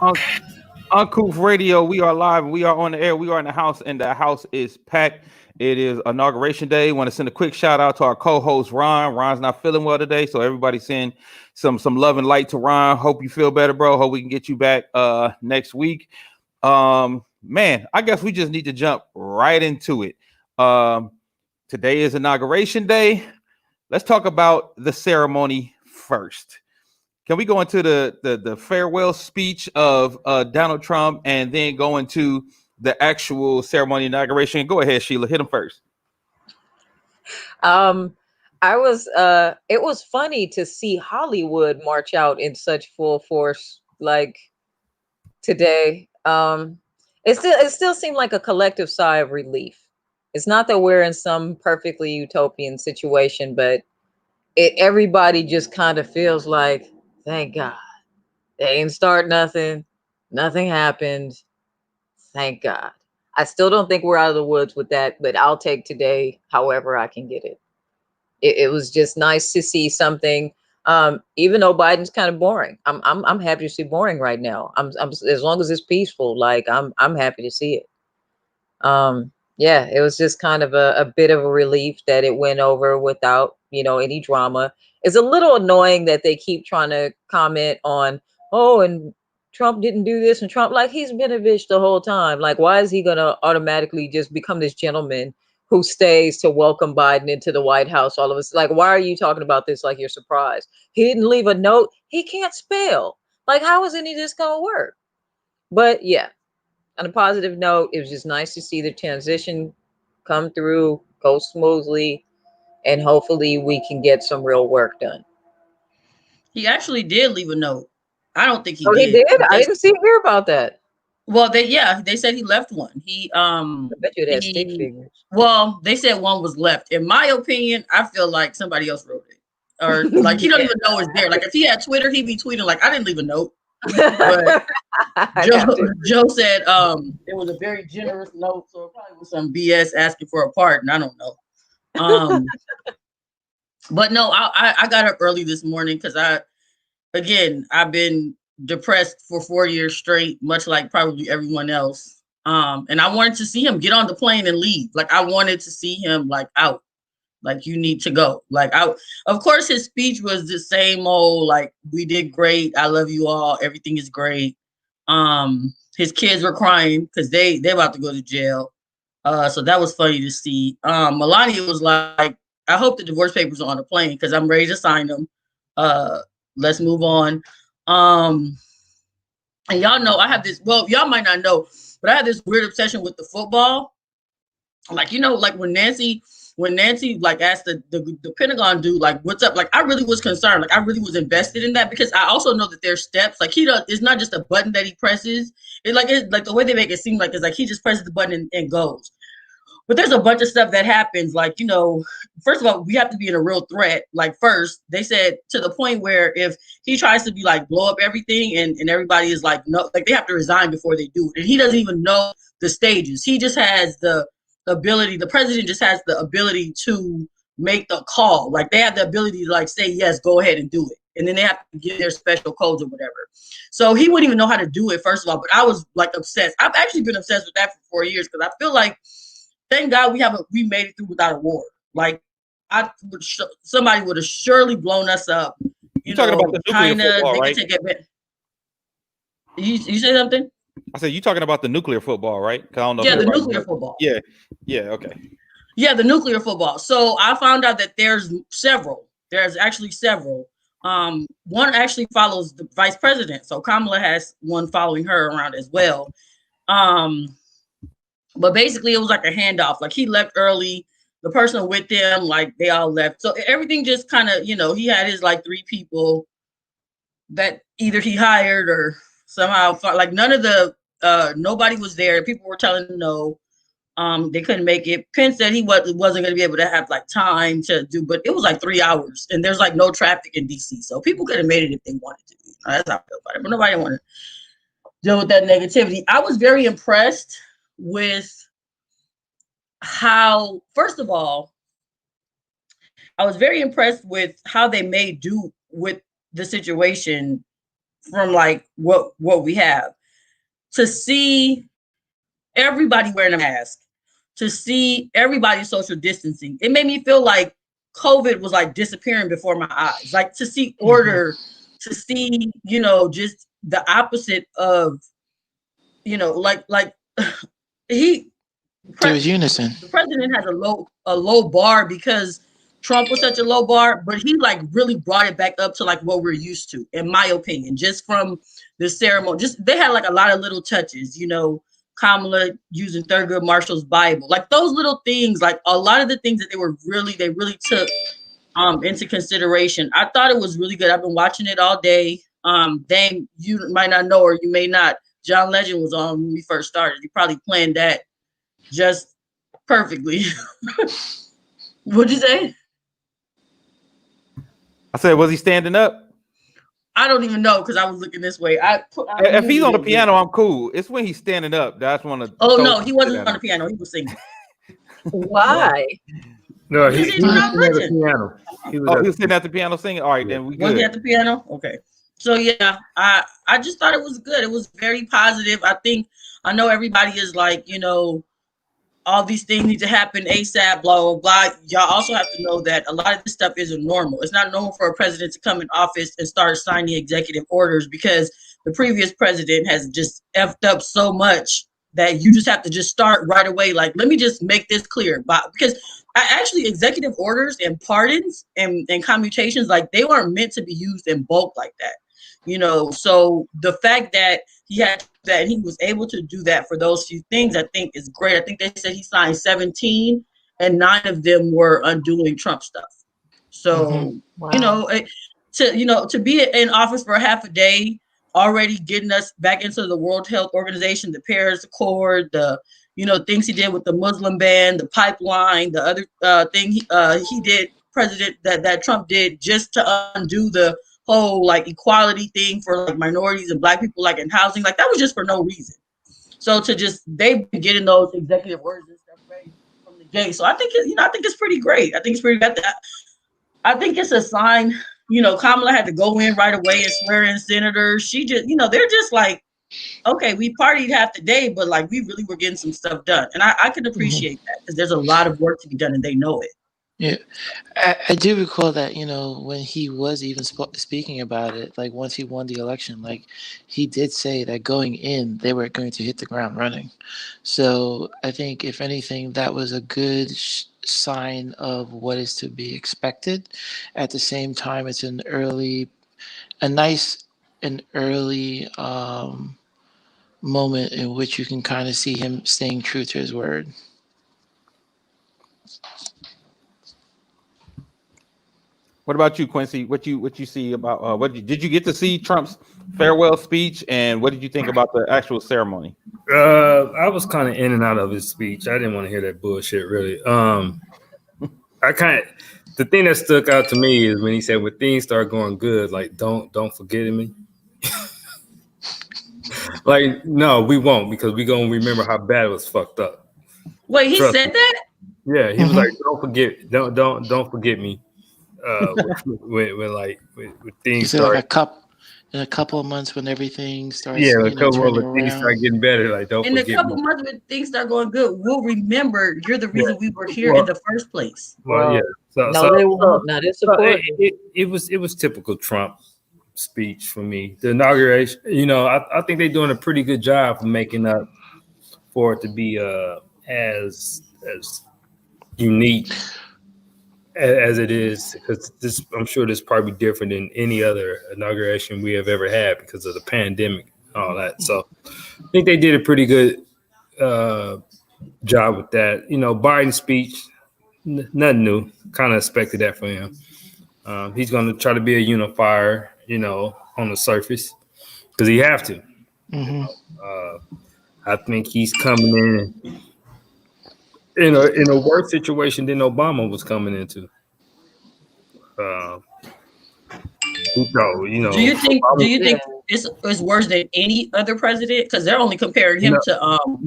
Un- Uncouth Radio. We are live. We are on the air. We are in the house, and the house is packed. It is inauguration day. Want to send a quick shout out to our co-host Ron. Ron's not feeling well today, so everybody send some love and light to Ron. Hope you feel better, bro. Hope we can get you back next week. Man, I guess we just need to jump right into it. Um, Today is inauguration day. Let's talk about the ceremony first. Can we go into the farewell speech of Donald Trump and then go into the actual ceremony inauguration? Go ahead, Sheila. Hit him first. Um, it was funny to see Hollywood march out in such full force like today. It still seemed like a collective sigh of relief. It's not that we're in some perfectly utopian situation, but everybody just kind of feels like, thank God. They ain't start nothing. Nothing happened. Thank God. I still don't think we're out of the woods with that, but I'll take today however I can get it. It was just nice to see something. Even though Biden's kind of boring, I'm happy to see boring right now. I'm as long as it's peaceful, like I'm happy to see it. Yeah, it was just kind of a bit of a relief that it went over without any drama. It's a little annoying that they keep trying to comment on, oh, and Trump didn't do this, and Trump, like, he's been a bitch the whole time. Like, why is he gonna automatically just become this gentleman who stays to welcome Biden into the White House? All of us, like, why are you talking about this like you're surprised? He didn't leave a note. He can't spell. Like, how is any of this gonna work? But yeah, on a positive note, it was just nice to see the transition come through, go smoothly, and hopefully we can get some real work done. He actually did leave a note. I don't think he Oh, he did. did? I didn't see hear about that. Well, they said he left one. I bet you it has stick He figures. well, they said one was left. In my opinion, I feel like somebody else wrote it. Or like he don't Yeah. even know it's there. Like if he had Twitter, he'd be tweeting like I didn't leave a note. But I'd Joe have to. Joe said it was a very generous note, so it probably was some BS asking for a pardon. I don't know. Um but no, I got up early this morning because I've been depressed for 4 years straight, much like probably everyone else. And I wanted to see him get on the plane and leave. Like I wanted to see him like out. Like you need to go. Of course his speech was the same old like we did great. I love you all. Everything is great. His kids were crying because they about to go to jail. So that was funny to see. Melania was like, I hope the divorce papers are on the plane because I'm ready to sign them. Uh, let's move on. Um, and y'all know I have this. Well, y'all might not know, but I have this weird obsession with the football. Like like when Nancy like asked the Pentagon dude like what's up, like I really was concerned, like I really was invested in that because I also know that there's steps, like he does, it's not just a button that he presses. It's like the way they make it seem like it's like he just presses the button and goes. But there's a bunch of stuff that happens, like, first of all, we have to be in a real threat. Like, first, they said to the point where if he tries to be like blow up everything and everybody is like, no, like they have to resign before they do it. And he doesn't even know the stages. He just has the ability, the president just has the ability to make the call. Like, they have the ability to like say, yes, go ahead and do it. And then they have to give their special codes or whatever. So he wouldn't even know how to do it, first of all. But I was like obsessed. I've actually been obsessed with that for 4 years because I feel like thank God we made it through without a war. Like somebody would have surely blown us up. You talking about the nuclear China, football, they could right? take advantage. You say something? I said you talking about the nuclear football, right? Because I don't know if Yeah, the everybody nuclear knows. football. Yeah, yeah, okay. Yeah, the nuclear football. So I found out that there's several. There's actually several. One actually follows the vice president. So Kamala has one following her around as well. Um, But basically, it was like a handoff. Like he left early. The person with him, like they all left. So everything just kind of, he had his like three people that either he hired or somehow like none of the nobody was there. People were telling him no. They couldn't make it. Penn said he wasn't going to be able to have like time to do, but it was like 3 hours, and there's like no traffic in DC, so people could have made it if they wanted to. That's how I feel about it. But nobody wanted to deal with that negativity. I was very impressed with how, first of all, I was very impressed with how they made do with the situation from like what we have. To see everybody wearing a mask, to see everybody social distancing, it made me feel like COVID was like disappearing before my eyes. Like to see order, to see, you know, just the opposite of, you know, like he There was unison. the president has a low bar because Trump was such a low bar, but he like really brought it back up to like what we're used to, in my opinion, just from the ceremony. Just they had like a lot of little touches, you know, Kamala using Thurgood Marshall's Bible, like those little things, like a lot of the things that they really took into consideration. I thought it was really good. I've been watching it all day. Dame, you might not know, or you may not. John Legend was on when we first started. He probably planned that just perfectly. What'd you say? I said, was he standing up? I don't even know because I was looking this way. If he's on the piano, I'm cool. It's when he's standing up. That's one of. Oh no, he wasn't on the piano. He was singing. Why? No, He he was was not sitting at the legend. piano. He was Oh, at- he was sitting at the piano singing. All right, then we Was he good. at the piano? Okay. So yeah, I just thought it was good. It was very positive. I know everybody is like, you know, all these things need to happen ASAP, blah, blah, blah. Y'all also have to know that a lot of this stuff isn't normal. It's not normal for a president to come in office and start signing executive orders because the previous president has just effed up so much that you just have to just start right away. Like, let me just make this clear. Because actually executive orders and pardons and commutations, like they weren't meant to be used in bulk like that. You know, so the fact that he was able to do that for those few things, I think is great. I think they said he signed 17 and 9 of them were undoing Trump stuff. So, Wow. you know, to be in office for half a day, already getting us back into the World Health Organization, the Paris Accord, the, you know, things he did with the Muslim ban, the pipeline, the other thing he did, that Trump did just to undo the whole like equality thing for like minorities and black people, like in housing, like that was just for no reason. So they've been getting those executive orders and stuff ready from the J. So I think it's pretty great. I think it's pretty good. I think it's a sign. You know, Kamala had to go in right away and swear in senators. She just, you know, they're just like, okay, we partied half the day, but like we really were getting some stuff done, and I can appreciate that because there's a lot of work to be done, and they know it. Yeah, I do recall that, you know, when he was even speaking about it, like once he won the election, like he did say that going in, they were going to hit the ground running. So I think if anything, that was a good sign of what is to be expected. At the same time, it's an early moment in which you can kind of see him staying true to his word. What about you, Quincy? What you see about did you get to see Trump's farewell speech, and what did you think about the actual ceremony? I was kind of in and out of his speech. I didn't want to hear that bullshit, really. The thing that stuck out to me is when he said, when things start going good, like don't forget me. Like, no, we won't, because we gonna remember how bad it was fucked up. Wait, he Trust said me. that? Yeah, he was like, don't forget me. When things So start, like in a couple of months when everything starts, yeah, a you know, couple turning of things around. start getting better. Like, don't In a forget couple me. months when things start going good, we'll remember you're the reason we were here in the first place. Well, yeah. No, they won't. No, they support you. It was typical Trump speech for me. The inauguration, you know, I think they're doing a pretty good job of making up for it to be as unique as it is, because I'm sure this is probably different than any other inauguration we have ever had because of the pandemic and all that. So I think they did a pretty good job with that. You know, Biden's speech, nothing new. Kind of expected that from him. He's going to try to be a unifier, you know, on the surface, because he have to. Mm-hmm. I think he's coming in a worse situation than Obama was coming into. So, you know, Do you think Yeah. it's worse than any other president? Because they're only comparing him to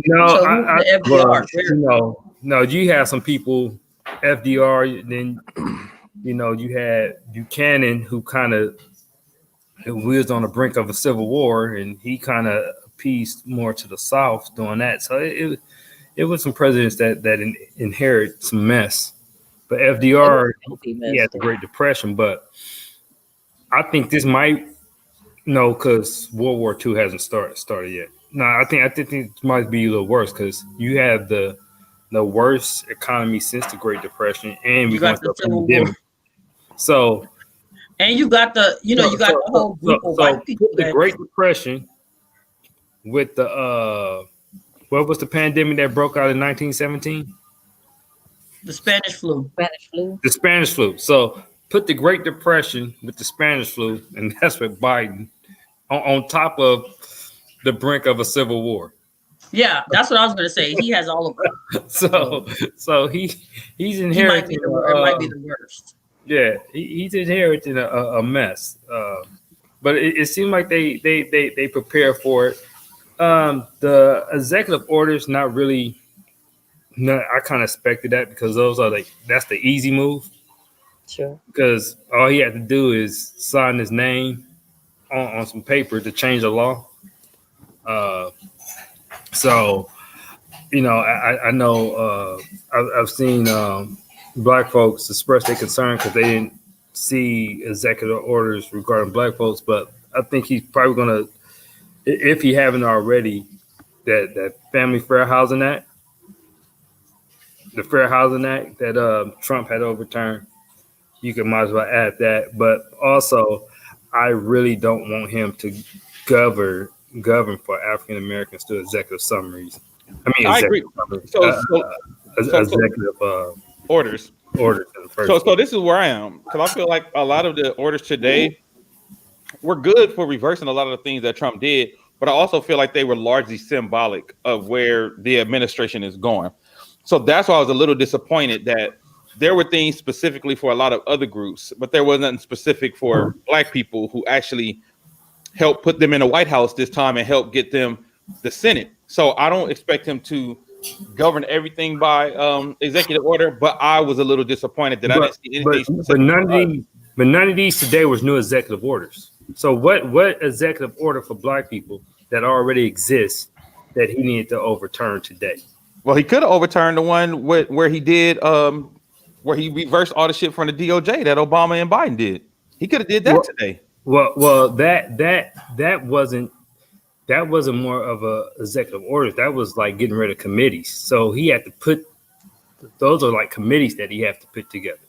FDR. FDR. No, you have some people, FDR, then you know, you had Buchanan, who kind of we was on the brink of a civil war, and he kind of appeased more to the South doing that. So it was some presidents that inherit some mess. But FDR, he had the Great Depression. But I think this might because World War II hasn't started yet. No, I think it might be a little worse because you have the worst economy since the Great Depression, and we got the pandemic. So, and you got the the whole group of white people. The Great Depression with the what was the pandemic that broke out in 1917? The Spanish flu. The Spanish flu. So put the Great Depression with the Spanish flu, and that's what Biden on top of the brink of a civil war. Yeah, that's what I was going to say. He has all of them. So he's inheriting. It might be the worst. Yeah, he's inheriting a mess. But it seemed like they prepare for it. The executive orders, not really. No, I kind of expected that because that's the easy move. Sure. Because all he had to do is sign his name on some paper to change the law. So, I know I've seen Black folks express their concern because they didn't see executive orders regarding Black folks. But I think he's probably going to, if he haven't already, that Family Fair Housing Act, the Fair Housing Act that Trump had overturned, you might as well add that. But also, I really don't want him to govern for African Americans through executive summaries. I agree. Executive orders. Orders. So this is where I am, because I feel like a lot of the orders today were good for reversing a lot of the things that Trump did, but I also feel like they were largely symbolic of where the administration is going. So that's why I was a little disappointed that there were things specifically for a lot of other groups, but there wasn't specific for Black people who actually helped put them in the White House this time and help get them the Senate. So I don't expect him to govern everything by executive order, but I was a little disappointed that I didn't see anything. But none of these today was new executive orders. So what executive order for Black people that already exists that he needed to overturn today? Well, he could have overturned the one where he did where he reversed all the shit from the DOJ that Obama and Biden did. He could have did that today. Well, that wasn't more of a executive order. That was like getting rid of committees. So he had to put those are like committees that he had to put together.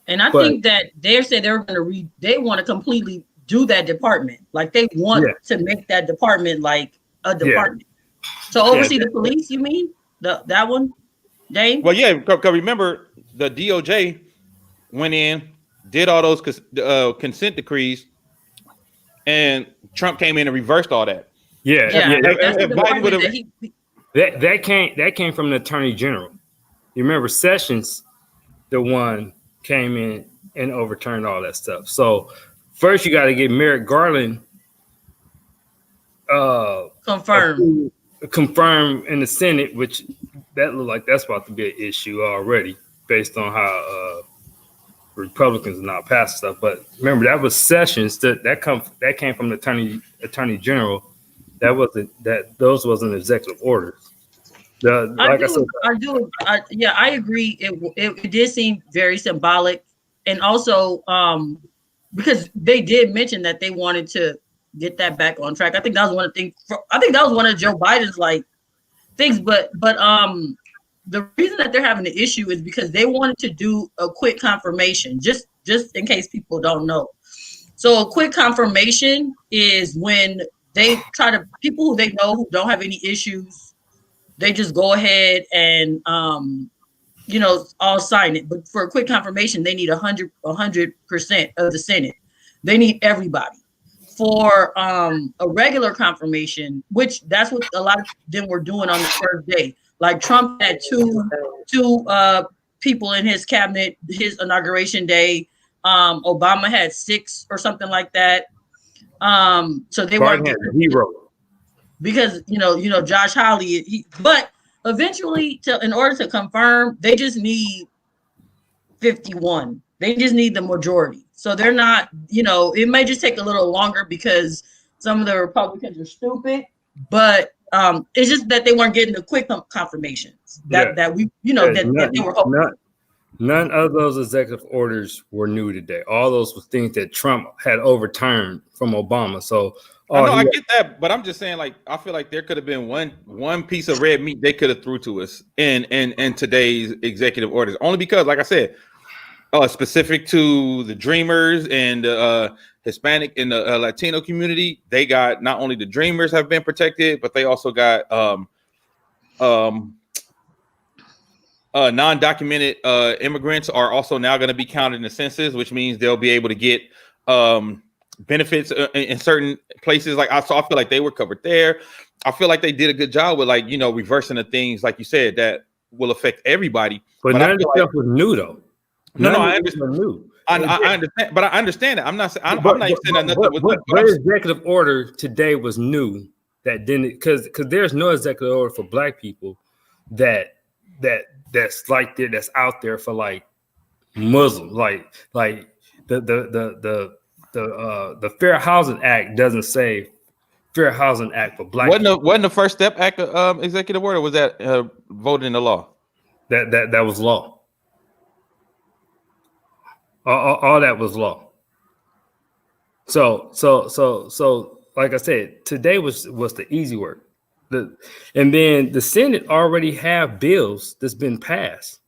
And I think that they said they were going to they want to completely do that department. Like they want to make that department like a department. So oversee the police, you mean? That one, Dave? Well, yeah, because remember the DOJ went in, did all those consent decrees, and Trump came in and reversed all that. That came from the Attorney General. You remember Sessions, the one came in and overturned all that stuff. So first you got to get Merrick Garland confirmed in the Senate, which that look like that's about to be an issue already based on how Republicans are not passing stuff. But remember, that was Sessions that came from the Attorney General. Those wasn't executive orders. I agree. It did seem very symbolic, and also because they did mention that they wanted to get that back on track. I think that was one of the things. I think that was one of Joe Biden's things. But the reason that they're having an issue is because they wanted to do a quick confirmation, just in case people don't know. So a quick confirmation is when they try to people who they know who don't have any issues, they just go ahead and all sign it. But for a quick confirmation, they need 100% of the Senate. They need everybody. For a regular confirmation, which that's what a lot of them were doing on the first day. Like Trump had two people in his cabinet, his inauguration day. Obama had 6 or something like that. So they weren't hero because Josh Hawley. But eventually, in order to confirm, they just need 51. They just need the majority. So they're not, it may just take a little longer because some of the Republicans are stupid, but it's just that they weren't getting the quick confirmations that that they were hoping. None of those executive orders were new today. All those were things that Trump had overturned from Obama. So I get that, but I'm just saying, like, I feel like there could have been one piece of red meat they could have threw to us in today's executive orders. Only because, like I said, specific to the Dreamers and Hispanic and the Latino community, they got not only the Dreamers have been protected, but they also got non-documented immigrants are also now going to be counted in the census, which means they'll be able to get benefits in certain places. Like I feel like they were covered there. I feel like they did a good job with, like, reversing the things, like you said, that will affect everybody. But none of the stuff was new, though. No, I understand. I understand, but I understand that. I'm not saying that nothing was. But executive order today was new that didn't, because there's no executive order for Black people that's like there, that's out there for like Muslims, like the Fair Housing Act doesn't say Fair Housing Act for Black people. Wasn't the First Step Act executive order? Was that voted into law? That was law. All that was law. So like I said, today was the easy work. And then the Senate already have bills that's been passed.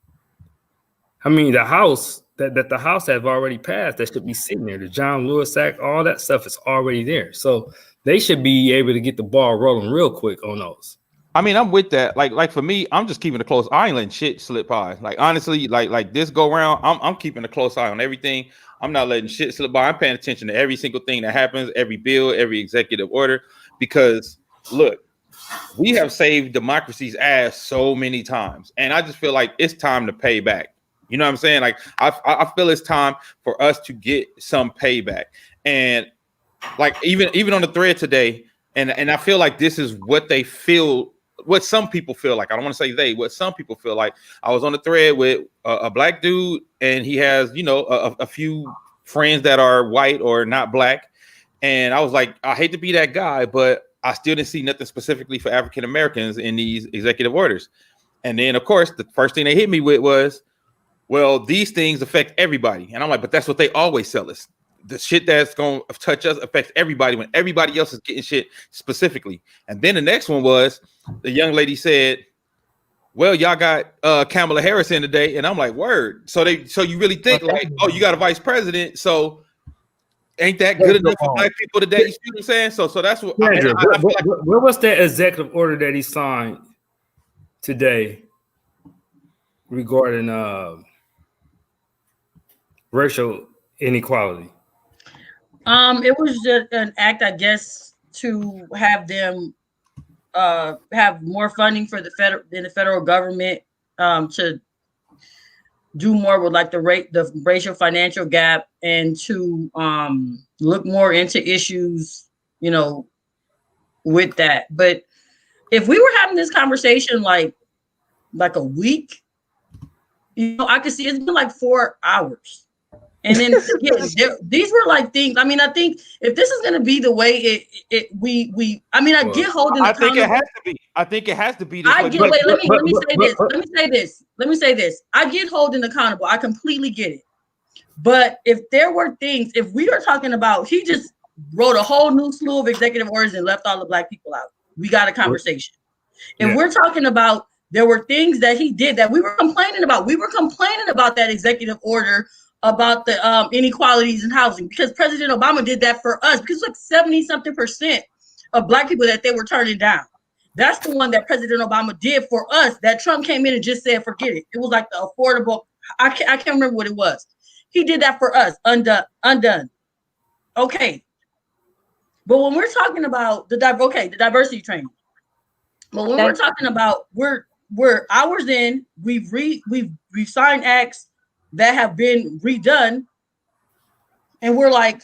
I mean, the House that the House have already passed that should be sitting there. The John Lewis Act, all that stuff is already there. So they should be able to get the ball rolling real quick on those. I mean, I'm with that. Like for me, I'm just keeping a close eye. I ain't letting shit slip by. Like, honestly, like this go around, I'm keeping a close eye on everything. I'm not letting shit slip by. I'm paying attention to every single thing that happens, every bill, every executive order, because look, we have saved democracy's ass so many times, and I just feel like it's time to pay back. You know what I'm saying? Like, I feel it's time for us to get some payback. And like even on the thread today, and I feel like this is what they feel. What some people feel like. I don't want to say what some people feel like. I was on the thread with a Black dude, and he has, a few friends that are white or not Black. And I was like, I hate to be that guy, but I still didn't see nothing specifically for African Americans in these executive orders. And then, of course, the first thing they hit me with was, well, these things affect everybody. And I'm like, but that's what they always sell us. The shit that's going to touch us affects everybody when everybody else is getting shit specifically. And then the next one was the young lady said, well, y'all got Kamala Harris in today. And I'm like, word. So you really think like, oh, you got a vice president. So ain't that good enough for Black people today? You see what I'm saying? So that's what I feel like. What was that executive order that he signed today regarding racial inequality? It was just an act, I guess, to have them have more funding for the federal government, to do more with like the racial financial gap, and to look more into issues, with that. But if we were having this conversation like a week, I could see it's been like 4 hours. And then these were like things. I mean, I think if this is going to be the way I get holding. I think it has to be. I think it has to be. This let me say this. I get holding accountable. I completely get it. But if there were things, if we were talking about, he just wrote a whole new slew of executive orders and left all the Black people out. We got a conversation. If we're talking about, there were things that he did that we were complaining about. We were complaining about that executive order about the inequalities in housing, because President Obama did that for us, because like 70-something% of Black people that they were turning down. That's the one that President Obama did for us, that Trump came in and just said, forget it. It was like the affordable, I can't remember what it was. He did that for us, undone. Okay. But when we're talking about the diversity training, but when we're talking about, we're hours in, we've signed acts that have been redone, and we're like,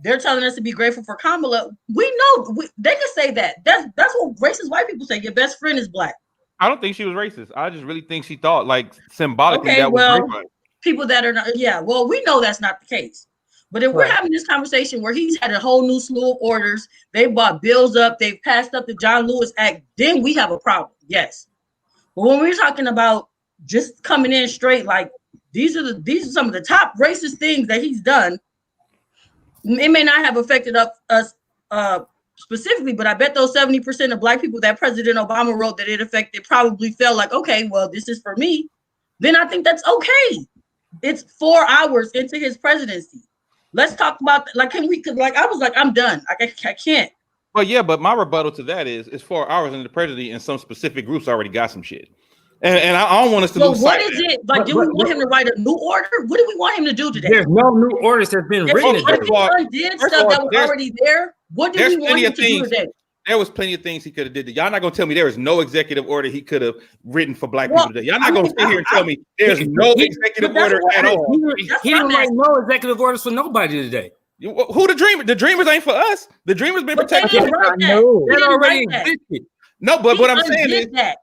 they're telling us to be grateful for Kamala. We know they can say that. That's what racist white people say. Your best friend is Black. I don't think she was racist. I just really think she thought like symbolically that was great. People that are not, well, we know that's not the case. But if we're Right. having this conversation where he's had a whole new slew of orders, they bought bills up, they've passed up the John Lewis Act, then we have a problem. Yes. But when we're talking about just coming in straight, like these are some of the top racist things that he's done. It may not have affected us specifically, but I bet those 70% of Black people that President Obama wrote that it affected probably felt like, okay, well, this is for me. Then I think that's okay. It's 4 hours into his presidency. Let's talk about like, can we? Cause like I was like, I'm done. I can't. But yeah, but my rebuttal to that is it's 4 hours into the presidency, and some specific groups already got some shit. And I don't want us to So lose what sight is of that. it? Like, do we want him to write a new order? What do we want him to do today? There's no new orders that's been written If today. he undid first of stuff all, that was there's- already there, what do we there's want plenty him of to do things. today? There was plenty of things he could have did. Y'all not gonna tell me there is no executive order he could have written for Black people today. Y'all not gonna sit here and tell me there's no executive But that's order what at all. That's He what didn't I'm write asking. no executive orders for nobody today. Who the Dreamers? The Dreamers ain't for us. The Dreamers been But they protected. didn't write that. No, He that didn't already write that. existed. No, but He what I'm saying is, undid that.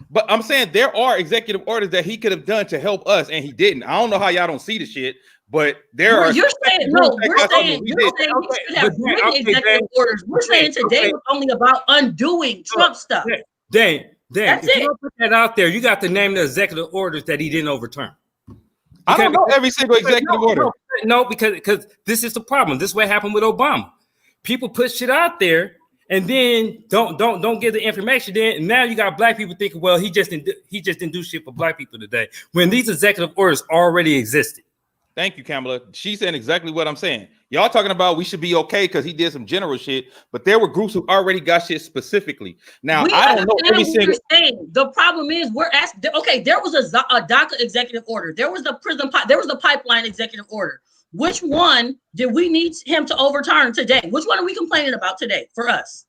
but I'm saying there are executive orders that he could have done to help us, and he didn't. I don't know how y'all don't see the shit, but there are. You're saying no. groups that We're got saying something you're we did. saying he should have But written okay, executive Dave. orders. We're saying today Okay. was only about undoing Trump stuff. Dang, That's if it. you don't put that out there, you got to name the executive orders that he didn't overturn. I don't Okay, know every single executive order. No, because this is the problem. This is what happened with Obama. People put shit out there and then don't give the information. Then now you got Black people thinking, well, he just didn't do shit for Black people today when these executive orders already existed. Thank you, Kamala. She's saying exactly what I'm saying. Y'all talking about we should be okay because he did some general shit, but there were groups who already got shit specifically. Now We I don't know understand every what single. you're saying. The problem is we're asked. Okay, there was a DACA executive order. There was the there was the pipeline executive order. Which one did we need him to overturn today? Which one are we complaining about today for us?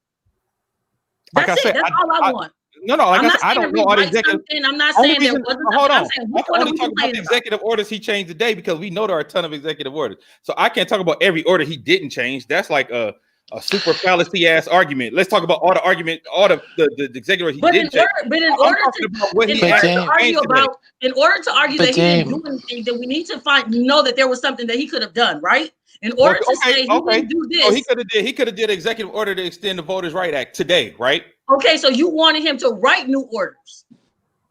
That's Like I said, it. That's all I want. No, like I'm I not said, I saying don't know all the rewrite executive. something. I'm not Only saying there reason- wasn't. hold I'm on. saying I which can one are only we talk about the complaining about? executive orders he changed today because we know there are a ton of executive orders. So I can't talk about every order he didn't change. That's like a super fallacy ass argument. Let's talk about all the argument, all the executive orders he But in didn't change. order talking about what he to actually argue changed today. about, in order to argue But that he didn't Dame- do anything, then we need to know that there was something that he could have done, right? In order to say he didn't do this. So he could have did executive order to extend the Voters' Right Act today, right? Okay, so you wanted him to write new orders,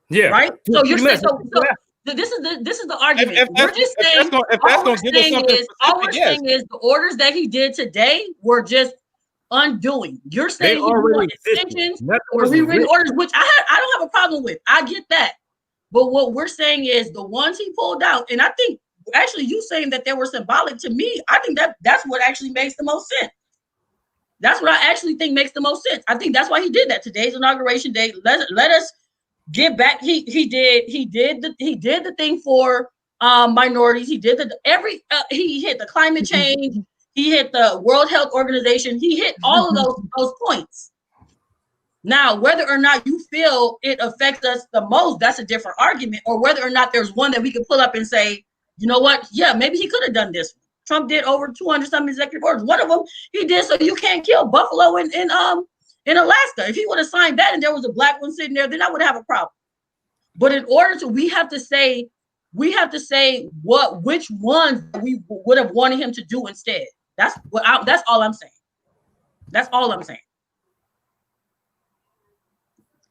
Yeah, right? So you're saying Yeah. this is the argument. If We're just saying that's all gonna we're give us saying something is all we're specific, yes. saying is the orders that he did today were just undoing. You're They saying he already wanted existed. extensions Nothing or was rewritten written. orders, which I don't have a problem with. I get that. But what we're saying is the ones he pulled out, and I think actually you saying that they were symbolic to me, I think that's what actually makes the most sense. That's what I actually think makes the most sense. I think that's why he did that. Today's inauguration day. Let us get back. He did the thing for minorities. He did he hit the climate change. He hit the World Health Organization. He hit all of those points. Now, whether or not you feel it affects us the most, that's a different argument. Or whether or not there's one that we can pull up and say, you know what? Yeah, maybe he could have done this. Trump did over 200 some executive orders. One of them he did so you can't kill buffalo in Alaska. If he would have signed that and there was a Black one sitting there, then I would have a problem. But in order to, we have to say which ones we would have wanted him to do instead. That's all I'm saying. That's all I'm saying.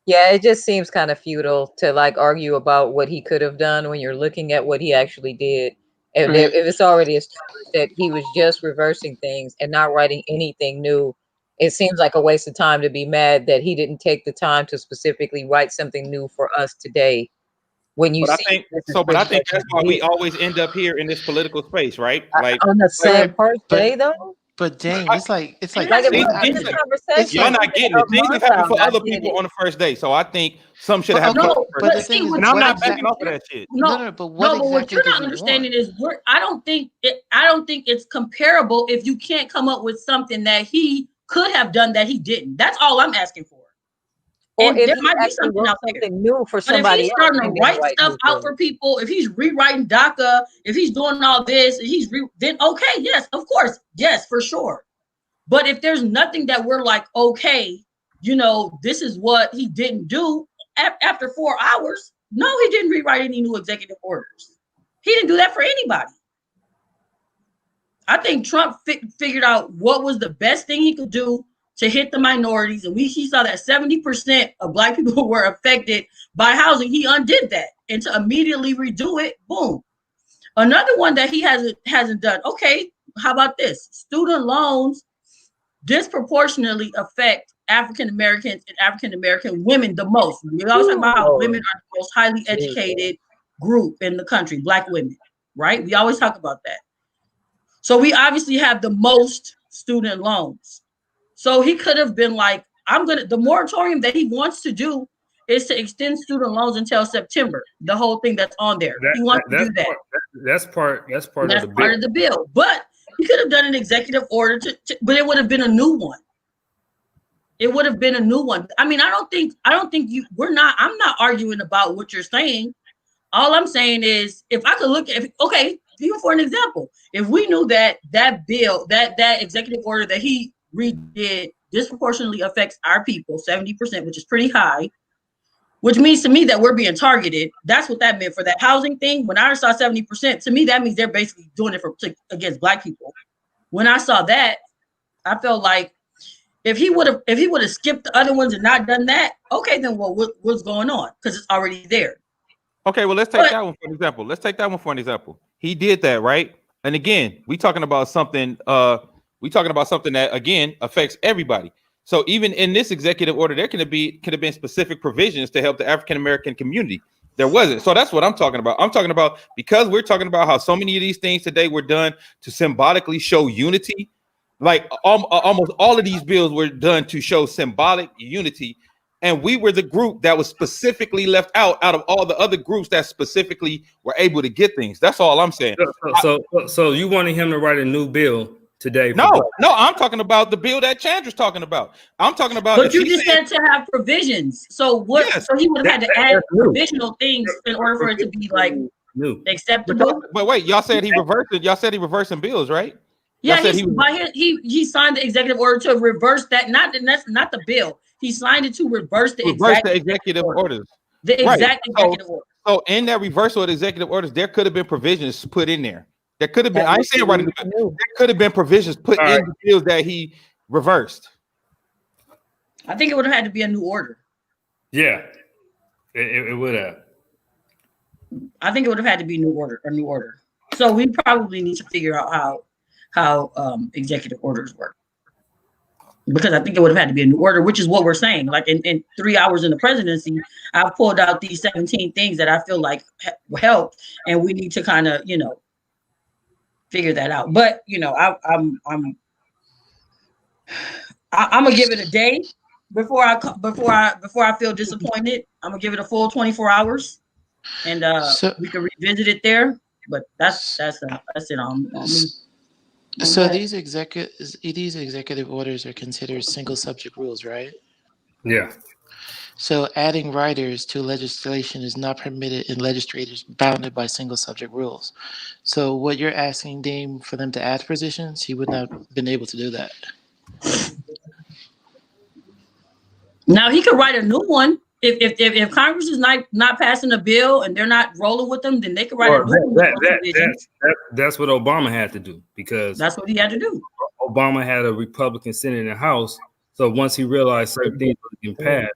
Yeah, it just seems kind of futile to like argue about what he could have done when you're looking at what he actually did. And Right. if it's already established that he was just reversing things and not writing anything new, it seems like a waste of time to be mad that he didn't take the time to specifically write something new for us today. When you But see I think this is so. But I pretty think much that's why it. we always end up here in this political space, right? Like on the same first but- day though. But dang, it's like Like if we These- had these- this y'all conversation, y'all not getting it. Things have happened for I other get people it. on the first day, so I think some should have But happened. No, on the but first the day. thing is, And I'm what not exactly- backing off of that shit. No, but what what exactly you're did not he understanding want? is I don't think it's comparable if you can't come up with something that he could have done that he didn't. That's all I'm asking for. Or And if there he might be actually something wrote out there. something new for But if somebody he's else, starting he to didn't write write stuff new out things. for people, if he's rewriting DACA, if he's doing all this, then okay, yes, of course, yes, for sure. But if there's nothing that we're like, okay, this is what he didn't do after 4 hours. No, he didn't rewrite any new executive orders. He didn't do that for anybody. I think Trump figured out what was the best thing he could do to hit the minorities, and he saw that 70% of Black people were affected by housing. He undid that, and to immediately redo it, boom. Another one that he hasn't done. Okay, how about this? Student loans disproportionately affect African Americans and African American women the most. We always talk about how women are the most highly educated group in the country, Black women, right? We always talk about that. So we obviously have the most student loans. So he could have been like, the moratorium that he wants to do is to extend student loans until September. The whole thing that's on there. He wants to do that. That's part of the bill. But he could have done an executive order but it would have been a new one. It would have been a new one. I mean, I'm not arguing about what you're saying. All I'm saying is, if I could even for an example, if we knew that bill, that executive order that he redid disproportionately affects our people, 70%, which is pretty high, which means to me that we're being targeted. That's what that meant for that housing thing. When I saw 70%, to me, that means they're basically doing it against Black people. When I saw that, I felt like if he would have skipped the other ones and not done that, okay, then what's going on? Because it's already there. Okay, well, let's take that one for an example. He did that, right? And again, we talking about something that again affects everybody. So even in this executive order, there could have been specific provisions to help the African American community. There wasn't. So that's what I'm talking about. I'm talking about, because we're talking about how so many of these things today were done to symbolically show unity. Like almost all of these bills were done to show symbolic unity. And we were the group that was specifically left out of all the other groups that specifically were able to get things. That's all I'm saying. So you wanted him to write a new bill today? No, I'm talking about the bill that Chandra's talking about. I'm talking about. But you just said to have provisions. So what? Yes, so he would have had to add provisional things in order for it to be like new, acceptable. But wait, y'all said he reversed it. Y'all said he reversing bills, right? Yeah, he signed the executive order to reverse that. That's not the bill. He signed it to reverse the executive orders. The exact executive order. So in that reversal of the executive orders, there could have been provisions put in there. There could have been. I ain't saying right. There could have been provisions put in the bills that he reversed. I think it would have had to be a new order. Yeah, it would have. I think it would have had to be a new order. So we probably need to figure out how executive orders work, because I think it would have had to be a new order, which is what we're saying. Like in 3 hours in the presidency, I've pulled out these 17 things that I feel like help, and we need to kind of, figure that out. But I'm gonna give it a day before I feel disappointed. I'm gonna give it a full 24 hours, and we can revisit it there. But that's it on me. So these executive orders are considered single subject rules, right? Yeah. So adding riders to legislation is not permitted in legislators bounded by single subject rules. So what you're asking Dame for them to add positions, he would not have been able to do that. Now he could write a new one. If Congress is not passing a bill and they're not rolling with them, then they could write a new one. That's what Obama had to do, because that's what he had to do. Obama had a Republican Senate and House. So once he realized certain things can pass,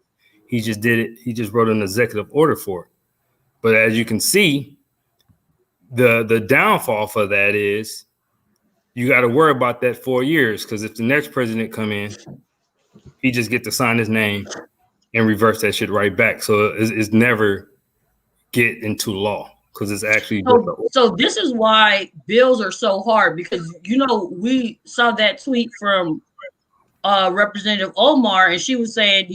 he just did it. He just wrote an executive order for it. But as you can see, the downfall for that is you got to worry about that 4 years, because if the next president come in, he just get to sign his name and reverse that shit right back. So it's never get into law, because it's actually. So this is why bills are so hard, because, we saw that tweet from Representative Omar, and she was saying,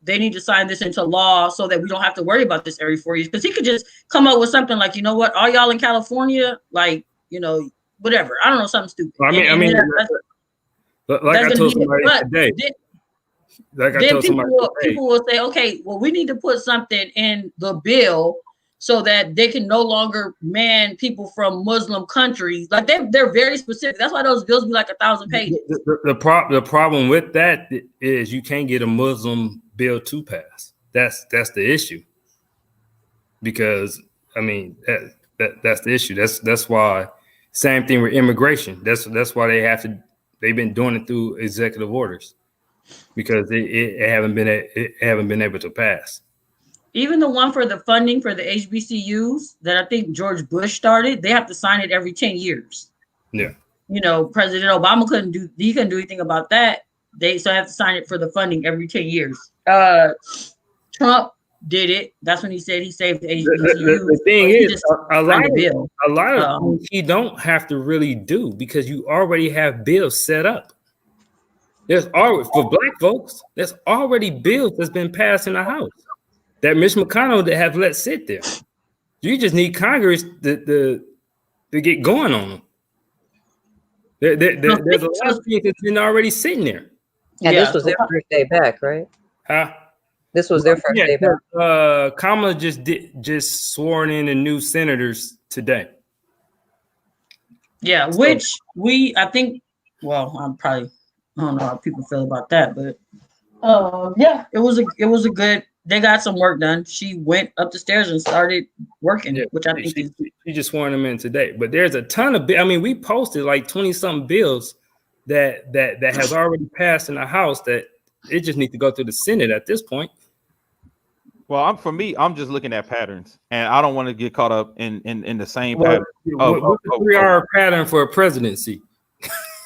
they need to sign this into law so that we don't have to worry about this every 4 years. Because he could just come up with something like, what, all y'all in California, like, whatever. I don't know, something stupid. I told somebody today. People will say, okay, well, we need to put something in the bill so that they can no longer ban people from Muslim countries. Like they're very specific. That's why those bills be like 1,000 pages. The problem with that is you can't get a Muslim bill to pass. That's the issue. Because that's the issue. That's why Same thing with immigration. That's why they've been doing it through executive orders because it haven't been able to pass. Even the one for the funding for the HBCUs that I think George Bush started, they have to sign it every 10 years. Yeah. President Obama couldn't do anything about that. They have to sign it for the funding every 10 years. Trump did it. That's when he said he saved the HBCUs. The thing is, a lot of things he don't have to really do because you already have bills set up. There's already, for black folks, there's already bills that's been passed in the House that Mitch McConnell that have let sit there. You just need Congress to get going on them. There's a lot of things that's been already sitting there. And this was their first day back, right? Huh? This was their first day back. Kamala just sworn in the new senators today. Yeah, which I think, well, I don't know how people feel about that, but yeah, it was a good. They got some work done. She went up the stairs and started working, which I think she just sworn them in today. But there's a ton of. I mean, we posted like 20-something bills that has already passed in the House that it just needs to go through the Senate at this point. Well, I'm just looking at patterns, and I don't want to get caught up in the same pattern. What's the 3-hour pattern for a presidency?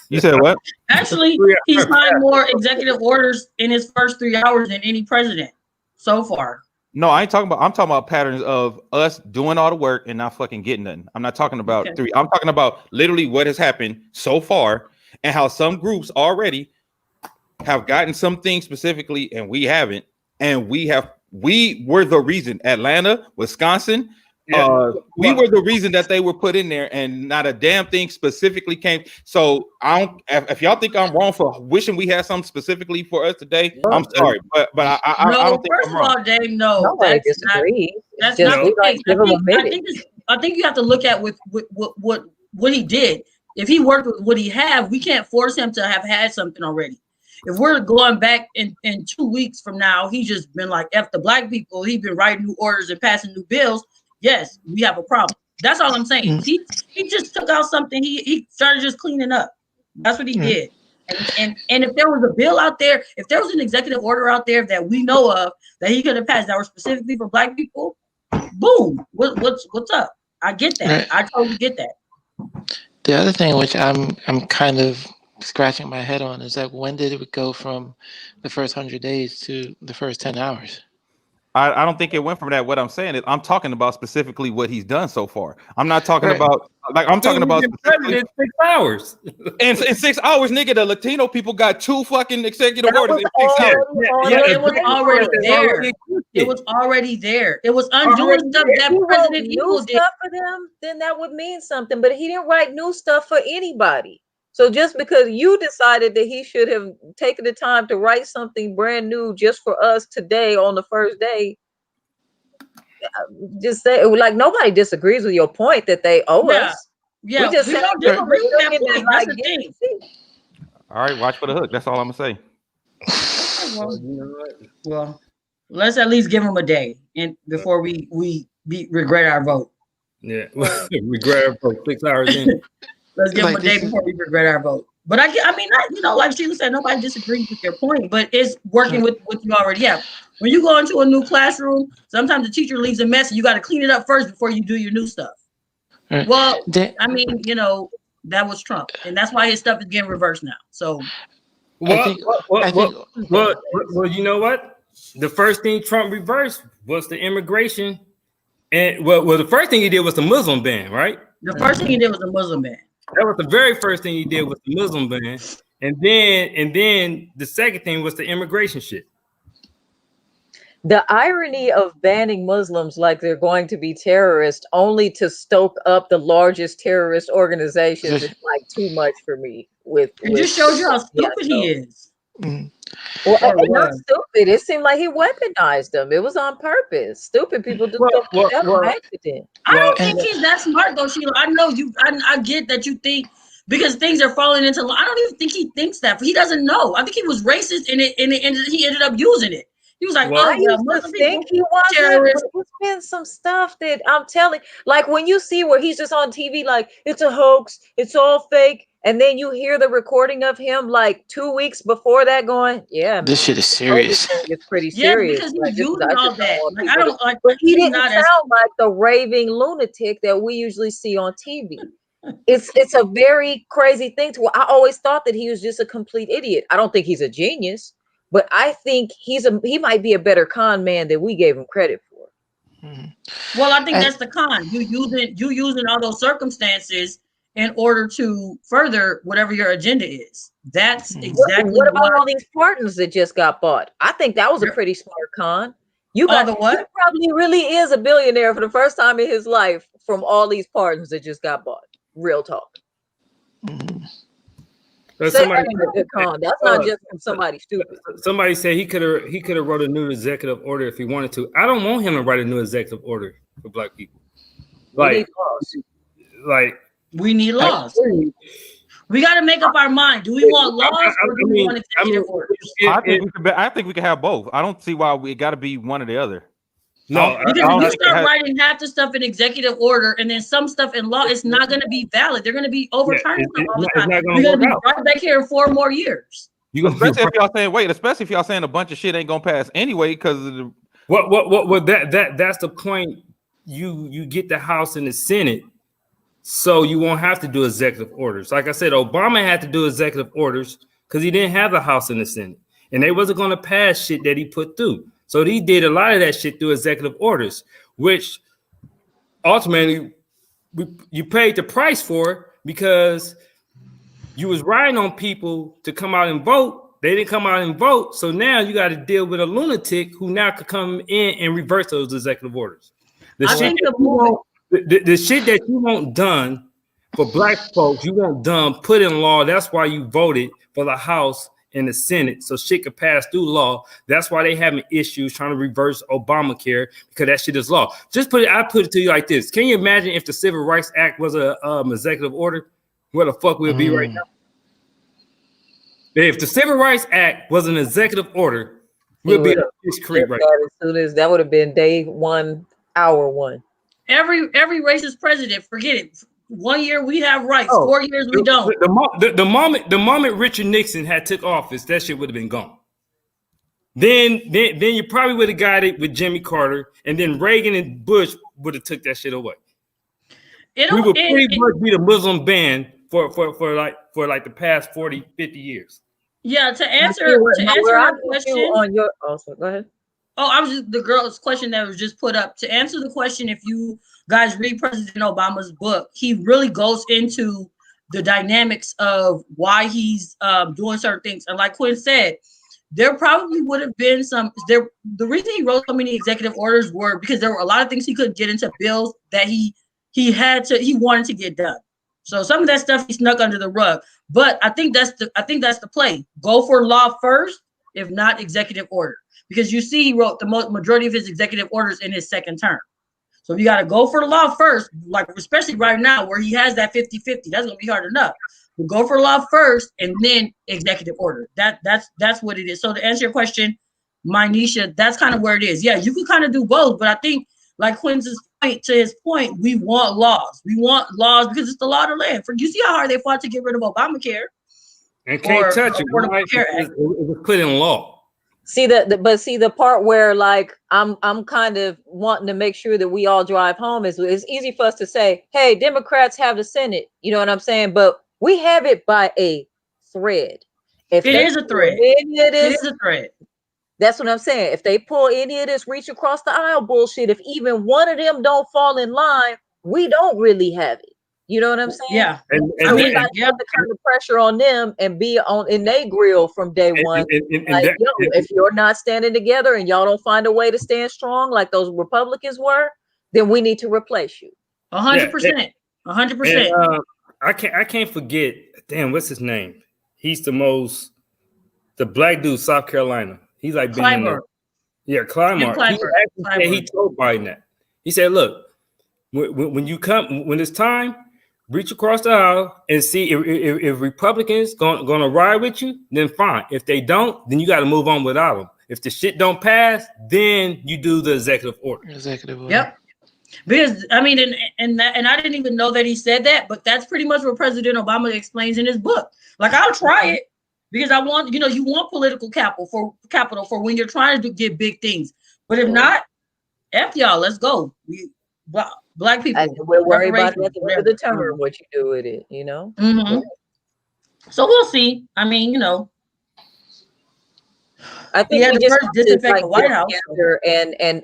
You said what? Actually, he signed more executive orders in his first 3 hours than any president so far. No, I ain't talking about. I'm talking about patterns of us doing all the work and not fucking getting nothing. I'm not talking about 3. I'm talking about literally what has happened so far and how some groups already have gotten some things specifically and we haven't. And we were the reason. Atlanta, Wisconsin. We were the reason that they were put in there, and not a damn thing specifically came. So if y'all think I'm wrong for wishing we had something specifically for us today, I'm sorry, but I don't think first I'm wrong. of all, Dave, no, nobody disagrees. That's Just not the like case. give him a minute. I think you have to look at with what he did. If he worked with what he had, we can't force him to have had something already. If we're going back in 2 weeks from now, he's just been like F the black people. He's been writing new orders and passing new bills. Yes, we have a problem. That's all I'm saying. He just took out something. He started just cleaning up. That's what he did. And if there was a bill out there, if there was an executive order out there that we know of that he could have passed that were specifically for black people, boom. What's up? I get that. Right. I totally get that. The other thing which I'm kind of scratching my head on is that when did it go from the first 100 days to the first 10 hours? I don't think it went from that. What I'm saying is I'm talking about specifically what he's done so far. I'm not talking about I'm talking about 6 hours. In 6 hours, nigga, the Latino people got 2 fucking executive orders in 6 hours. It was already there. It was already there. It was undoing stuff that President Evil did. Stuff for them, then that would mean something. But he didn't write new stuff for anybody. So just because you decided that he should have taken the time to write something brand new just for us today on the first day, just say like nobody disagrees with your point that they owe us. Yeah, we don't disagree with that point. That's the thing. All right, watch for the hook. That's all I'm gonna say. Well, let's at least give him a day and before we regret our vote. Yeah, regret our vote 6 hours in. Let's give them a day before we regret our vote. But I mean, like Sheila said, nobody disagrees with your point, but it's working with what you already have. When you go into a new classroom, sometimes the teacher leaves a mess and you got to clean it up first before you do your new stuff. Right. Well, I mean, that was Trump, and that's why his stuff is getting reversed now. So, well, you know what? The first thing Trump reversed was the immigration, and well, the first thing he did was the Muslim ban, right? The first thing he did was the Muslim ban. That was the very first thing he did was the Muslim ban, and then the second thing was the immigration shit. The irony of banning Muslims like they're going to be terrorists only to stoke up the largest terrorist organizations is like too much for me. It just shows you how stupid he is. Well, not stupid. It seemed like he weaponized them. It was on purpose. Stupid people do stuff like that on accident. I don't think he's that smart though, Sheila. I know you. I get that you think because things are falling into. I don't even think he thinks that. He doesn't know. I think he was racist and he ended up using it. He was like, Well, oh, I well, used to Muslim people, think he wasn't, terrorists. but it's been some stuff that I'm telling. Like when you see where he's just on TV, like it's a hoax, it's all fake, and then you hear the recording of him like 2 weeks before that, going, "Yeah, man, This shit is the COVID serious. thing is pretty Yeah, serious." because Like he's this is, using I all just don't that. want Like, I people to. don't like, But he he's didn't not sound as, like the raving lunatic that we usually see on TV. It's a very crazy thing to. I always thought that he was just a complete idiot. I don't think he's a genius, but I think he might be a better con man than we gave him credit for. well, I think And that's the con. You using all those circumstances in order to further whatever your agenda is. That's exactly What about what all these partners that just got bought? I think that was a Yep. pretty smart con. You all got the he what? probably really is a billionaire for the first time in his life from all these partners that just got bought. Real talk. But Say somebody, that ain't a good con. That's not just from somebody stupid. somebody said he could have wrote a new executive order if he wanted to. I don't want him to write a new executive order for Black people. We need laws. Like We need laws. We got to make up our mind. Do we want laws or do we want executive orders? I think we can have both. I don't see why we got to be one or the other. no, Because I don't if you think start it has- writing half the stuff in executive order and then some stuff in law, it's not going to be valid. They're going to be overturning it's stuff all the not time. gonna We're going to work be out. right back here in 4 more years. you gonna Especially if y'all saying especially if y'all saying a bunch of shit ain't gonna pass anyway because of the what that's the point. You get the House and the Senate, so you won't have to do executive orders. Like I said, Obama had to do executive orders because he didn't have the House and the Senate, and they wasn't going to pass shit that he put through. So he did a lot of that shit through executive orders, which ultimately you paid the price for because you was riding on people to come out and vote. They didn't come out and vote, so now you got to deal with a lunatic who now could come in and reverse those executive orders. The I shit think that the you movement- want- the shit that you want done for Black folks, you want done, put in law. That's why you voted for the House and the Senate, so shit could pass through law. That's why they having issues trying to reverse Obamacare because that shit is law. I put it to you like this: can you imagine if the Civil Rights Act was a executive order? Where the fuck we'll be right now? If the Civil Rights Act was an executive order, we'll be at this creek right now. As soon as that would have been day 1, hour 1. Every racist president, forget it. 1 year we have rights, Oh, 4 years we don't. The moment Richard Nixon had took office, that shit would have been gone. Then you probably would have got it with Jimmy Carter, and then Reagan and Bush would have took that shit away. We would pretty much be the Muslim ban for like the past 40, 50 years. Yeah, to answer Where your I get you question. on your go ahead. Oh, I was just the girl's question that was just put up. To answer the question, if you guys read President Obama's book, he really goes into the dynamics of why he's doing certain things. And like Quinn said, there probably would have been the reason he wrote so many executive orders were because there were a lot of things he couldn't get into bills that he wanted to get done. So some of that stuff he snuck under the rug. But I think that's the play. Go for law first, if not executive order. Because you see, he wrote the majority of his executive orders in his second term. So you got to go for the law first, like especially right now where he has that 50-50. That's going to be hard enough. But go for law first and then executive order. That's what it is. So to answer your question, Nisha, that's kind of where it is. Yeah, you can kind of do both, but I think like Quinn's point, to his point, we want laws. We want laws because it's the law of the land. You see how hard they fought to get rid of Obamacare. And can't touch it. Affordable Right? Care Act. It was put in law. See the part where like I'm kind of wanting to make sure that we all drive home is it's easy for us to say, hey, Democrats have the Senate, you know what I'm saying? But we have it by a thread. If It is a thread. It is a thread. That's what I'm saying. If they pull any of this reach across the aisle bullshit, if even one of them don't fall in line, we don't really have it. You know what I'm saying? Yeah. And we got to put the kind of pressure on them and be in their grill from day one. If you're not standing together and y'all don't find a way to stand strong like those Republicans were, then we need to replace you. 100%. 100%. I can't forget. Damn, what's his name? He's the black dude, South Carolina. He's like Clyburn. Clyburn. He told Biden that. He said, "Look, when it's time, reach across the aisle and see if Republicans gonna ride with you, then fine. If they don't, then you got to move on without them. If the shit don't pass, then you do the executive order. Executive order. Yep. Because I mean, and I didn't even know that he said that, but that's pretty much what President Obama explains in his book. Like, I'll try it because I want, you want political capital for when you're trying to get big things. But if not, F y'all, let's go. Black people. And we'll worry about that reparations, to determine what you do with it, Mhm. So we'll see. I mean, I think had we to just first have to, disinfect the White get House. together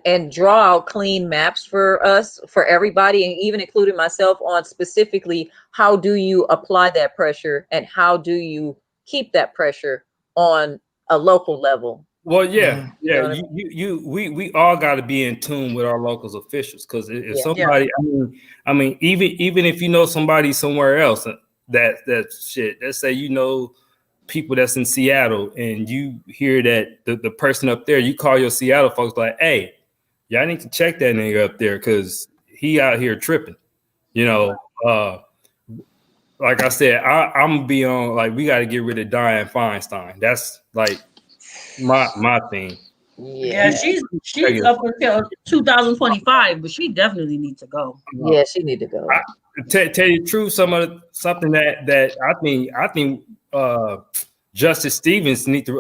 and draw out clean maps for us, for everybody, and even including myself, on specifically how do you apply that pressure and how do you keep that pressure on a local level. Well, yeah. You We all got to be in tune with our local officials, because if Yeah. somebody, I mean, even if you know somebody somewhere else that shit, let's say people that's in Seattle, and you hear that the person up there, you call your Seattle folks like, hey, y'all need to check that nigga up there because he out here tripping. Like I said, I'm gonna be on, like, we got to get rid of Dianne Feinstein. That's like my thing. Yeah, she's up until 2025, but she definitely needs to go. Yeah, she need to go. Tell you the truth, something that I think Justice Stevens need to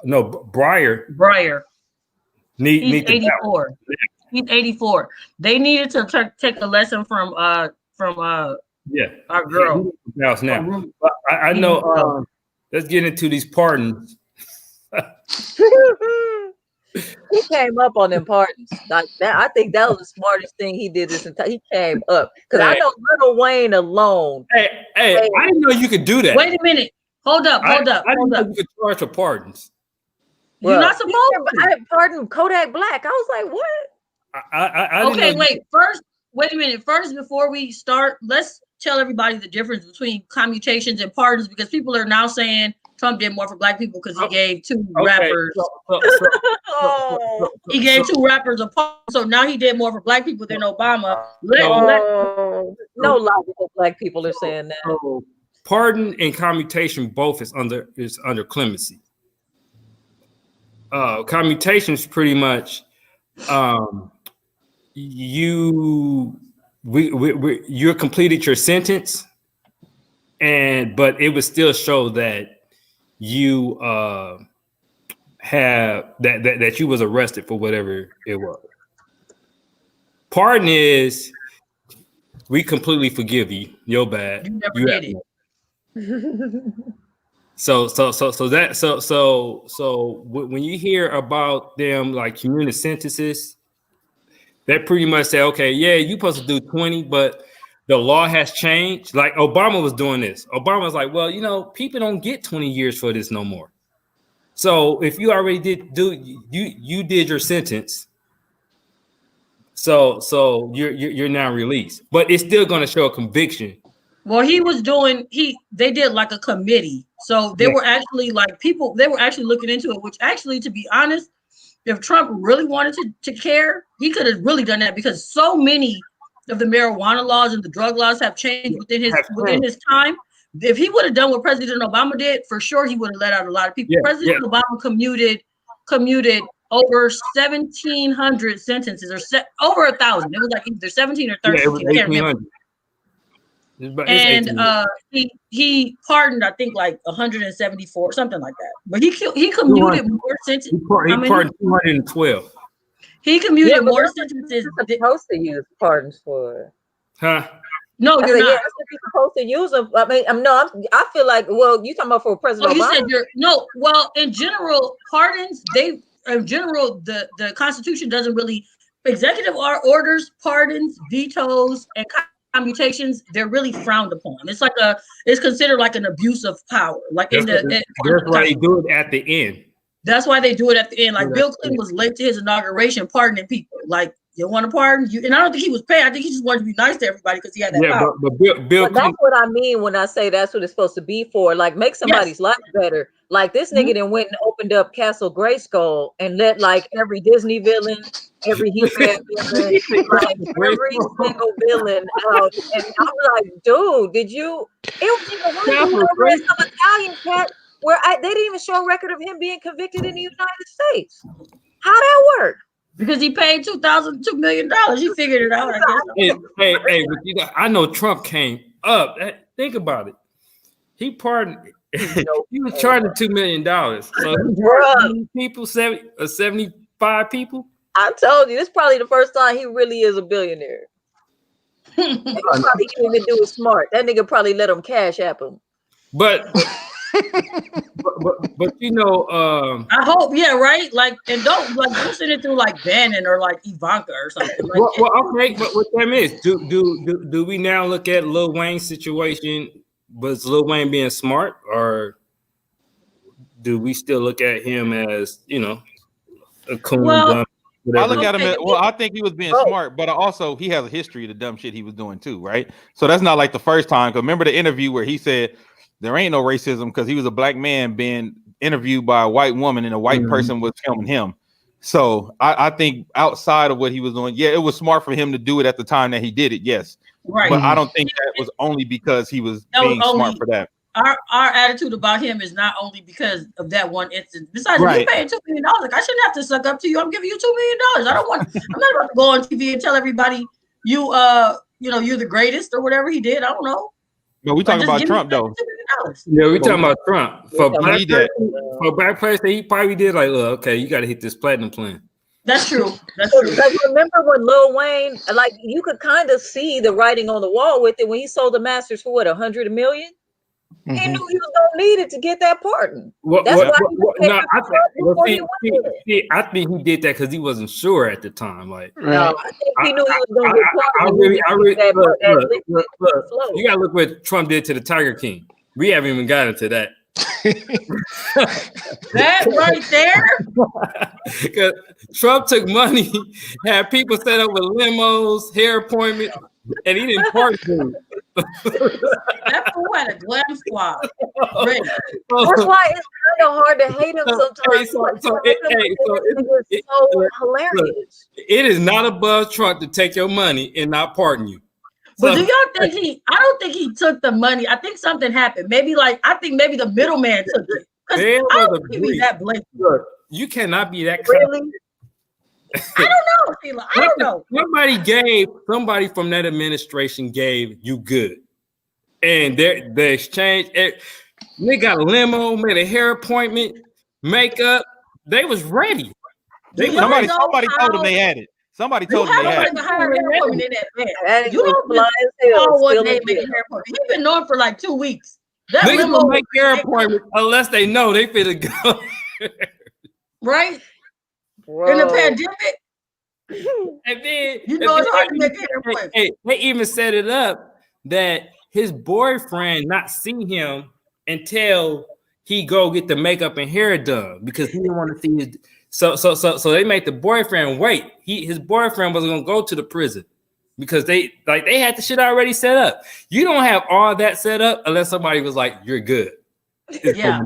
Breyer He's need to 84. He's 84. They needed to take a lesson from our girl. Now, I know. Let's get into these pardons. He came up on them pardons like that. I think that was the smartest thing he did this entire. He came up because I know Lil Wayne alone. Hey, I didn't know you could do that. Wait a minute. Hold up. I didn't know you could charge for pardons. You're not supposed to. I pardoned Kodak Black. I was like, what? I Okay, wait. First, wait a minute. First, before we start, let's tell everybody the difference between commutations and pardons, because people are now saying Trump did more for Black people because he gave two rappers. He gave two rappers a pardon, so now he did more for Black people than Obama. No logical Black people are saying that. So, pardon and commutation both is under clemency. Commutation is pretty much you completed your sentence, but it would still show that you have that you was arrested for whatever it was. Pardon is we completely forgive you. You're bad. You never did it. So when you hear about them like commuted sentences, they pretty much say, okay, yeah, you're supposed to do 20, but the law has changed. Like Obama was doing this. Obama was like, well, people don't get 20 years for this no more. So if you already you did your sentence. So you're now released, but it's still going to show a conviction. Well, they did like a committee. So they were actually they were actually looking into it, which actually, to be honest, if Trump really wanted to care, he could have really done that, because so many of the marijuana laws and the drug laws have changed within his time. If he would have done what President Obama did, for sure he would have let out a lot of people. President Obama commuted over 1,700 sentences, or over 1,000. It was like either 17 or 13. It was 1,800. And he pardoned, I think, like 174, something like that. But he commuted more sentences. He pardoned 212. He commuted more sentences. You're supposed to use pardons for. Huh? No, you're not. Yeah, that's what you're supposed to use them. I mean, I feel like, well, you talking about for President Obama? Well, in general, pardons, the Constitution doesn't really, executive orders, pardons, vetoes, and commutations, they're really frowned upon. It's considered like an abuse of power. Like that's why they do it at the end. That's why they do it at the end. Like Bill Clinton was late to his inauguration, pardoning people. Like, you want to pardon you? And I don't think he was paid. I think he just wanted to be nice to everybody because he had that power. But Bill Clinton, that's what I mean when I say that's what it's supposed to be for. Like, make somebody's life better. Like, this nigga then went and opened up Castle Grayskull and let like every Disney villain, every He-Man villain, like every single villain out. And I'm like, dude, did you? It was even worse than some Italian cat. where they didn't even show a record of him being convicted in the United States. How that work? Because he paid $2 million. He figured it out, I guess. Hey, but you know, I know Trump came up. Think about it. He pardoned. He was charging $2 million. So people, 75 people. I told you, this is probably the first time he really is a billionaire. He probably didn't even do it smart. That nigga probably let him cash app him. But you know, I hope, yeah, right. Like, and don't send it through like Bannon or like Ivanka or something. Like, okay, but what that means? Do we now look at Lil Wayne's situation? Was Lil Wayne being smart, or do we still look at him as, you know, a coon? Well, I look at him as, well, I think he was being smart, but also he has a history of the dumb shit he was doing too, right? So that's not like the first time. Because remember the interview where he said there ain't no racism because he was a black man being interviewed by a white woman and a white person was filming him. So I think outside of what he was doing, yeah, it was smart for him to do it at the time that he did it, yes. Right. But I don't think that was only because he was being smart for that. Our attitude about him is not only because of that one instance. Besides, Right. you paying $2 million, like I shouldn't have to suck up to you. I'm giving you $2 million. I'm not about to go on TV and tell everybody you know, you're the greatest or whatever he did. I don't know. But we talking about Trump though. Yeah, we talking about Trump. For Yeah. black person, he probably did like, oh, okay, you got to hit this platinum plan. That's true. That's true. Because remember when Lil Wayne, like you could kind of see the writing on the wall with it when he sold the masters for what, 100 million? He knew he was gonna need it to get that pardon. That's why he was paying before he went in. I think he did that because he wasn't sure at the time. Like, No, I think he knew he was gonna get pardoned. Look, you gotta look what Trump did to the Tiger King. We haven't even got into that. That right there. Because Trump took money, had people set up with limos, hair appointments, and he didn't pardon them. That fool had a glam squad. Right. That's why it's kind of hard to hate him sometimes. It's so hilarious. It is not above Trump to take your money and not pardon you. But do y'all think I don't think he took the money. I think something happened. I think maybe the middleman took it. I don't think he's that blatant. Look, you cannot be that Really? I don't know, Sheila. I don't know. Somebody from that administration gave you good. And the exchange, they got a limo, made a hair appointment, makeup. They was ready. Somebody told them they had it. Somebody told them they had it. You don't know what they make hair appointment. He's been known for like 2 weeks. That Niggas don't make hair appointments unless they know they finna go. Right? Bro. In the pandemic. And then You know it's hard to make hair appointments. they even set it up that his boyfriend not see him until he go get the makeup and hair done because he didn't want to see his. So they made the boyfriend wait. His boyfriend was gonna go to the prison because they had the shit already set up. You don't have all that set up unless somebody was like, "You're good." Yeah.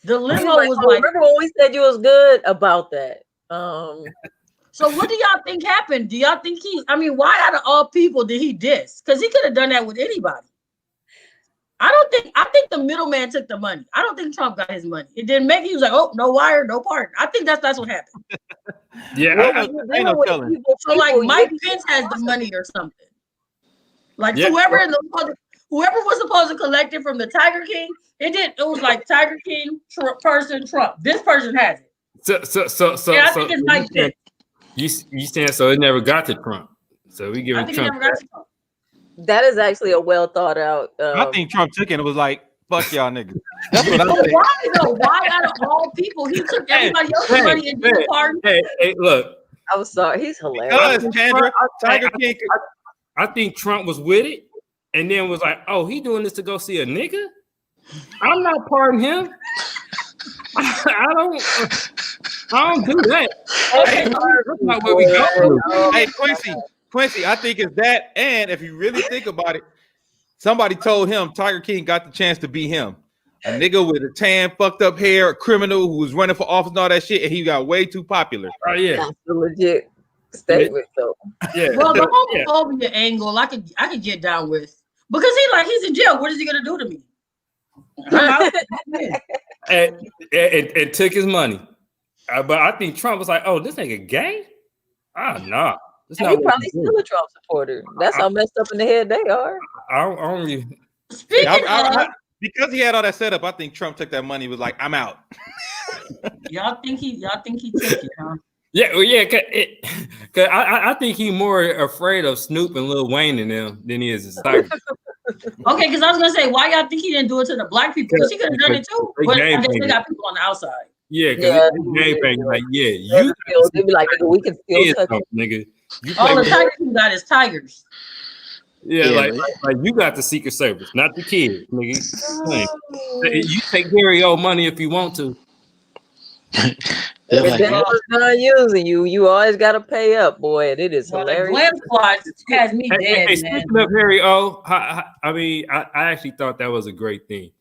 The limo was like. Remember when we said you was good about that? So what do y'all think happened? Do y'all think why out of all people did he diss? Because he could have done that with anybody. I think the middleman took the money. I don't think Trump got his money. It didn't make he was like, oh, no wire, no pardon. I think that's what happened. Yeah. Ain't no telling. So like Mike Pence has the money or something. Like whoever was supposed to collect it from the Tiger King, it was like Tiger King, Trump. This person has it. So I think it's Mike Pence. You saying so it never got to Trump. So we give Trump. Never got to Trump. That is actually a well thought out. I think Trump took it and was like, fuck y'all niggas. That's what I think. Why though? Why out of all people he took everybody else's money and did the pardon? Hey, look. I'm sorry, he's hilarious. Because Chandra, Tiger King. I think Trump was with it and then was like, oh, he doing this to go see a nigga? I'm not pardoning him. I don't do that. That's not what we go. Hey, Quincy, I think it's that. And if you really think about it, somebody told him Tiger King got the chance to be him. A nigga with a tan, fucked up hair, a criminal who was running for office and all that shit, and he got way too popular. Oh, yeah. That's a legit statement, though. Yeah. Well, the homophobia angle, I could get down with. Because he's in jail. What is he gonna do to me? and took his money. But I think Trump was like, "Oh, this nigga gay? Ah, nah, that's And not he what probably we do." still a Trump supporter. That's how messed up in the head they are. I don't really. Speaking Yeah, of, because he had all that setup, I think Trump took that money. Was like, I'm out. y'all think he took it, huh? Yeah, well, yeah, cause I think he's more afraid of Snoop and Lil Wayne than he is his Tiger. Okay, because I was gonna say, why y'all think he didn't do it to the black people? Because he could have done it too. They But I game guess they banging. got people on the outside. Yeah, because Yeah, game banging, like, yeah, You you they be like, nigga, we can still touch it. nigga. You All play the with, Tigers who got is Tigers. yeah, Yeah, like you got the Secret Service, not the kids, nigga. You take Gary O money if you want to. They're If like, they was done using you, you always got to pay up, boy. And it is Well, the hilarious. Glam Squad has me Hey, dead, man. speaking of Harry O, I mean, I actually thought that was a great thing.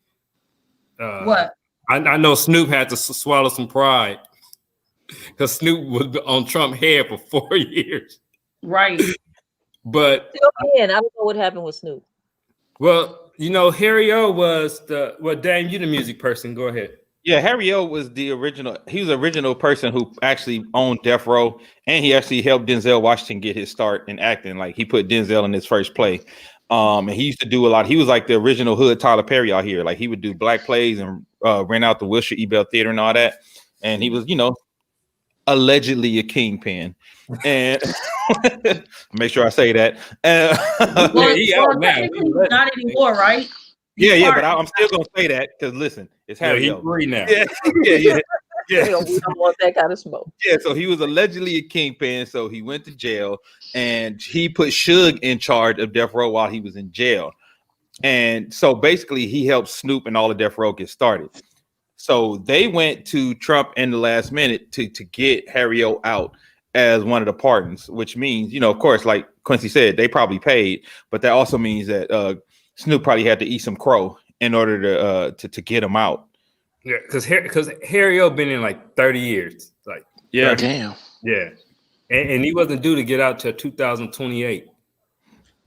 What? I know Snoop had to swallow some pride because Snoop was on Trump's head for 4 years. Right. But I don't know what happened with Snoop. well, you know, Harry O was Dame, you the music person. Go ahead. Yeah, Harry O was the original. He was the original person who actually owned Death Row, and he actually helped Denzel Washington get his start in acting. Like he put Denzel in his first play. And he used to do a lot. He was like the original hood Tyler Perry out here. Like he would do black plays and rent out the Wilshire Ebell Theater and all that. And he was, you know, allegedly a kingpin. And make sure I say that. Well, he out now. technically not anymore, right? Yeah, but I'm still gonna say that because listen, it's Yeah, Harry he's O. free now. Yeah. We don't want that kind of smoke. Yeah, so he was allegedly a kingpin. So he went to jail, and he put Suge in charge of Death Row while he was in jail. And so basically, he helped Snoop and all of Death Row get started. So they went to Trump in the last minute to get Harry O out as one of the pardons, which means, you know, of course, like Quincy said, they probably paid, but that also means that Snoop probably had to eat some crow in order to get him out. Yeah, because Harry O been in like 30 years. Like, Yeah. damn. yeah. And he wasn't due to get out till 2028.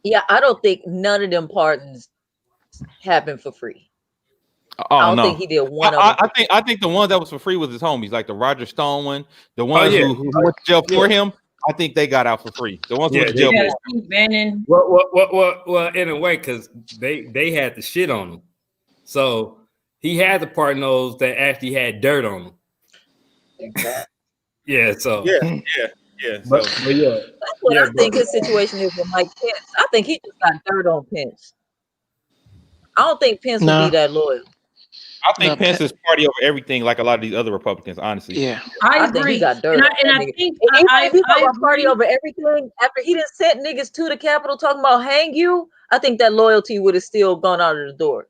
Yeah, I don't think none of them pardons happened for free. Oh, I don't no. think he did one of them. I think the one that was for free was his homies, like the Roger Stone one, the ones yeah. who went to jail for him. I think they got out for free. The ones who went to jail Yeah, for him. Steve Bannon. Well, in a way, because they had the shit on him. So he had to pardon those that actually had dirt on him. Yeah, so Yeah. but yeah. That's what Yeah, I think his situation is with Mike Pence. I think he just got dirt on Pence. I don't think Pence would No. be that loyal. I think No, Pence is party over everything, like a lot of these other Republicans, honestly. Yeah. I I think agree. he got dirt. And on I that nigga. think And even I if he talk about agree. party over everything, after he done sent niggas to the Capitol talking about hang you, I think that loyalty would have still gone out of the door.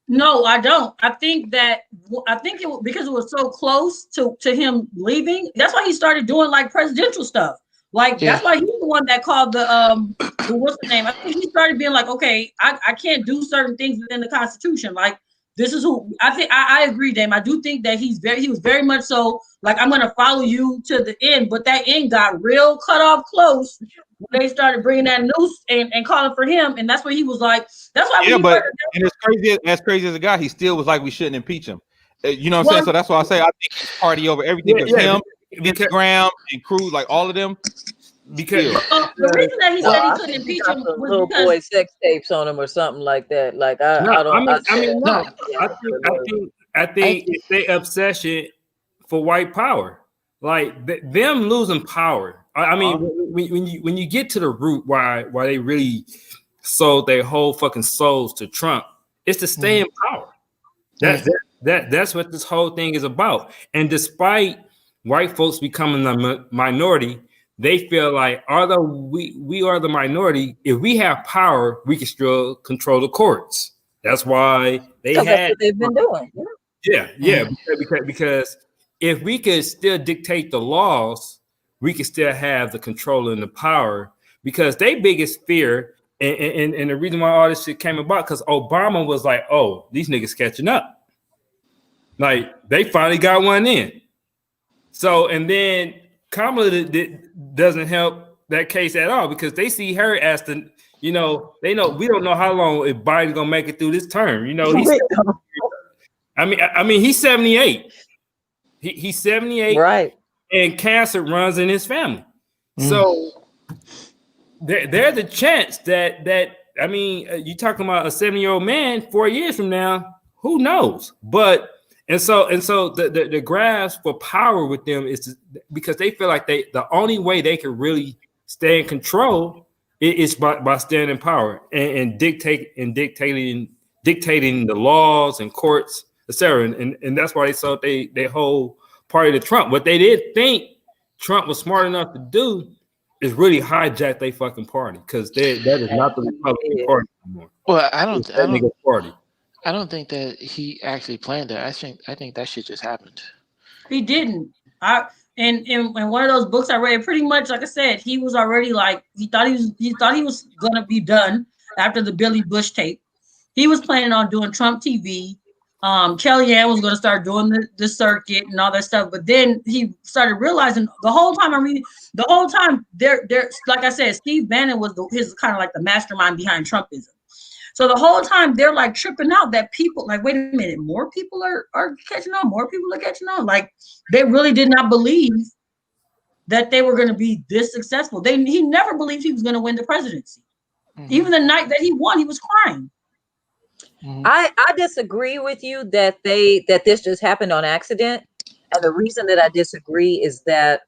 No, I don't. I think it because it was so close to him leaving. That's why he started doing like presidential stuff. Like that's why he's the one that called the what's the name? I think he started being like, okay, I can't do certain things within the Constitution. Like this is who I think. I agree, Dame. I do think that he was very much so like I'm gonna follow you to the end. But that end got real cut off close when they started bringing that noose and calling for him, and that's where he was like, that's why. Yeah, but and as crazy as a guy, he still was like, we shouldn't impeach him. You know what I'm saying? So that's why I say I think he's party over everything. Him, Graham, and Cruz, like all of them. Because the reason that he said he couldn't impeach him some was little because boy sex tapes on him or something like that. Like I think it's their obsession for white power, like them losing power. I mean, when you get to the root why they really sold their whole fucking souls to Trump, it's to stay in power. That's what this whole thing is about. And despite white folks becoming the minority, they feel like although we are the minority, if we have power, we can still control the courts. That's why that's what they've been doing. Yeah, because if we could still dictate the laws, we can still have the control and the power. Because their biggest fear, and the reason why all this shit came about, because Obama was like, "Oh, these niggas catching up." Like they finally got one in. So and then Kamala doesn't help that case at all because they see her as the, you know, they know we don't know how long if Biden's gonna make it through this term. You know, I mean, he's 78. He's 78, Right. and cancer runs in his family. So there's a chance that I mean, you talking about a 70-year-old man 4 years from now, who knows? But so the grasp for power with them is because they feel like the only way they can really stay in control is by staying in power and dictating the laws and courts, etc. And that's why they sold they whole party to Trump. What they did think Trump was smart enough to do is really hijack their fucking party, because that is not the Republican Party anymore. Well, I don't think that he actually planned that. I think that shit just happened. He didn't. In one of those books I read, pretty much like I said, he was already like he thought he was gonna be done after the Billy Bush tape. He was planning on doing Trump TV. Kellyanne was going to start doing the circuit and all that stuff, but then he started realizing the whole time there like I said, Steve Bannon was his kind of like the mastermind behind Trumpism. So the whole time they're like tripping out that people like, wait a minute, more people are catching on. Like they really did not believe that they were going to be this successful. He never believed he was going to win the presidency. Even the night that he won, he was crying. I disagree with you that this just happened on accident. And the reason that I disagree is that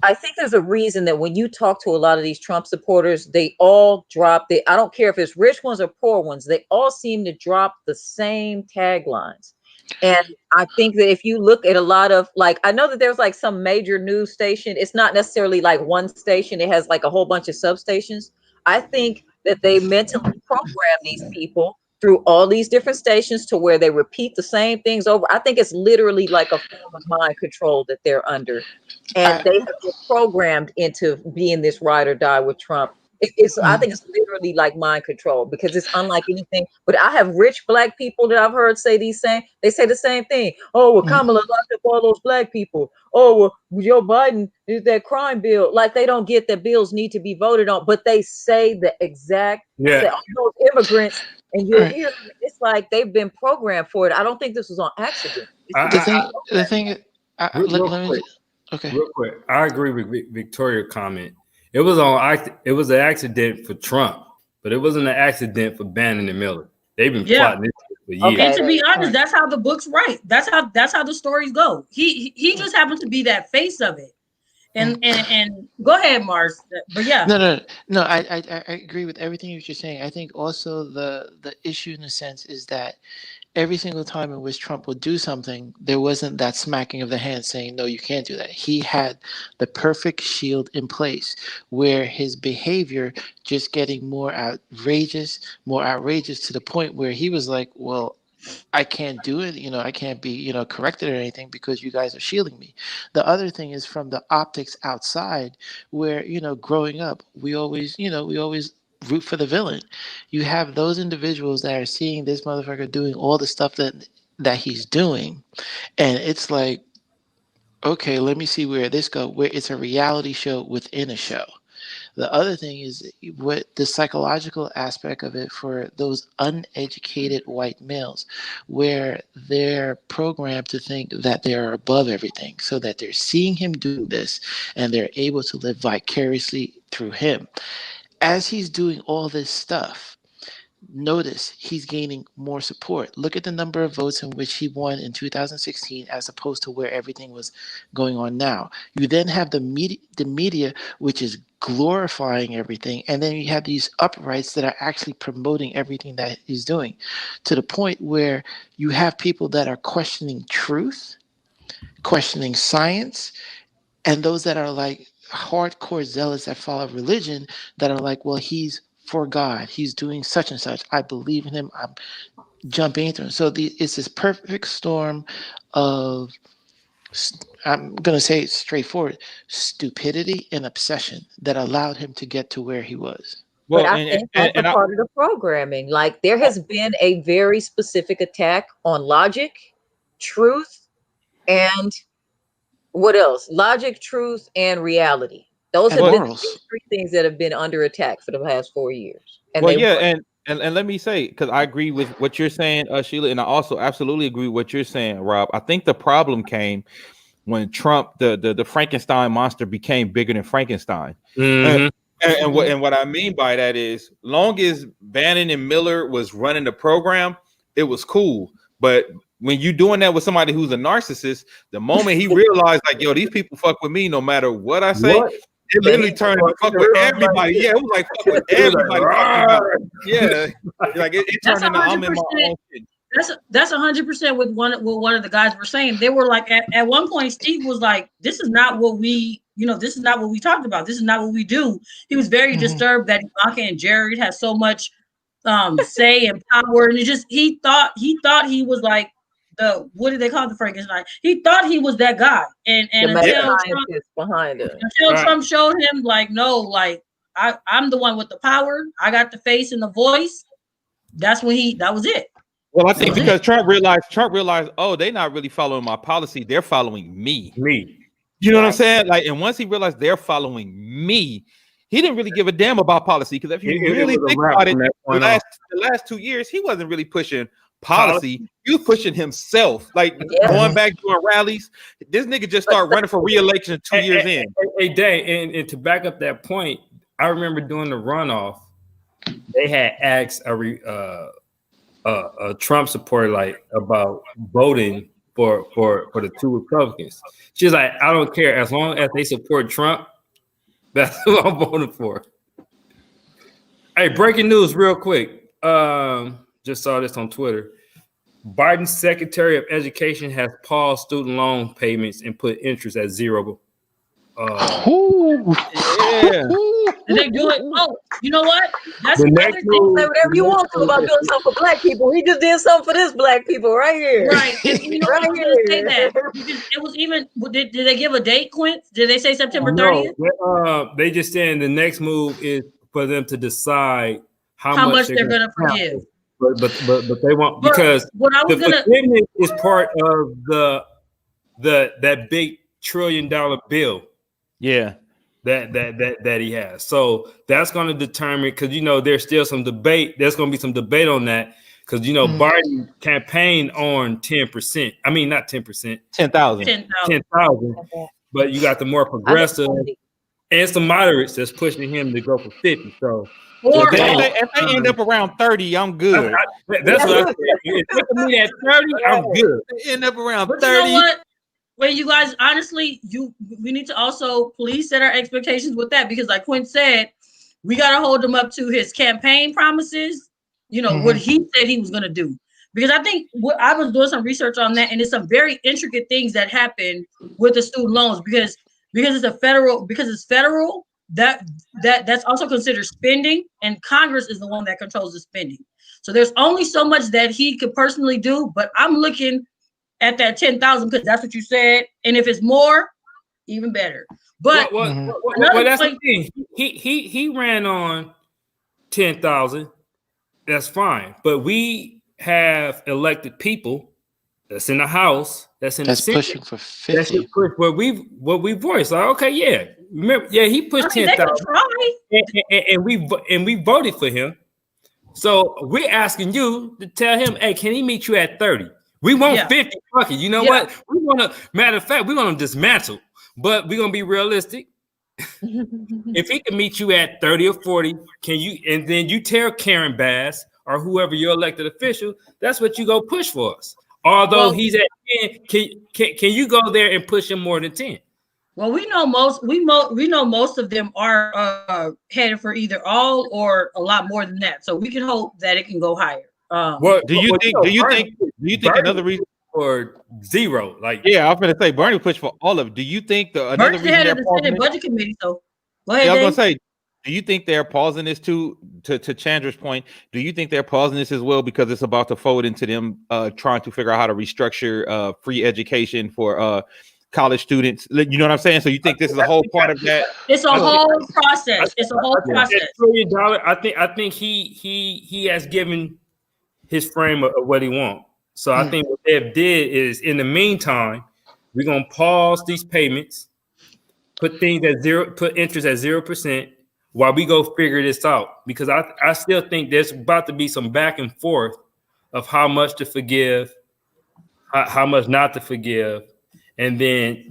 I think there's a reason that when you talk to a lot of these Trump supporters, they all drop I don't care if it's rich ones or poor ones, they all seem to drop the same taglines. And I think that if you look at a lot of, like, I know that there's like some major news station, it's not necessarily like one station, it has like a whole bunch of substations. I think that they mentally program these people through all these different stations to where they repeat the same things over. I think it's literally like a form of mind control that they're under. And they have been programmed into being this ride or die with Trump. I think it's literally like mind control, because it's unlike anything. But I have rich Black people that I've heard say they say the same thing. Oh, well, Kamala locked up all those Black people. Oh, well, Joe Biden is that crime bill. Like, they don't get that bills need to be voted on, but they say the exact say, all those immigrants, and you'll hear them, it's like they've been programmed for it. I don't think this was on accident. Real quick, I agree with Victoria's comment. It was an accident for Trump, but it wasn't an accident for Bannon and Miller. They've been plotting this for years. Okay. And to be honest, that's how the books write. That's how the stories go. He just happened to be that face of it. And go ahead, Mars. But yeah. No. I agree with everything you're saying. I think also the issue in a sense is that every single time in which Trump would do something, there wasn't that smacking of the hand saying, no, you can't do that. He had the perfect shield in place where his behavior just getting more outrageous to the point where he was like, well, I can't do it. I can't be, corrected or anything because you guys are shielding me. The other thing is from the optics outside where, growing up, we always root for the villain. You have those individuals that are seeing this motherfucker doing all the stuff that he's doing, and it's like, okay, let me see where this goes. Where it's a reality show within a show. The other thing is what the psychological aspect of it for those uneducated white males, where they're programmed to think that they're above everything, so that they're seeing him do this and they're able to live vicariously through him. As he's doing all this stuff, notice he's gaining more support. Look at the number of votes in which he won in 2016 as opposed to where everything was going on now. You then have the media which is glorifying everything, and then you have these uprights that are actually promoting everything that he's doing, to the point where you have people that are questioning truth, questioning science, and those that are like hardcore zealots that follow religion that are like, well, he's for God, he's doing such and such, I believe in him, I'm jumping into him. So it's this perfect storm of, I'm going to say it straightforward, stupidity and obsession that allowed him to get to where he was. Well, but I think that's a part of the programming. Like, there has been a very specific attack on logic, truth, and what else? Logic, truth, and reality. Those have been the three things that have been under attack for the past 4 years. And And let me say, because I agree with what you're saying, Sheila, and I also absolutely agree with what you're saying, Rob. I think the problem came when Trump, the Frankenstein monster, became bigger than Frankenstein. Mhm. And what I mean by that is, long as Bannon and Miller was running the program, it was cool. But when you're doing that with somebody who's a narcissist, the moment he realized, like, yo, these people fuck with me no matter what I say, What? it literally turned into fuck with everybody. Yeah, it was like fuck with everybody. Yeah, like it That's turned into I'm in my 100%. own shit. That's 100% with one of the guys were saying. They were like, at one point, Steve was like, "This is not what we, this is not what we talked about. This is not what we do." He was very disturbed that Ivanka and Jared had so much say and power, and he thought he was like what did they call the Frankenstein? He thought he was that guy, and The mad until Trump, scientist behind it. Trump showed him like, no, like I'm the one with the power. I got the face and the voice. That's when that was it. Well, I think because Trump realized, oh, they're not really following my policy; they're following me. You know what I'm saying? Like, and once he realized they're following me, he didn't really give a damn about policy. Because if you really think about it, the last 2 years, he wasn't really pushing policy. He was pushing himself, like going back doing rallies. This nigga just started running for re-election 2 years in. Hey, Day, and to back up that point, I remember during the runoff, they had asked a Trump supporter like about voting for the two Republicans. She's like, I don't care as long as they support Trump. That's who I'm voting for. Hey, breaking news, real quick. Just saw this on Twitter. Biden's Secretary of Education has paused student loan payments and put interest at zero. Yeah. Did they do it? Oh, you know what? That's The another next thing. move- Say whatever you want to about doing something for black people. He just did something for this black people right here. Right. You know, Right I was gonna say here. that because it was even. Did they give a date, Quince? Did they say September 30th? No, they just saying the next move is for them to decide how much they're gonna forgive. But they want, because what I was the gonna forgiveness is part of that big $1 trillion bill. Yeah. That he has. So that's going to determine, because there's still some debate. There's going to be some debate on that, because Biden campaigned on 10%. I mean, not 10%, 10,000. 10,000. But you got the more progressive and some moderates that's pushing him to go for 50. So or if they end up around 30, I'm good. that's what I said. If they can meet at 30, I'm good. They end up around But 30. you know what? Well, you guys, honestly, we need to also please set our expectations with that, because like Quinn said, we got to hold him up to his campaign promises, what he said he was going to do. Because I think I was doing some research on that, and it's some very intricate things that happen with the student loans, because it's federal, that's also considered spending, and Congress is the one that controls the spending. So there's only so much that he could personally do, but I'm looking at that 10,000 because that's what you said, and if it's more, even better. But that's the thing. He ran on 10,000. That's fine, but we have elected people that's in the House, that's in the Senate, pushing for 50. What we voiced, like, okay, yeah, remember, yeah, he pushed 10,000, and we voted for him. So we're asking you to tell him, hey, can he meet you at 30? We want 50. Fuck it. You know what? We want to. Matter of fact, we want to dismantle, but we're gonna be realistic. If he can meet you at 30 or 40, can you? And then you tell Karen Bass or whoever your elected official, that's what you go push for us. Although he's at 10, can you go there and push him more than 10? Well, we know most of them are headed for either all or a lot more than that. So we can hope that it can go higher. Do you think another reason for zero? Like, yeah, I was gonna say Bernie pushed for all of it. Do you think another reason head they're of the Senate Budget Committee? So go ahead. Yeah, I was gonna say, do you think they're pausing this to Chandra's point? Do you think they're pausing this as well because it's about to fold into them trying to figure out how to restructure free education for college students? You know what I'm saying? So you think this is a whole part of that? It's a whole process. It's a whole process. $1 trillion. I think he has given his frame of what he wants. So I think what they've did is, in the meantime, we're gonna pause these payments, put things at zero, put interest at 0%, while we go figure this out, because I still think there's about to be some back and forth of how much to forgive, how much not to forgive, and then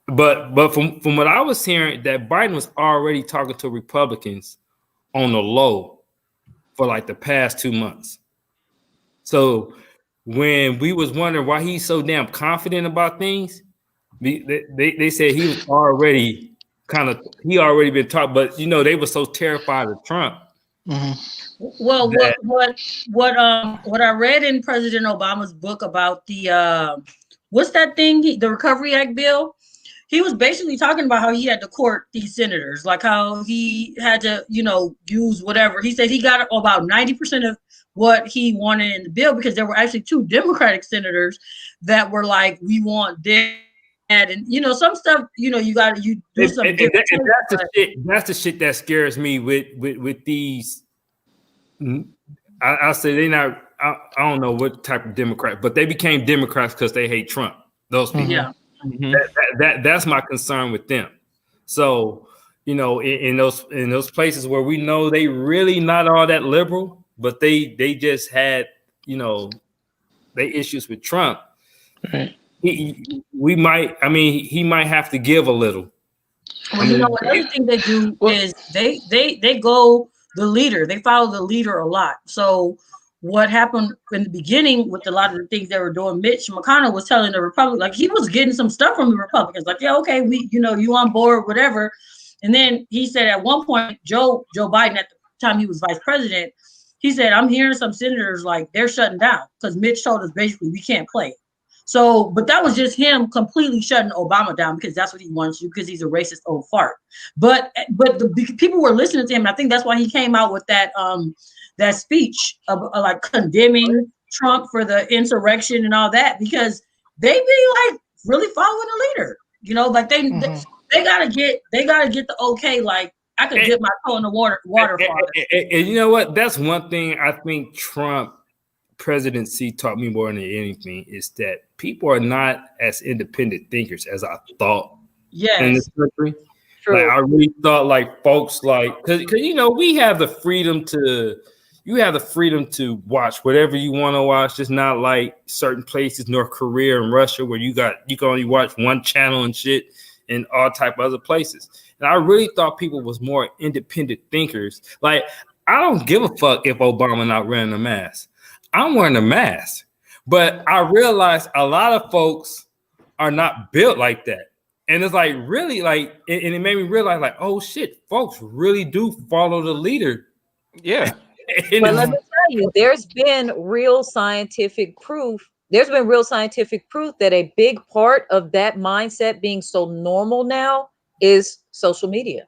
but from what I was hearing, that Biden was already talking to Republicans on the low for like the past 2 months. So when we was wondering why he's so damn confident about things, they said he was already already been talking, but they were so terrified of Trump. Well, what I read in President Obama's book about the what's that thing, the Recovery Act bill, he was basically talking about how he had to court these senators, like how he had to, use whatever. He said he got about 90% of what he wanted in the bill, because there were actually 2 Democratic senators that were like, we want this. And some stuff, you do some. That's the shit that scares me with these. I say they not. I don't know what type of Democrat, but they became Democrats because they hate Trump. Those people. Yeah. That's my concern with them. So in those places where we know they really not all that liberal, but they just had they issues with Trump. Right. He might have to give a little. Well, another thing they do is they go the leader. They follow the leader a lot. So what happened in the beginning with a lot of the things they were doing, Mitch McConnell was telling the Republicans, like he was getting some stuff from the Republicans, like, yeah, okay, we, you on board, whatever. And then he said at one point, Joe Biden, at the time he was vice president, he said, I'm hearing some senators like they're shutting down because Mitch told us basically we can't play. So, but that was just him completely shutting Obama down because that's what he wants to do, because he's a racist old fart. But the people were listening to him. And I think that's why he came out with that that speech of like condemning Trump for the insurrection and all that, because they be like really following the leader. Like they gotta get the okay. Like I could dip my toe in the water. And you know what? That's one thing I think Trump presidency taught me more than anything, is that people are not as independent thinkers as I thought. Yes. In this country. True. Like I really thought like folks like, cause we have the freedom to watch whatever you want to watch. Just not like certain places, North Korea and Russia, where you can only watch one channel and shit, and all type of other places. And I really thought people was more independent thinkers. Like I don't give a fuck if Obama not wearing a mask. I'm wearing a mask, but I realized a lot of folks are not built like that. And it's like really like, and it made me realize like, oh shit, folks really do follow the leader. Yeah. But let me tell you, there's been real scientific proof. There's been real scientific proof that a big part of that mindset being so normal now is social media.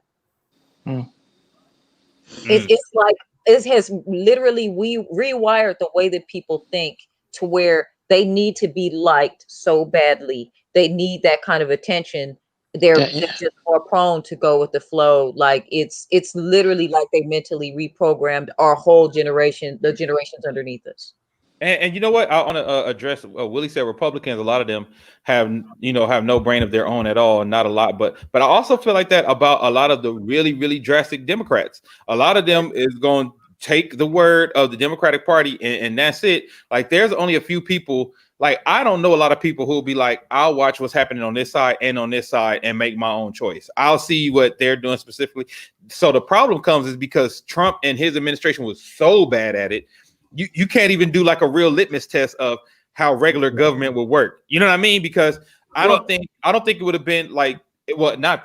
It's like, it has literally rewired the way that people think to where they need to be liked so badly. They need that kind of attention. They're just more prone to go with the flow. Like it's literally like they mentally reprogrammed our whole generation, the generations underneath us. And you know what? I want to address. Willie said Republicans. A lot of them have no brain of their own at all. Not a lot, but I also feel like that about a lot of the really, really drastic Democrats. A lot of them is going to take the word of the Democratic Party and that's it. Like there's only a few people. Like I don't know a lot of people who will be like, I'll watch what's happening on this side and on this side and make my own choice. I'll see what they're doing specifically. So the problem comes is because Trump and his administration was so bad at it. You can't even do like a real litmus test of how regular government would work. You know what I mean? Because I don't think it would have been like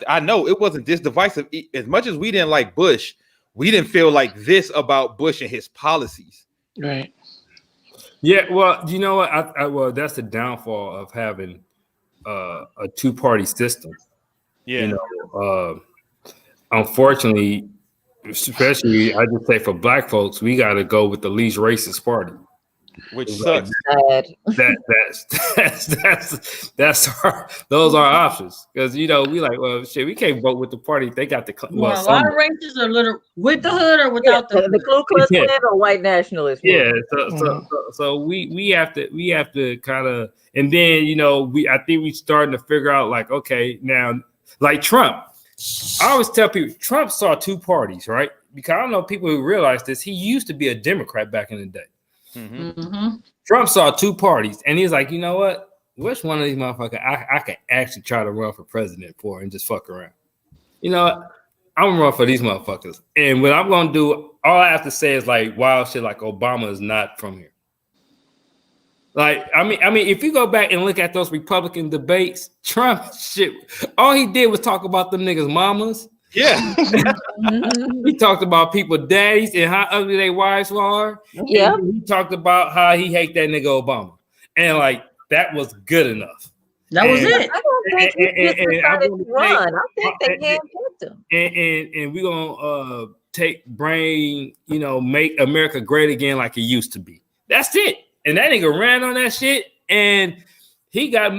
I know it wasn't this divisive. As much as we didn't like Bush, we didn't feel like this about Bush and his policies. Right. Yeah, well, you know what? Well, that's the downfall of having a two-party system. Yeah. Unfortunately, especially I just say for Black folks, we got to go with the least racist party, which sucks. Those are options, because we like, well, shit, we can't vote with the party. They got the a lot of racists are little with the hood or without the Ku Klux Klan or white nationalists. Yeah, so we have to kind of, and then I think we starting to figure out like, okay, now like Trump. I always tell people Trump saw two parties, right? Because I don't know people who realize this. He used to be a Democrat back in the day. Mhm. Mhm. Trump saw two parties, and he's like, you know what? Which one of these motherfuckers I could actually try to run for president for and just fuck around? You know what? I'm gonna run for these motherfuckers. And what I'm gonna do, all I have to say is like wild shit like Obama is not from here. Like, I mean, if you go back and look at those Republican debates, Trump shit, all he did was talk about them niggas' mamas. Yeah. He talked about people daddies and how ugly their wives are. Yeah. And he talked about how he hate that nigga Obama. And like that was good enough. That was And- it. I don't think he just and decided to I'm gonna run. I think they and- handpicked him. And we're gonna make America great again like it used to be. That's it. And that nigga ran on that shit, and he got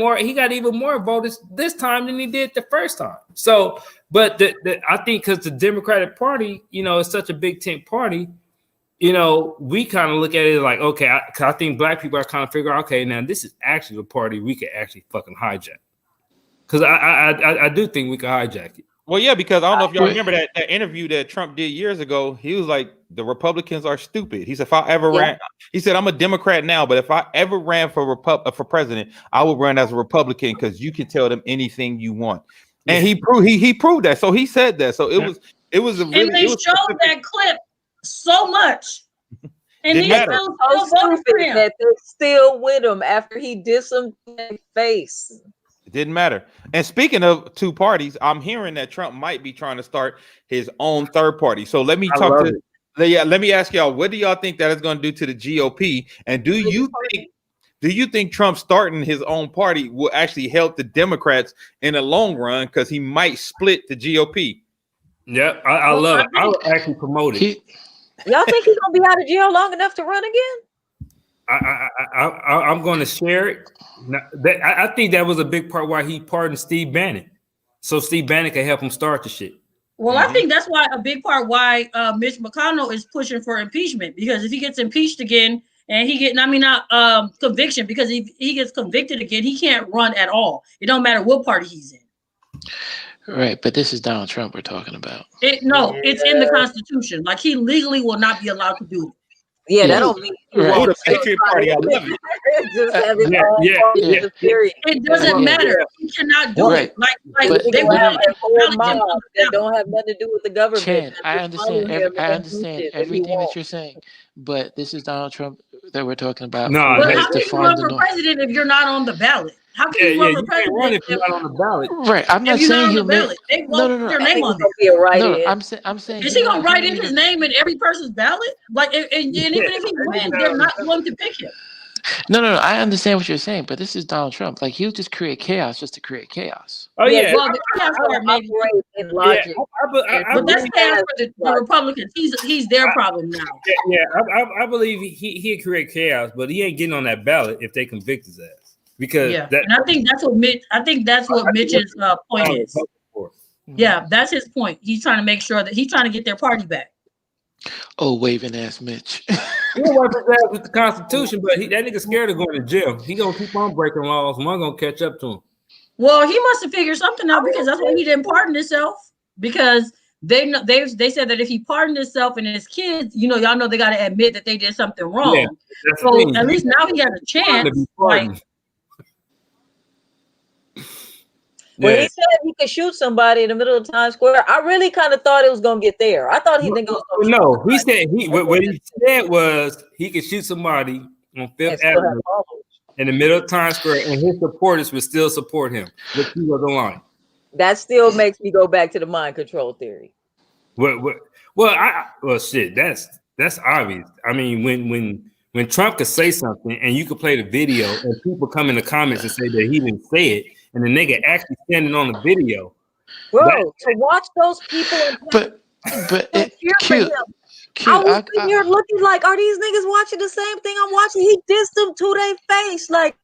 even more votes this time than he did the first time. So, but I think because the Democratic Party, is such a big tent party, we kind of look at it like, okay, I think black people are kind of figuring, okay, now this is actually the party we could actually fucking hijack. Because I do think we could hijack it. Well, yeah, because I don't know if y'all remember that interview that Trump did years ago. He was like, the Republicans are stupid. He said, if I ever ran, he said, I'm a Democrat now, but if I ever ran for president, I would run as a Republican because you can tell them anything you want. And he proved that. So he said that. So it was a really, And they showed that clip so much. And Didn't they matter. still So voted for stupid him. that they still with him after he did some face. It didn't matter. And speaking of two parties, I'm hearing that Trump might be trying to start his own third party. So let me let me ask y'all, what do y'all think that is going to do to the GOP? And do you think Trump starting his own party will actually help the Democrats in the long run? Because he might split the GOP. Yeah, I love it. I would actually promote it. Y'all think he's gonna be out of jail long enough to run again? I'm going to share it. I think that was a big part why he pardoned Steve Bannon, so Steve Bannon can help him start the shit. Well, I think that's why a big part why Mitch McConnell is pushing for impeachment, because if he gets impeached again and conviction, because if he gets convicted again, he can't run at all. It don't matter what party he's in. Right, but this is Donald Trump we're talking about. It's in the Constitution. Like, he legally will not be allowed to do it. Yeah, that don't mean Oh, the Patriot Party, I love it. Just have his Yeah, own yeah, party, yeah. just period. It doesn't matter. He cannot do Right. it. Like But they They will have have that whole acknowledge him mob on the that ballot. don't have nothing to do with the government. Chan, that I just follow understand. him I and understand do shit that he everything that wants. you're saying, but this is Donald Trump that we're talking about. No, who But that's how has can you defined run the for norm. president if you're not on the ballot? How can you run for you can't run president if you're not on the ballot. Right, I'm not if you're not saying on the he'll make. ballot? They No, won't no, put your I think name he's on gonna there. be a write-in. No, I'm saying. Is he gonna write he in his don't- name in every person's ballot? Like, and even if he wins, they're not going to pick him. No. I understand what you're saying, but this is Donald Trump. Like, he'll just create chaos just to create chaos. Oh yeah, Well, the chaos I part don't maybe, operate in logic. but that's chaos for the Republicans. He's their problem now. I believe he'd create chaos, but he ain't getting on that ballot if they convict his ass. Because Yeah, and I think that's what Mitch's point is. Yeah, that's his point. He's trying to make sure that he's trying to get their party back. Oh, waving ass Mitch. He don't wipe his ass with the Constitution, but that nigga scared of going to jail. He gonna keep on breaking laws. One gonna catch up to him. Well, he must have figured something out, because that's why he didn't pardon himself. Because they said that if he pardoned himself and his kids, y'all know they got to admit that they did something wrong. Yeah, that's the So thing. at least now he has a Trying to chance. be Like, pardoned. When Yeah. he said he could shoot somebody in the middle of Times Square, I really kind of thought it was gonna get there. I thought he was gonna No, he said what he said was he could shoot somebody on and Fifth still have Avenue followers. in the middle of Times Square, and his supporters would still support him. But he wasn't lying. That still makes me go back to the mind control theory. Well, shit. That's obvious. I mean, when Trump could say something and you could play the video, and people come in the comments and say that he didn't say it, and the nigga actually standing on the video. Bro, That- to watch those people but cheer for Q, him. Q, I was sitting here looking like, are these niggas watching the same thing I'm watching? He dissed them to their face. Like,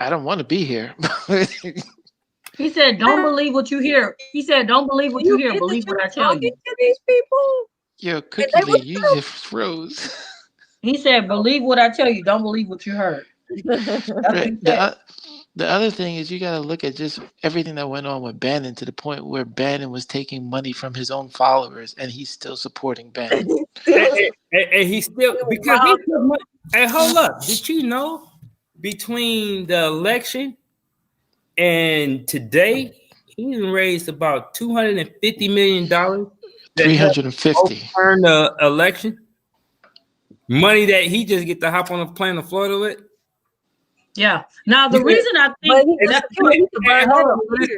I don't want to be here. he said, "Don't believe what you hear." He said, "Don't believe what you hear. get that Believe what you're I tell talking you." to these people. Yo, Cookie they Lee, would you know. just froze. He said, "Believe what I tell you. Don't believe what you heard." That's what he Right. said. The other thing is you got to look at just everything that went on with Bannon to the point where Bannon was taking money from his own followers and he's still supporting Bannon. And he still because he took money. Hey, hold up! Did you know between the election and today, he's raised about $250 million. 350. Turn the election money that he just get to hop on a plane to Florida with. Yeah. Now the reason I But think he that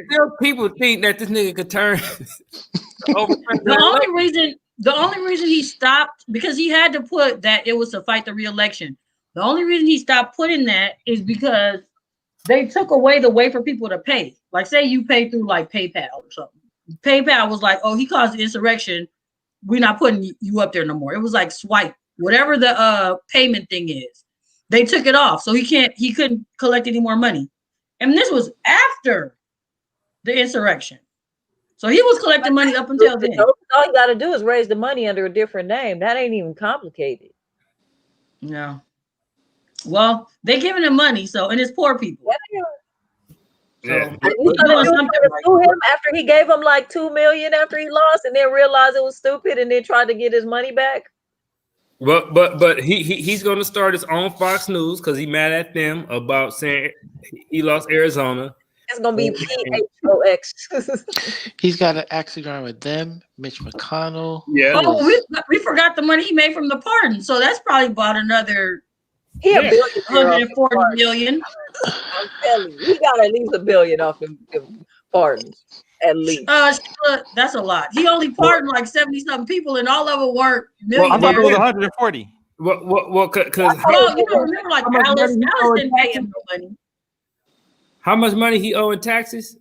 Still people think that this nigga could turn over. the only reason he stopped, because he had to put that it was to fight the re-election. The only reason he stopped putting that is because they took away the way for people to pay. Like, say you pay through like PayPal or something. PayPal was like, oh, he caused the insurrection. We're not putting you up there no more. It was like swipe, whatever the payment thing is. They took it off, so he couldn't collect any more money. And this was after the insurrection. So he was collecting money up until then. All you got to do is raise the money under a different name. That ain't even complicated. No. Well, they giving him money, so, and it's poor people. So, Yeah. Sue him after he gave him like $2 million after he lost, and then realized it was stupid, and then tried to get his money back. But he's going to start his own Fox News because he mad at them about saying he lost Arizona. It's gonna be PHOX. He's got an Axagon with them, Mitch McConnell. Yeah. Oh, we forgot the money he made from the pardon, so that's probably about another He a Yeah. billionaire. $140 million. I'm telling you, he got at least $1 billion off them pardons. At least. That's a lot. He only pardoned like 70-something people, and all of them weren't I thought it was millionaires. 140. Well, because Oh, you don't remember, like Alice didn't pay him no money. how much money he owe in taxes?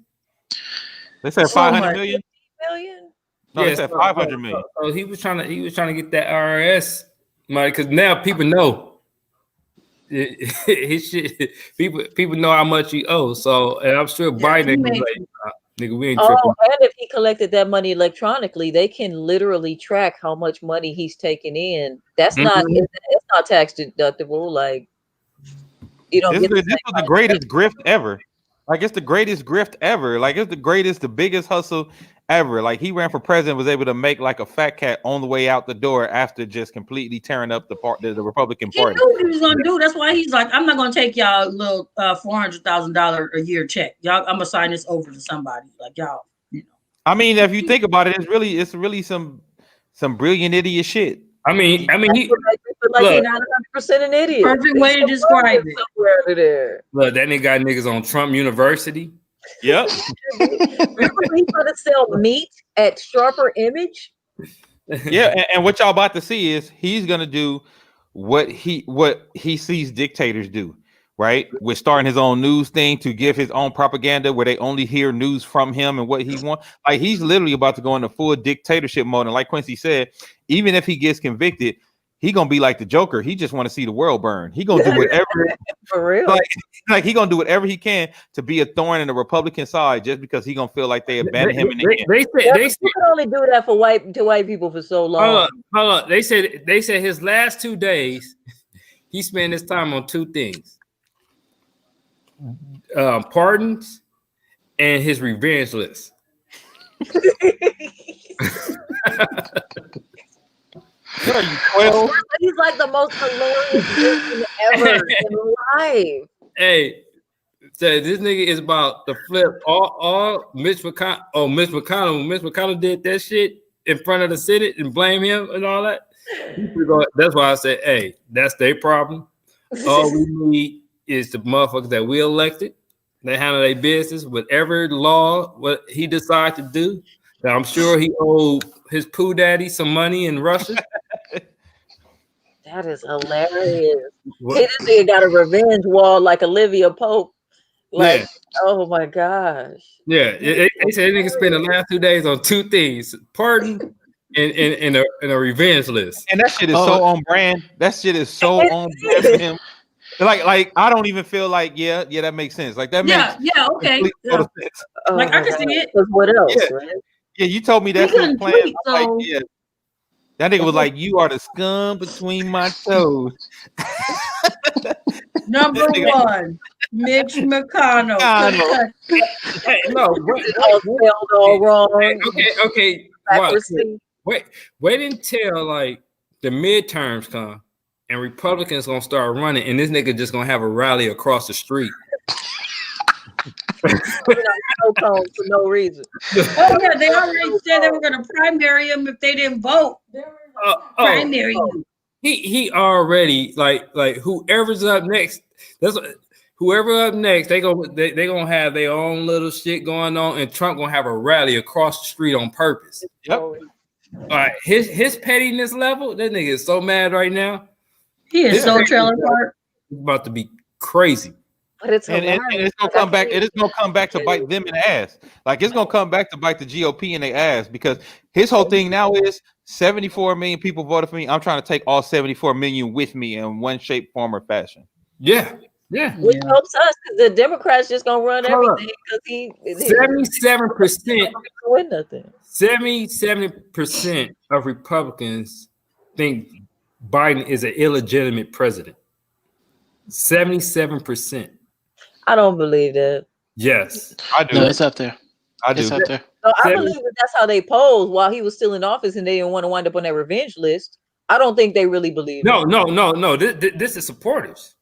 They said So 500 much. million. Million? No, Yeah, they said so- 500 million. So he was trying to get that IRS money because now people know his shit. People know how much he owes. So, and I'm sure Biden was like, nigga, we ain't tripping. Oh, and if he collected that money electronically, they can literally track how much money he's taking in. That's not Mhm. it's not tax deductible. Like you don't This get was the greatest grift ever. Like it's the greatest grift ever. Like it's the biggest hustle ever. Like he ran for president, was able to make like a fat cat on the way out the door after just completely tearing up the Republican He Party. knew what he was gonna do. That's why he's like, I'm not gonna take y'all little $400,000 a year check. Y'all, I'm gonna sign this over to somebody. Like y'all, I mean, if you think about it, it's really some brilliant idiot shit. I mean, he like look. they're not 100% an idiot. Perfect way to describe it. Somewhere under there. look that nigga got niggas on Trump University. Yep. Remember when he tried to sell meat at Sharper Image? Yeah, and what y'all about to see is he's gonna do what he sees dictators do, right? With starting his own news thing to give his own propaganda where they only hear news from him and what he wants. Like he's literally about to go into full dictatorship mode. And like Quincy said, even if he gets convicted, he gonna be like the Joker. He just want to see the world burn. He gonna do whatever, For real. like he gonna do whatever he can to be a thorn in the Republican side, just because he gonna feel like they abandoned him in the end. They said You can only do that for white people for so long. hold on. They said his last 2 days he spent his time on two things: pardons and his revenge list. What are you, 12? He's like the most hilarious person ever in life. Hey, so this nigga is about to flip all Mitch McConnell. Oh, Mitch McConnell did that shit in front of the Senate and blame him and all that. That's why I said, hey, that's their problem. All we need is the motherfuckers that we elected. They handle their business. Whatever law, what he decides to do. Now, I'm sure he owed his poo daddy some money in Russia. That is hilarious. He just nigga got a revenge wall like Olivia Pope. Like, Yeah. oh my gosh. Yeah, they said nigga spent the last 2 days on two things: pardon and a revenge list. And that shit is so on brand. That shit is so on brand for him. Like I don't even feel like yeah, that makes sense. Like that makes Okay. complete total sense. Like I can see it. 'Cause what else? Yeah. Right? Yeah, you told me that's He his couldn't plan. tweet, I'm like, so- yeah. That nigga was like, "You are the scum between my toes." Number Nigga. one. Mitch McConnell. McConnell. Hey, no, All spelled all wrong. okay. Backwards Wait until like the midterms come and Republicans gonna start running, and this nigga just gonna have a rally across the street. no cone for no reason. Oh yeah, they already said they were going to primary him if they didn't vote. Primary him. He already like whoever's up next. Whoever up next, they gonna have their own little shit going on, and Trump gonna have a rally across the street on purpose. Yep. All right, his pettiness level, that nigga is so mad right now. He is so trailer park. It's about to be crazy. But it's And it's gonna come back. It is gonna come back to bite them in the ass. Like it's gonna come back to bite the GOP in their ass because his whole thing now is 74 million people voted for me. I'm trying to take all 74 million with me in one shape, form, or fashion. Yeah. Which helps us because the Democrats just gonna run everything because he 77% win nothing. 77% of Republicans think Biden is an illegitimate president. 77%. I don't believe that. Yes, I do. No, it's up there. I do. It's up there. So I believe that that's how they posed while he was still in office and they didn't want to wind up on that revenge list. I don't think they really believe it. No. This is supporters.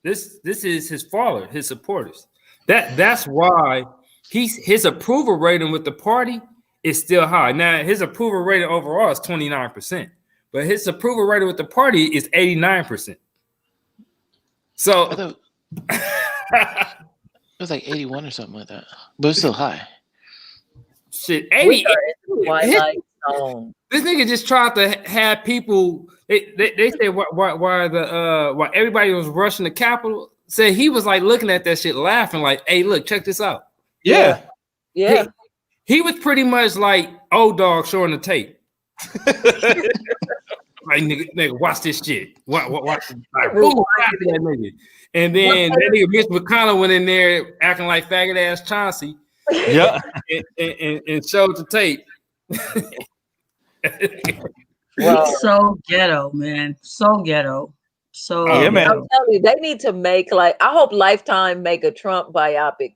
This is his father, his supporters. That's why his approval rating with the party is still high. Now his approval rating overall is 29%, but his approval rating with the party is 89%. So I thought it was like 81 or something like that, but it's still high. shit, We 80. are into Twilight Zone. This nigga just tried to have people. They said why everybody was rushing the Capitol. Said he was like looking at that shit, laughing like, "Hey, look, check this out." Yeah. Yeah. He was pretty much like old dog showing the tape. Like nigga, watch this shit. Watch it. Like, boom, that nigga. And then that nigga Mitch McConnell went in there acting like faggot ass Chauncey. Yeah. and showed the tape. Wow. So ghetto, man. So ghetto. So Yeah, man. I'm telling you, they need to make I hope Lifetime make a Trump biopic.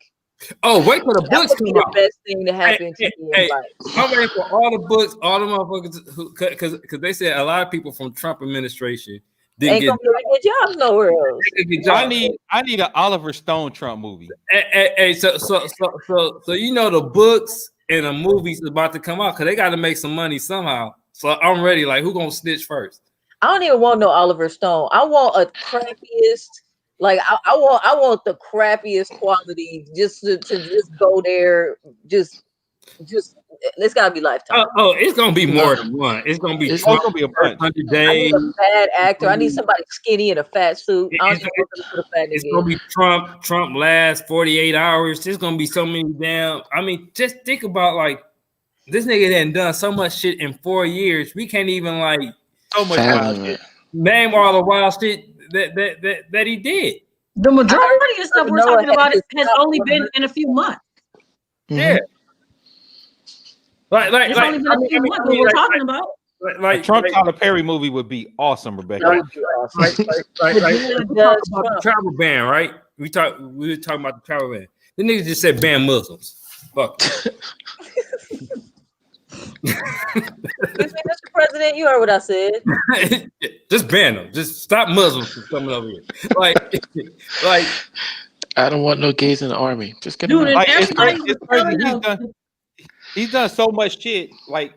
Oh, wait till the That books would be come the out. best thing to happen to me in life. I'm waiting for all the books, all the motherfuckers, because they said a lot of people from Trump administration didn't Ain't get, gonna get jobs nowhere else. didn't get I jobs. need an Oliver Stone Trump movie. Hey, so you know the books and the movies about to come out because they got to make some money somehow. So I'm ready. Like, who gonna snitch first? I don't even want no Oliver Stone. I want a crappiest, I want the crappiest quality just to just go there. Just it's gotta be Lifetime. Oh, it's gonna be more than one. It's gonna be It's Trump gonna be a bunch. 100 I days. need a bad actor. I need somebody skinny in a fat suit. I don't even want them to put a fat It's nigga gonna in. be Trump last 48 hours. There's gonna be so many damn. I mean, just think about like this nigga done done so much shit in 4 years. We can't even like So much Fathom wild it. shit. name all the wild shit that he did. the majority of stuff we're Noah talking about had has only been in a few months. Yeah. Like It's only been a few months what we're talking about. A Trump Tyler Perry movie would be awesome, Rebecca. That would be awesome. like It we does talk about the travel ban, right? We were talking about the travel ban. The niggas just said ban Muslims. Fuck. Mr. President, you heard what I said. Just ban them. Just stop Muslims from coming over here. Like I don't want no gays in the army. Just get Dude, them out. Like, everybody it's was crazy. telling He's done so much shit. Like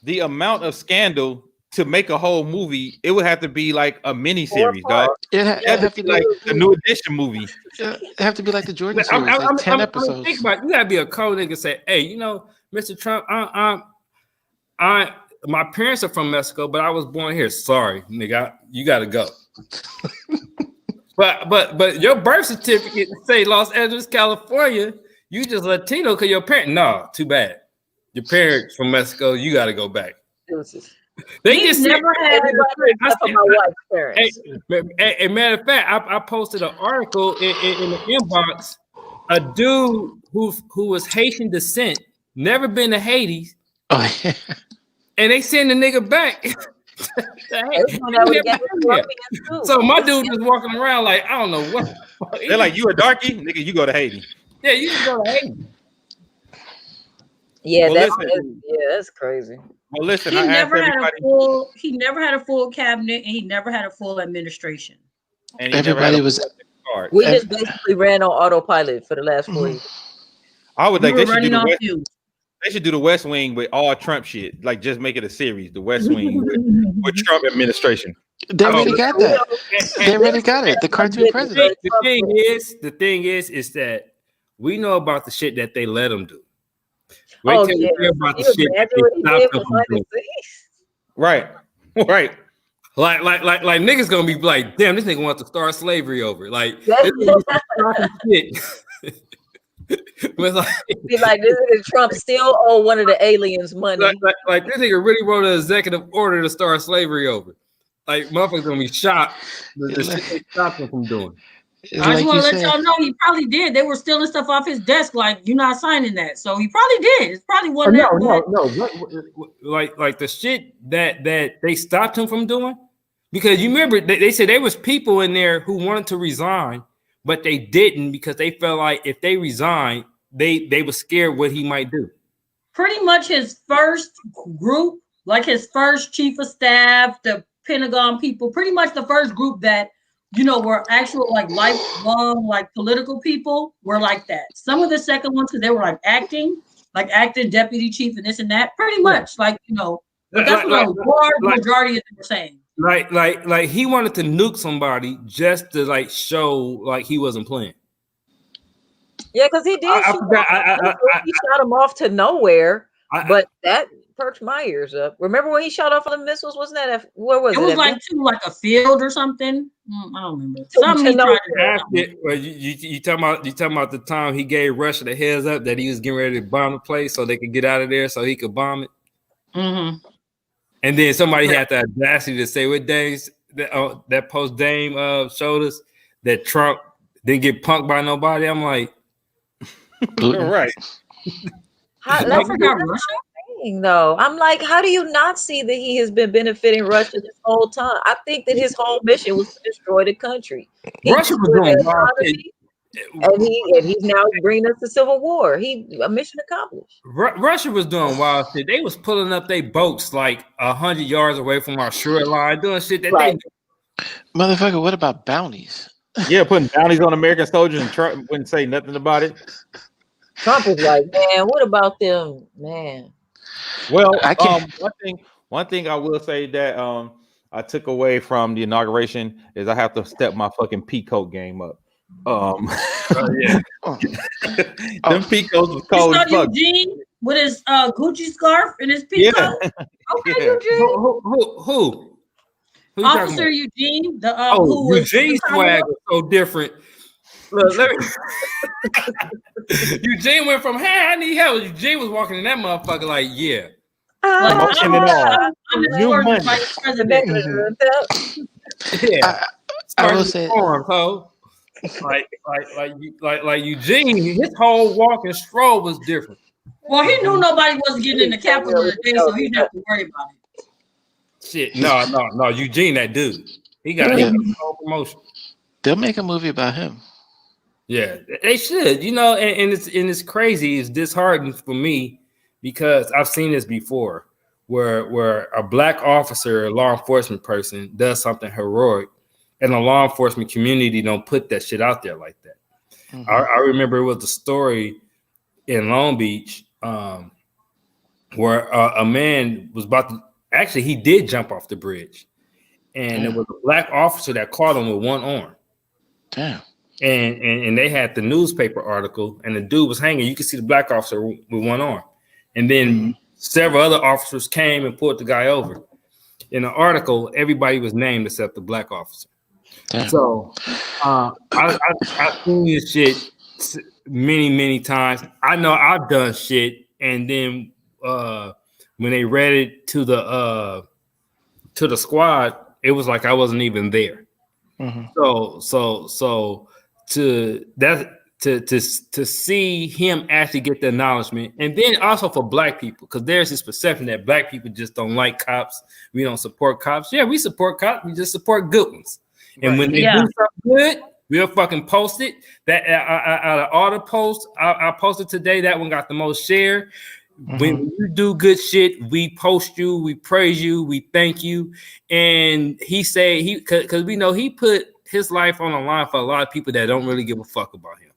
the amount of scandal to make a whole movie, it would have to be like a mini series, dog. It'd It have to be like the new edition movie. it'd have to be like the Jordan I'm series, like 10 episodes. think about it. You gotta be a cold nigga. Say, hey, you know, Mr. Trump, my parents are from Mexico, but I was born here. Sorry, nigga, you gotta go. but your birth certificate say Los Angeles, California. You just Latino because your parents. No, too bad. Your parents from Mexico. You gotta go back. They He's just never had Everybody except for my wife's parents. Hey, matter of fact, I posted an article in the inbox. A dude who was Haitian descent, never been to Haiti, Oh, yeah. and they send the nigga back. Everyone that would get Colombians, too. So my dude just walking around like I don't know what. They're like, you a darkie, nigga. You go to Haiti. Yeah, you can go to Haiti. Yeah, Well, that's crazy. Well, listen, He I asked never had everybody, a full cabinet, and he never had a full administration. and he never had Everybody a was. card. We just basically ran on autopilot for the last 4 years. I would We think were they should do running the on West. fumes. They should do the West Wing with all Trump shit. Like, just make it a series. The West Wing with Trump administration. They already got that. They already got it. The cartoon president. The thing is that we know about the shit that they let him do. Wait Oh, till yeah. you hear about the You shit that imagine what he they did stopped him behind from the doing. scenes? Right. Right. Like niggas gonna be like, damn, this nigga wants to start slavery over. Like, Yeah. this nigga talking shit. But like, Be like, this is Trump still owe one of the aliens money. like this nigga really wrote an executive order to start slavery over. Like, motherfuckers gonna be shocked. The shit they stopped him from doing. It's I just like want you to let said. y'all know he probably did. They were stealing stuff off his desk, like you're not signing that. So he probably did. It's probably one. No. Like the shit that they stopped him from doing, because you remember they said there was people in there who wanted to resign, but they didn't because they felt like if they resigned, they were scared what he might do. Pretty much his first group, like his first chief of staff, the Pentagon people, pretty much the first group that were actual like lifelong like political people were like that. Some of the second ones, because they were like acting deputy chief and this and that. Pretty much but that's what a large majority of them were saying. Like he wanted to nuke somebody just to like show like he wasn't playing. Yeah, because he did. He shot him off to nowhere, but that perked my ears up. Remember when he shot off the missiles? Wasn't that where was it? It was like to like a field or something. I don't remember. Something he tried to do. You talking about the time he gave Russia the heads up that he was getting ready to bomb the place so they could get out of there so he could bomb it. Mm-hmm. And then somebody had the audacity to say what days that post Dame showed us that Trump didn't get punked by nobody. I'm like, right. I forgot Russia. Though I'm like, how do you not see that he has been benefiting Russia this whole time? I think that his whole mission was to destroy the country. Russia was doing wild shit, and he's now bringing us to civil war. A mission accomplished. Russia was doing wild shit. They was pulling up their boats like 100 yards away from our shoreline, doing shit that they. Motherfucker, what about bounties? Yeah, putting bounties on American soldiers, and Trump wouldn't say nothing about it. Trump was like, man, what about them, man? Well, one thing I will say that I took away from the inauguration is I have to step my fucking peacoat game up. Yeah. Them peacoats was cold as fuck. Eugene with his Gucci scarf and his peacoat. Yeah. Okay, Yeah. Eugene. Who? Officer Eugene. Eugene's swag was so different. Look, Eugene went from, hey, I need help. Eugene was walking in that motherfucker like, yeah. I'm You money. vice president. Yeah. I will say, like Eugene, his whole walk and stroll was different. Well, he knew nobody was getting in the Capitol today, so he didn't have to worry about it. Shit, no, Eugene, that dude, he got a whole promotion. They'll make a movie about him. Yeah, they should. And it's crazy. It's disheartening for me because I've seen this before, where a black officer, a law enforcement person, does something heroic, and the law enforcement community don't put that shit out there like that. Mm-hmm. I remember it was a story in Long Beach where a man was about to. Actually, he did jump off the bridge, and it was a black officer that caught him with one arm. Damn. And they had the newspaper article, and the dude was hanging. You could see the black officer with one arm, and then several other officers came and pulled the guy over. In the article, everybody was named except the black officer. Damn. So I've seen this shit many times. I know I've done shit, and then when they read it to the squad, it was like I wasn't even there. Mm-hmm. So to see him actually get the acknowledgement, and then also for black people, because there's this perception that black people just don't like cops. We don't support cops. Yeah, we support cops. We just support good ones. And when they do something good, We'll fucking post it. That out of all the posts I posted today, that one got the most share. When you do good shit, we post you, we praise you, we thank you. And he said because we know he put his life on the line for a lot of people that don't really give a fuck about him.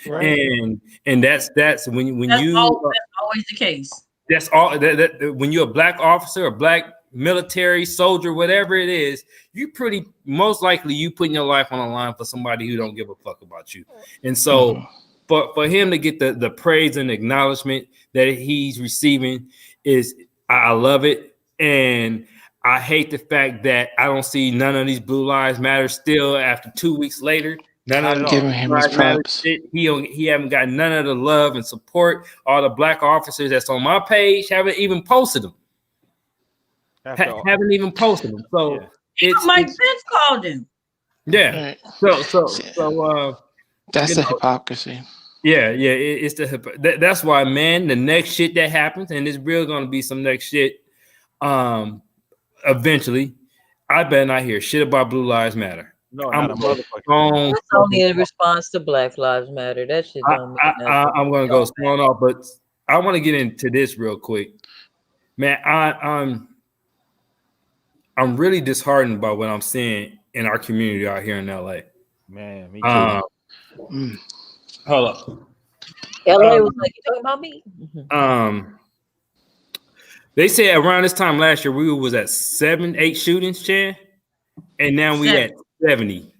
Right. And that's when That's you always the case. that's all that when you're a black officer, a black military soldier, whatever it is, you pretty most likely you putting your life on the line for somebody who don't give a fuck about you. And so for him to get the praise and acknowledgement that he's receiving is I love it. And I hate the fact that I don't see none of these Blue Lives Matter still after 2 weeks later. None of I'm giving him his props. He haven't got none of the love and support. All the black officers that's on my page haven't even posted them. Haven't even posted them. So Mike Pence called him. Yeah. Right. So that's the hypocrisy. Yeah, it's the that's why, man, the next shit that happens, and it's real gonna be some next shit. Eventually, I better not hear shit about Blue Lives Matter. No, I'm not a motherfucker. That's only in response to Black Lives Matter. That shit don't mean nothing. I'm gonna go strong off, but I want to get into this real quick, man. I'm really disheartened by what I'm seeing in our community out here in LA. Man, me too. Hold up. LA was like, you talking about me? They said around this time last year we was at 7-8 shootings, Chan, and now we at 70.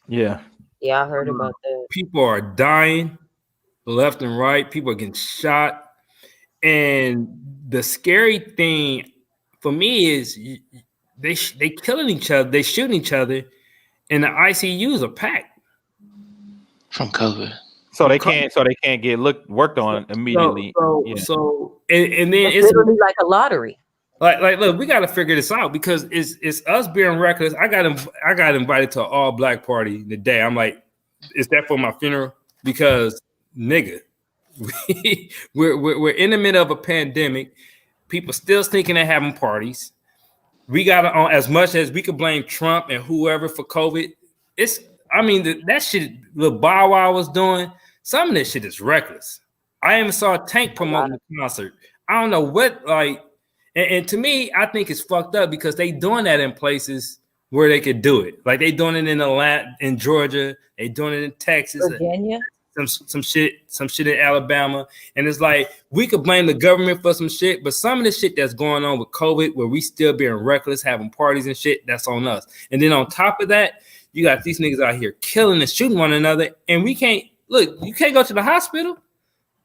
Yeah. Yeah, I heard about that. People are dying left and right. People are getting shot, and the scary thing for me is they killing each other. They shooting each other, and the ICUs are packed from COVID. So they can't get worked on immediately. So and then it's literally like a lottery. Like look, we got to figure this out because it's us being reckless. I got invited to an all black party today. I'm like, is that for my funeral? Because nigga, we're in the middle of a pandemic. People still thinking of having parties. We got to, as much as we could blame Trump and whoever for COVID. That shit little Bow Wow was doing. Some of this shit is reckless. I even saw Tank promoting the concert. I don't know what, and to me, I think it's fucked up because they doing that in places where they could do it. Like they doing it in Atlanta, in Georgia, they doing it in Texas, Virginia, some shit in Alabama. And it's like we could blame the government for some shit, but some of the shit that's going on with COVID, where we still being reckless, having parties and shit, that's on us. And then on top of that, you got these niggas out here killing and shooting one another, and we can't look. You can't go to the hospital.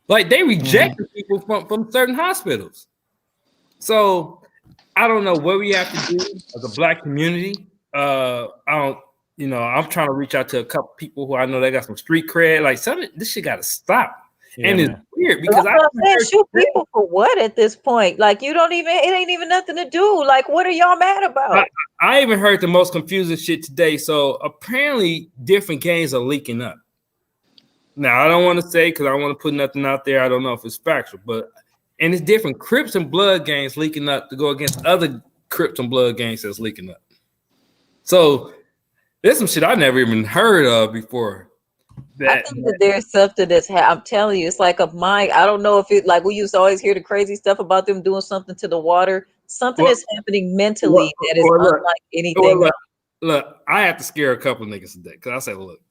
Like they reject people from certain hospitals. So I don't know what we have to do as a black community. I'm trying to reach out to a couple people who I know they got some street cred. Like this shit got to stop. Yeah, and it's weird because I shoot people for what at this point? Like it ain't even nothing to do. Like what are y'all mad about? I even heard the most confusing shit today. So apparently different gangs are leaking up. Now I don't want to say because I don't want to put nothing out there. I don't know if it's factual, and it's different Crips and Blood gangs leaking up to go against other Crips and Blood gangs that's leaking up. So there's some shit I never even heard of before. I think that there's something I'm telling you, it's like a mind. I don't know if it like we used to always hear the crazy stuff about them doing something to the water. Something is happening mentally that is unlike anything. Look, I have to scare a couple niggas today because I said, look,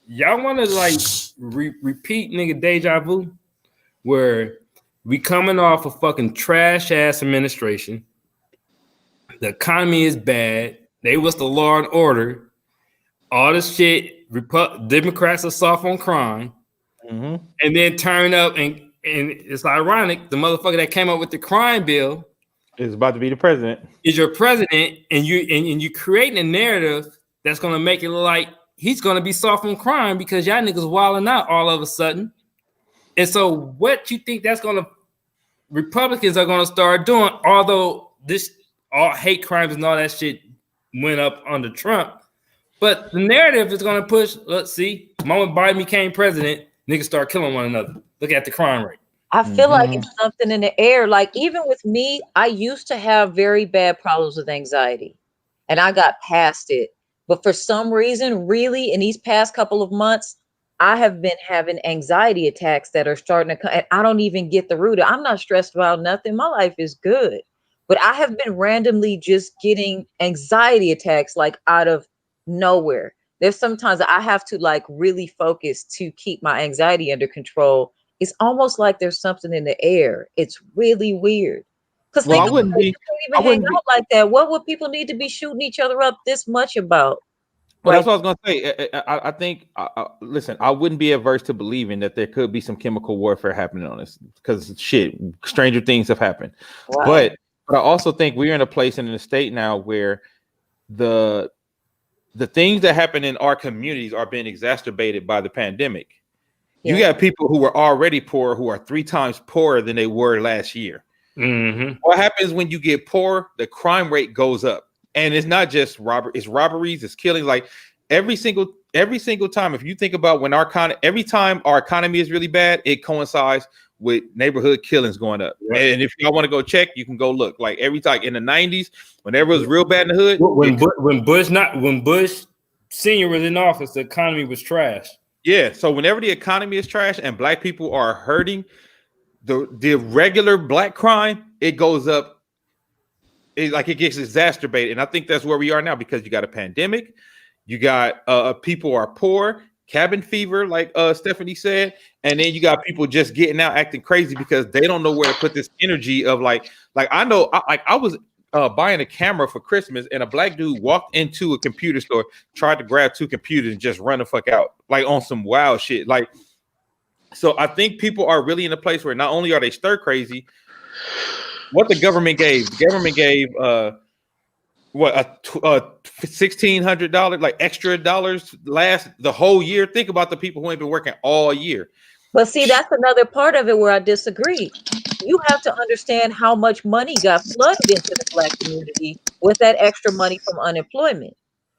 y'all want to repeat nigga deja vu where we coming off a fucking trash ass administration. The economy is bad. They was the law and order. All this shit. Democrats are soft on crime, and then turn up and it's ironic. The motherfucker that came up with the crime bill is about to be the president. Is your president, and you creating a narrative that's gonna make it look like he's gonna be soft on crime because y'all niggas wilding out all of a sudden. And so, what you think that's gonna Republicans are gonna start doing? Although all hate crimes and all that shit went up under Trump. But the narrative is going to push, let's see, the moment Biden became president, niggas start killing one another. Look at the crime rate. I feel like it's something in the air. Like even with me, I used to have very bad problems with anxiety and I got past it. But for some reason, really, in these past couple of months, I have been having anxiety attacks that are starting to come. And I don't even get the root. I'm not stressed about nothing. My life is good. But I have been randomly just getting anxiety attacks like out of nowhere. There's sometimes I have to like really focus to keep my anxiety under control. It's almost like there's something in the air. It's really weird. Because Well, think I about wouldn't it, be. you can't I even hang wouldn't be. out like that. What would people need to be shooting each other up this much about? Well, Right. that's what I was gonna say. I think. Listen, I wouldn't be averse to believing that there could be some chemical warfare happening on this because shit, stranger things have happened. Wow. But I also think we're in a place and in a state now where the things that happen in our communities are being exacerbated by the pandemic. You Yeah. got people who are already poor who are 3 times poorer than they were last year. Mm-hmm. What happens when you get poor? The crime rate goes up, and it's not just it's robberies, it's killing. Like every single time, if you think about when every time our economy is really bad, it coincides with neighborhood killings going up. Right. And if y'all want to go check, you can go look. Like every time in the 90s, whenever it was real bad in the hood, When Bush Senior was in office, the economy was trash. yeah. So whenever the economy is trash and black people are hurting, the regular black crime, it goes up. It gets exacerbated. And I think that's where we are now because you got a pandemic, you got people are poor, cabin fever, like Stephanie said, and then you got people just getting out acting crazy because they don't know where to put this energy of like I know I was buying a camera for Christmas, and a black dude walked into a computer store, tried to grab 2 computers and just run the fuck out, like on some wild shit. Like, so I think people are really in a place where not only are they stir crazy, what the government gave what $1,600 like extra dollars last the whole year. Think about the people who ain't been working all year. But see, that's another part of it where I disagree. You have to understand how much money got flooded into the black community with that extra money from unemployment.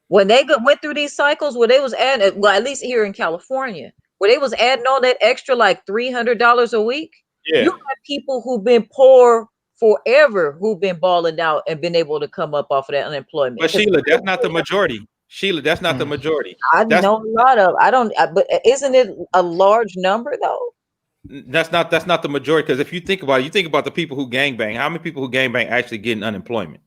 When they went through these cycles where they was adding, well, at least here in California, where they was adding all that extra like $300 a week. Yeah. You have people who've been poor forever who've been balling out and been able to come up off of that unemployment. But Sheila, that's not the majority. Sheila, that's not the majority. I know a lot of. But isn't it a large number though? That's not the majority, because if you think about it, you think about the people who gangbang. How many people who gangbang actually getting unemployment?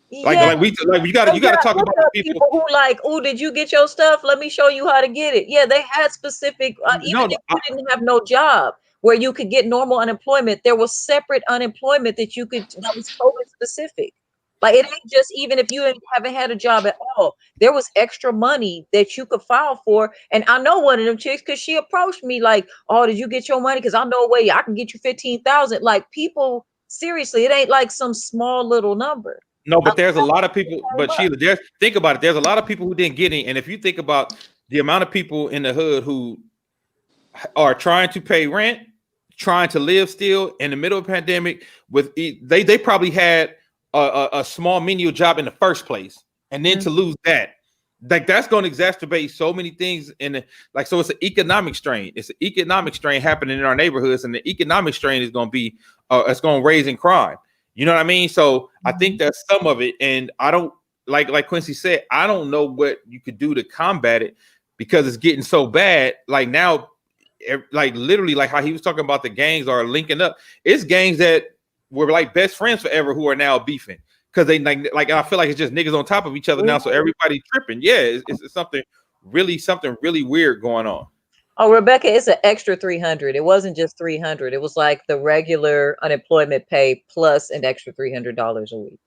You gotta talk about the people who like, oh, did you get your stuff? Let me show you how to get it. Yeah, they had specific. If you didn't have no job where you could get normal unemployment, there was separate unemployment that was totally specific. Like it ain't just even if you haven't had a job at all, there was extra money that you could file for. And I know one of them chicks because she approached me like, "Oh, did you get your money? Because I know a way I can get you 15,000." Like people, seriously, it ain't like some small little number. No, but there's a lot of people. But Sheila, think about it. There's a lot of people who didn't get any. And if you think about the amount of people in the hood who are trying to pay rent, trying to live still in the middle of a pandemic, they probably had a small menial job in the first place, and then to lose that, like that's going to exacerbate so many things. So it's an economic strain. It's an economic strain happening in our neighborhoods, and the economic strain is going to be it's going to raise in crime. You know what I mean? So I think that's some of it, and I don't like Quincy said, I don't know what you could do to combat it because it's getting so bad. Like now, like literally, like how he was talking about the gangs are linking up. It's gangs that were like best friends forever who are now beefing because they like I feel like it's just niggas on top of each other now, so everybody tripping. Yeah, it's something really weird going on. Oh, Rebecca, it's an extra 300. It wasn't just 300. It was like the regular unemployment pay plus an extra $300 a week.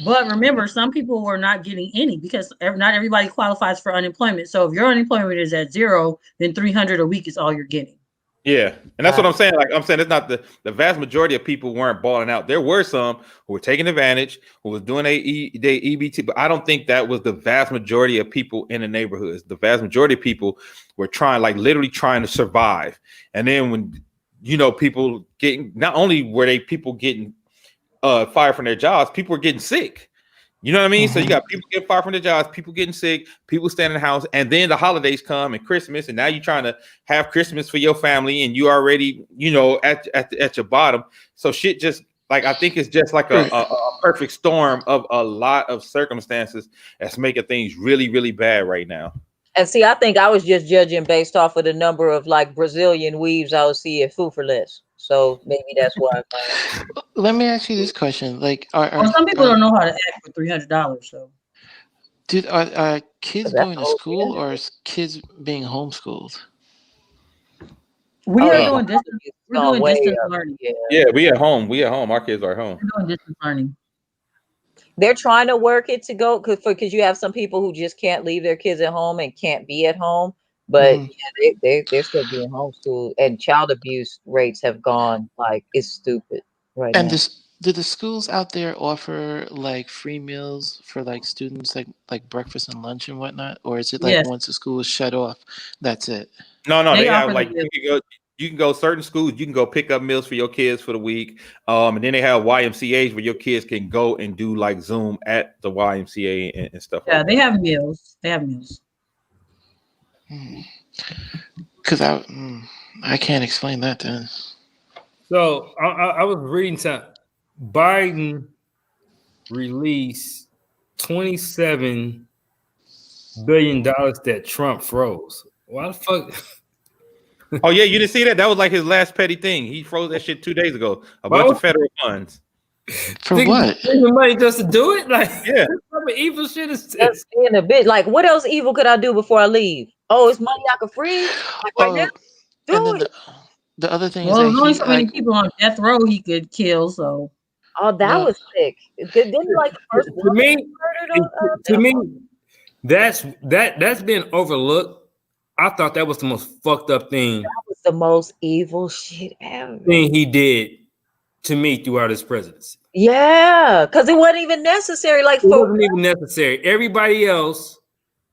But remember, some people were not getting any because not everybody qualifies for unemployment. So if your unemployment is at 0, then 300 a week is all you're getting. Yeah, and that's what I'm saying. Like I'm saying, it's not the vast majority of people weren't balling out. There were some who were taking advantage, who was doing their EBT, but I don't think that was the vast majority of people in the neighborhoods. The vast majority of people were literally trying to survive. And then when people getting, not only were people getting fired from their jobs, people were getting sick. You know what I mean? So you got people getting fired from their jobs, people getting sick, people staying in the house, and then the holidays come and Christmas, and now you're trying to have Christmas for your family, and you already, at your bottom. So shit just like I think it's just like a perfect storm of a lot of circumstances that's making things really, really bad right now. And see, I think I was just judging based off of the number of like Brazilian weaves I would see at Food for Less. So maybe that's why. Let me ask you this question: like, Well, some people don't know how to act for $300. So are kids That's going to the whole school thing. or is kids being homeschooled? we Oh, are yeah. doing distance. We're Gone doing way distance up. learning. Yeah. Yeah, we at home. We at home. Our kids are at home. We're doing distance learning. They're trying to work it to go because you have some people who just can't leave their kids at home and can't be at home. But Mhm. yeah, they're still being homeschooled, and child abuse rates have gone like it's stupid right And now. do the schools out there offer like free meals for like students, like breakfast and lunch and whatnot, or is it like Yes, once the school is shut off, that's it? No, they they have offer like the you can go certain schools, you can go pick up meals for your kids for the week. And then they have YMCA's where your kids can go and do like Zoom at the YMCA and stuff yeah. like They that. have meals. They have meals. Because I can't explain that then. So I was reading something. Biden released $27 billion that Trump froze. Why the fuck? Oh yeah, you didn't see that? That was like his last petty thing. He froze that shit 2 days ago. A Why bunch would of federal funds. For think what? the money just to do it? Like, Yeah. what type of evil shit is That's this? being a bit like, what else evil could I do before I leave? Oh, it's money I could freeze like right now. Oh, and Do then it. the other thing is Well, that there's only he so many like people on death row he could kill. So Oh, that well, was sick. Didn't like the first To woman me, murdered on to me, that's been overlooked. I thought that was the most fucked up thing was the most evil shit ever. he did to me throughout his presidency. Yeah, because it wasn't even necessary. Like It for wasn't even necessary. Everybody else,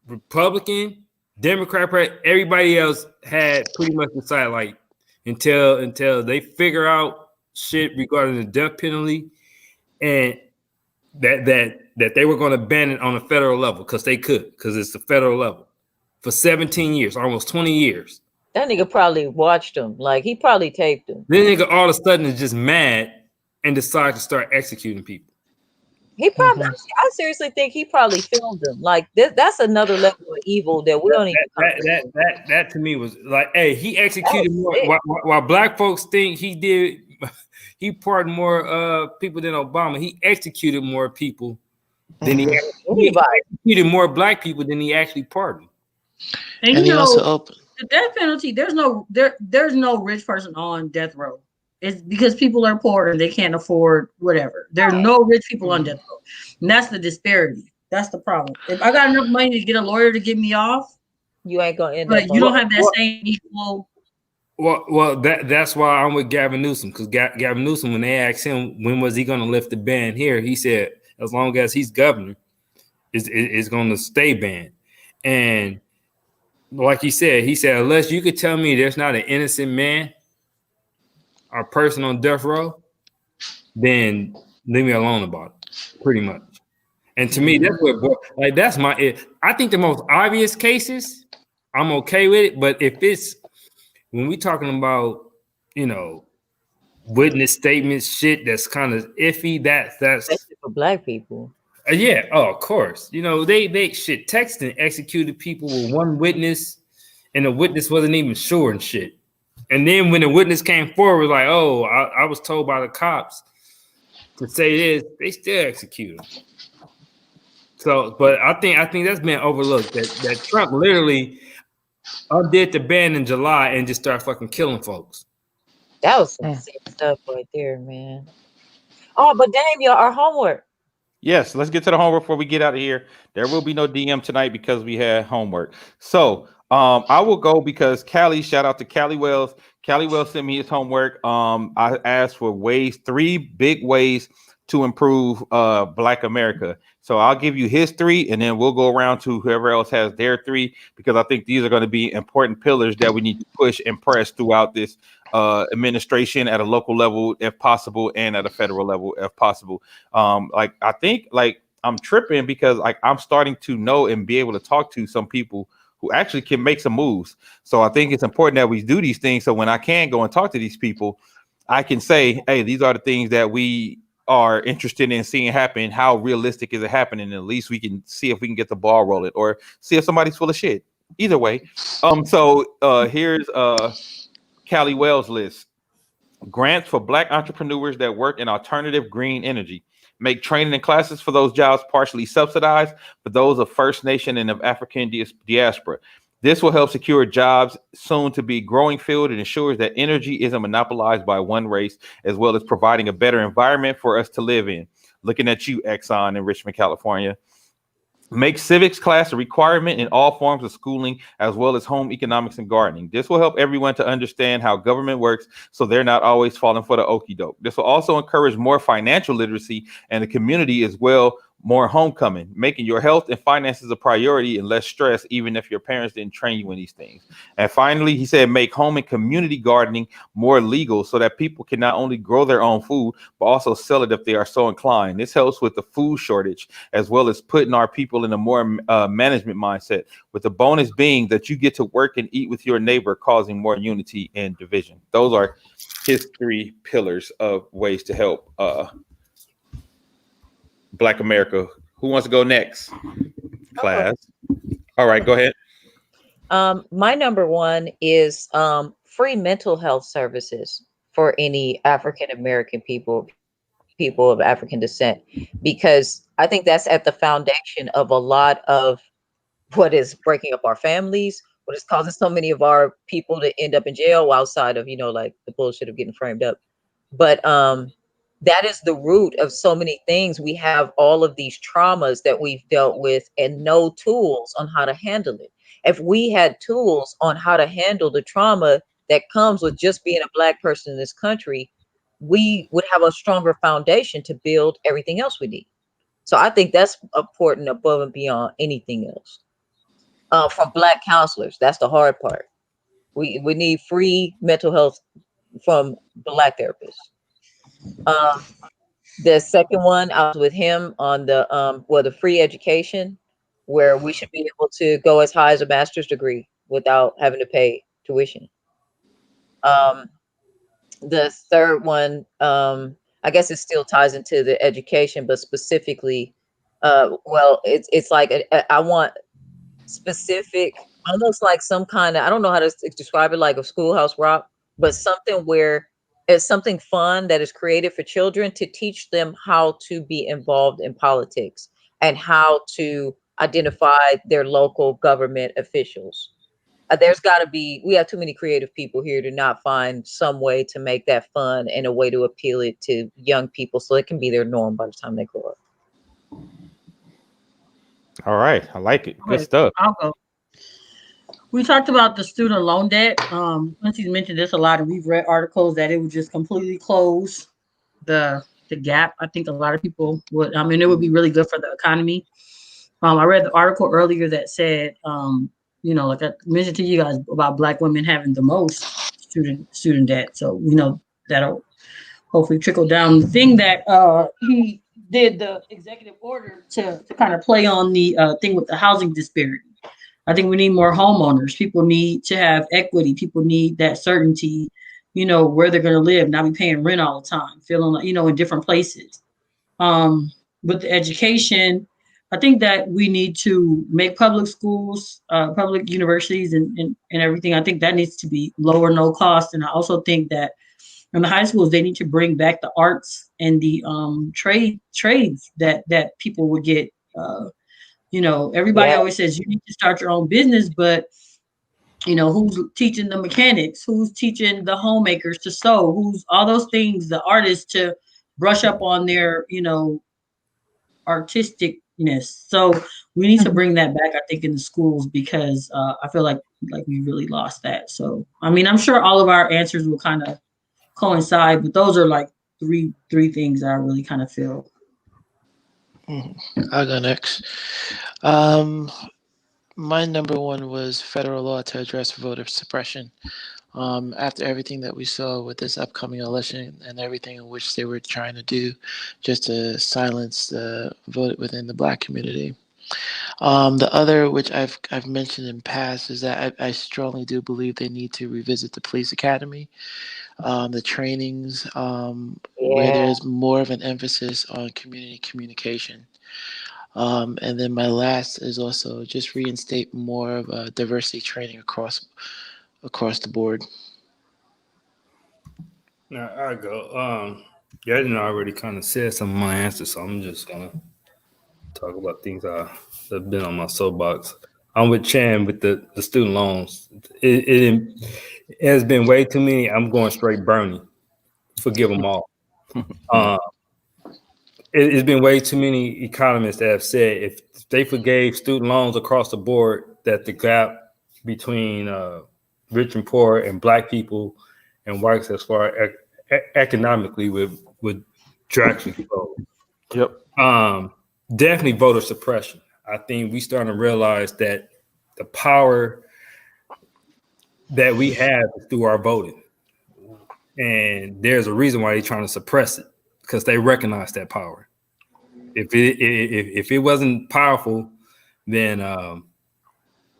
Republican, Democrat, everybody else had pretty much decided like until they figure out shit regarding the death penalty and that they were going to ban it on a federal level because they could, because it's the federal level for 17 years, almost 20 years. that nigga probably watched him. Like he probably taped him. Then nigga all of a sudden is just mad and decide to start executing people. He probably, Mhm. I seriously think he probably filmed him. Like that's another level of evil that we don't even. That to me was like, hey, he executed more. sick. While black folks think he did, he pardoned more people than Obama. He executed more people than he Anybody. executed more black people than he actually pardoned. and And you he know also opened. the death penalty. There's no rich person on death row. It's because people are poor and they can't afford whatever. There's no rich people on death row, and that's the disparity. That's the problem. If I got enough money to get a lawyer to get me off, You ain't gonna end but up. you on- don't have that same equal. Well, that's why I'm with Gavin Newsom, because Gavin Newsom, when they asked him when was he going to lift the ban here, he said as long as he's governor, it's going to stay banned. And like he said unless you could tell me there's not an innocent man or person on death row, then leave me alone about it, pretty much. And to me, that's what like that's my. I think the most obvious cases, I'm okay with it. But if it's when we talking about, witness statements, shit that's kind of iffy, that's Especially for black people. yeah. Oh, of course. They shit texted and executed people with one witness, and the witness wasn't even sure and shit. And then when the witness came forward, like, oh, I was told by the cops to say this, they still execute him. So, but I think that's been overlooked. That Trump literally undid the ban in July and just started fucking killing folks. That was some sick stuff right there, man. Oh, but damn, y'all, our homework. Yes, let's get to the homework before we get out of here. There will be no DM tonight because we had homework. So I will go because Callie, shout out to Callie Wells. Callie Wells sent me his homework. I asked for 3 big ways to improve Black America. So I'll give you his 3, and then we'll go around to whoever else has their 3, because I think these are going to be important pillars that we need to push and press throughout this administration at a local level, if possible, and at a federal level, if possible. I think I'm tripping because I'm starting to know and be able to talk to some people who actually can make some moves. So I think it's important that we do these things. So when I can go and talk to these people, I can say, hey, these are the things that we are interested in seeing happen. How realistic is it happening? And at least we can see if we can get the ball rolling or see if somebody's full of shit. Either way. Here's Callie Wells list. Grants for Black entrepreneurs that work in alternative green energy. Make training and classes for those jobs partially subsidized for those of First Nation and of African diaspora. This will help secure jobs soon to be growing field and ensures that energy isn't monopolized by one race, as well as providing a better environment for us to live in. Looking at you, Exxon in Richmond, California. Make civics class a requirement in all forms of schooling, as well as home economics and gardening. This will help everyone to understand how government works, so they're not always falling for the okie doke. This will also encourage more financial literacy and the community as well, more homecoming, making your health and finances a priority and less stress, even if your parents didn't train you in these things. And finally, he said, make home and community gardening more legal so that people can not only grow their own food, but also sell it if they are so inclined. This helps with the food shortage, as well as putting our people in a more management mindset, with the bonus being that you get to work and eat with your neighbor, causing more unity and division. Those are his 3 pillars of ways to help Black America. Who wants to go next? Class. All right, go ahead. My number 1 is free mental health services for any African American people of African descent, because I think that's at the foundation of a lot of what is breaking up our families, what is causing so many of our people to end up in jail outside of, like the bullshit of getting framed up. But that is the root of so many things. We have all of these traumas that we've dealt with and no tools on how to handle it. If we had tools on how to handle the trauma that comes with just being a Black person in this country, we would have a stronger foundation to build everything else we need. So I think that's important above and beyond anything else. For Black counselors, that's the hard part. We need free mental health from Black therapists. The second one, I was with him on the free education, where we should be able to go as high as a master's degree without having to pay tuition. The third one, I guess it still ties into the education, but specifically, it's like I want specific, almost like some kind of, I don't know how to describe it, like a Schoolhouse Rock, but something where it's something fun that is created for children to teach them how to be involved in politics and how to identify their local government officials. There's got to be, we have too many creative people here to not find some way to make that fun and a way to appeal it to young people so it can be their norm by the time they grow up. All right, I like it. Good stuff. I'll go. We talked about the student loan debt. Lindsay's mentioned this a lot, and we've read articles that it would just completely close the gap. I think a lot of people would. I mean, it would be really good for the economy. I read the article earlier that said, like I mentioned to you guys about Black women having the most student debt. So that'll hopefully trickle down. The thing that he did, the executive order to kind of play on the thing with the housing disparity. I think we need more homeowners. People need to have equity. People need that certainty, where they're going to live, not be paying rent all the time, feeling like, in different places. With the education, I think that we need to make public schools, public universities and everything. I think that needs to be low or no cost. And I also think that in the high schools, they need to bring back the arts and the trades that people would get. Everybody always says you need to start your own business, but who's teaching the mechanics? Who's teaching the homemakers to sew? Who's all those things, the artists to brush up on their, artisticness. So we need to bring that back, I think, in the schools, because I feel like we really lost that. So, I mean, I'm sure all of our answers will kind of coincide, but those are like three things that I really kind of feel. I'll go next. My number 1 was federal law to address voter suppression. After everything that we saw with this upcoming election and everything in which they were trying to do just to silence the vote within the Black community. The other, which I've mentioned in past, is that I strongly do believe they need to revisit the police academy, the trainings, where Yeah. there's more of an emphasis on community communication. And then my last is also just reinstate more of diversity training across the board. Now I go. Yeah, I didn't already kind of said some of my answers, so I'm just gonna talk about things that've been on my soapbox. I'm with Chan with the student loans. It has been way too many. I'm going straight Bernie. Forgive them all. It's been way too many economists that have said if they forgave student loans across the board, that the gap between rich and poor and black people and whites as far economically would drastically close. Yep. Definitely voter suppression. I think we starting to realize that the power that we have is through our voting, and there's a reason why they're trying to suppress it, because they recognize that power. If it wasn't powerful, then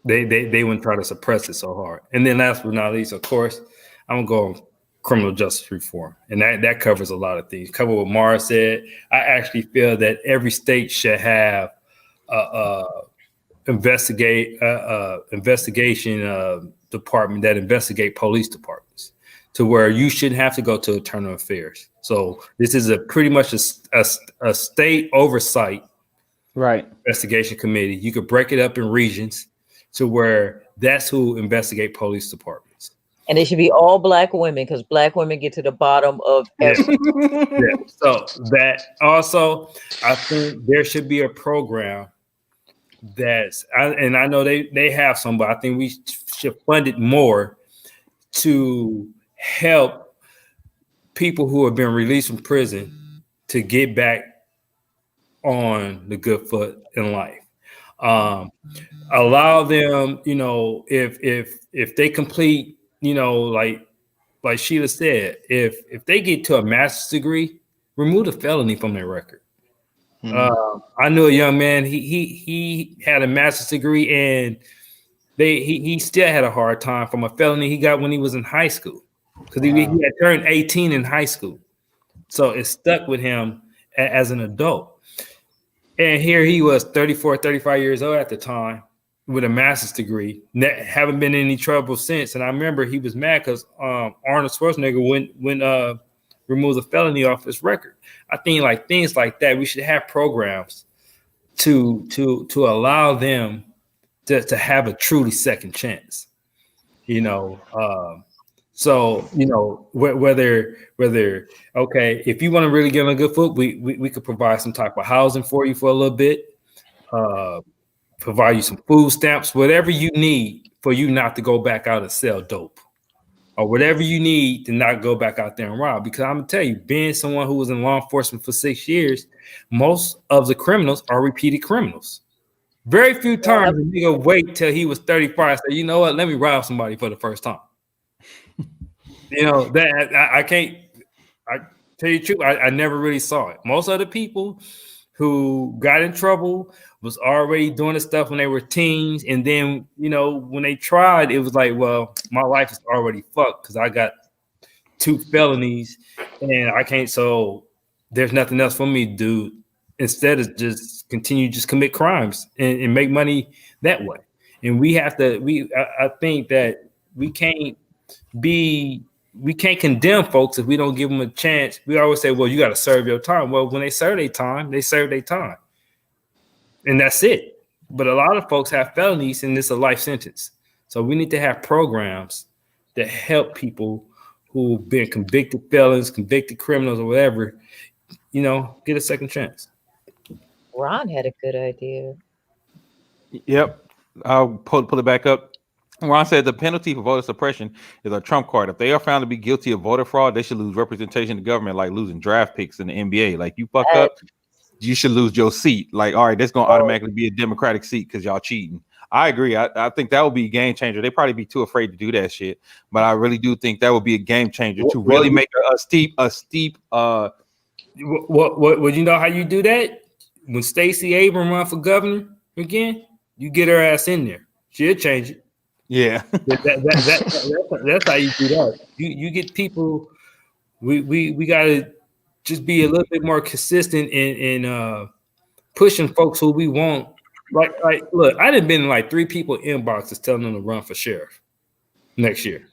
they wouldn't try to suppress it so hard. And then last but not least, of course, I'm gonna go on criminal justice reform, and that covers a lot of things. Cover what Mara said. I actually feel that every state should have investigation department that investigate police departments, to where you shouldn't have to go to internal affairs. So this is pretty much a state oversight investigation committee. You could break it up in regions to where that's who investigate police departments. And it should be all black women, because black women get to the bottom of everything. Yeah. So that also, I think there should be a program and I know they have some, but I think we should fund it more to help people who have been released from prison to get back on the good foot in life. Allow them, if they complete, like Sheila said, if they get to a master's degree, remove the felony from their record. I knew a young man. He had a master's degree, and he still had a hard time from a felony he got when he was in high school, because he had turned 18 in high school, so it stuck with him as an adult. And here he was, 34, 35 years old at the time, with a master's degree. Haven't been in any trouble since. And I remember he was mad because Arnold Schwarzenegger went remove the felony off his record. I think like things like that, we should have programs to allow them to have a truly second chance. So whether okay, if you want to really get on a good foot, we could provide some type of housing for you for a little bit, provide you some food stamps, whatever you need for you not to go back out and sell dope, or whatever you need to not go back out there and rob. Because I'm gonna tell you, being someone who was in law enforcement for 6 years, most of the criminals are repeated criminals. Very few times a nigga wait till he was 35 and say, you know what, let me rob somebody for the first time. That I can't. I tell you the truth, I never really saw it. Most of the people who got in trouble was already doing the stuff when they were teens, and then when they tried, it was like, well, my life is already fucked because I got 2 felonies and I can't. So there's nothing else for me to do instead of just continue commit crimes and make money that way. And we have to. I think that we can't condemn folks if we don't give them a chance. We always say, well, you got to serve your time. Well, when they serve their time, they serve their time. And that's it. But a lot of folks have felonies and it's a life sentence. So we need to have programs that help people who've been convicted felons, convicted criminals, or whatever, get a second chance. Ron had a good idea. Yep. I'll pull it back up. Ron said the penalty for voter suppression is a trump card. If they are found to be guilty of voter fraud, they should lose representation in the government, like losing draft picks in the NBA. Like, you fuck up, you should lose your seat. Like, all right, that's going to automatically be a Democratic seat because y'all cheating. I agree. I think that would be a game changer. They'd probably be too afraid to do that shit. But I really do think that would be a game changer to really make a steep. What you know how you do that? When Stacey Abrams run for governor, again, you get her ass in there. She'll change it. Yeah. That's how you do that. You get people. We gotta just be a little bit more consistent in pushing folks who we want. Like look, I done been in like 3 people inboxes telling them to run for sheriff next year.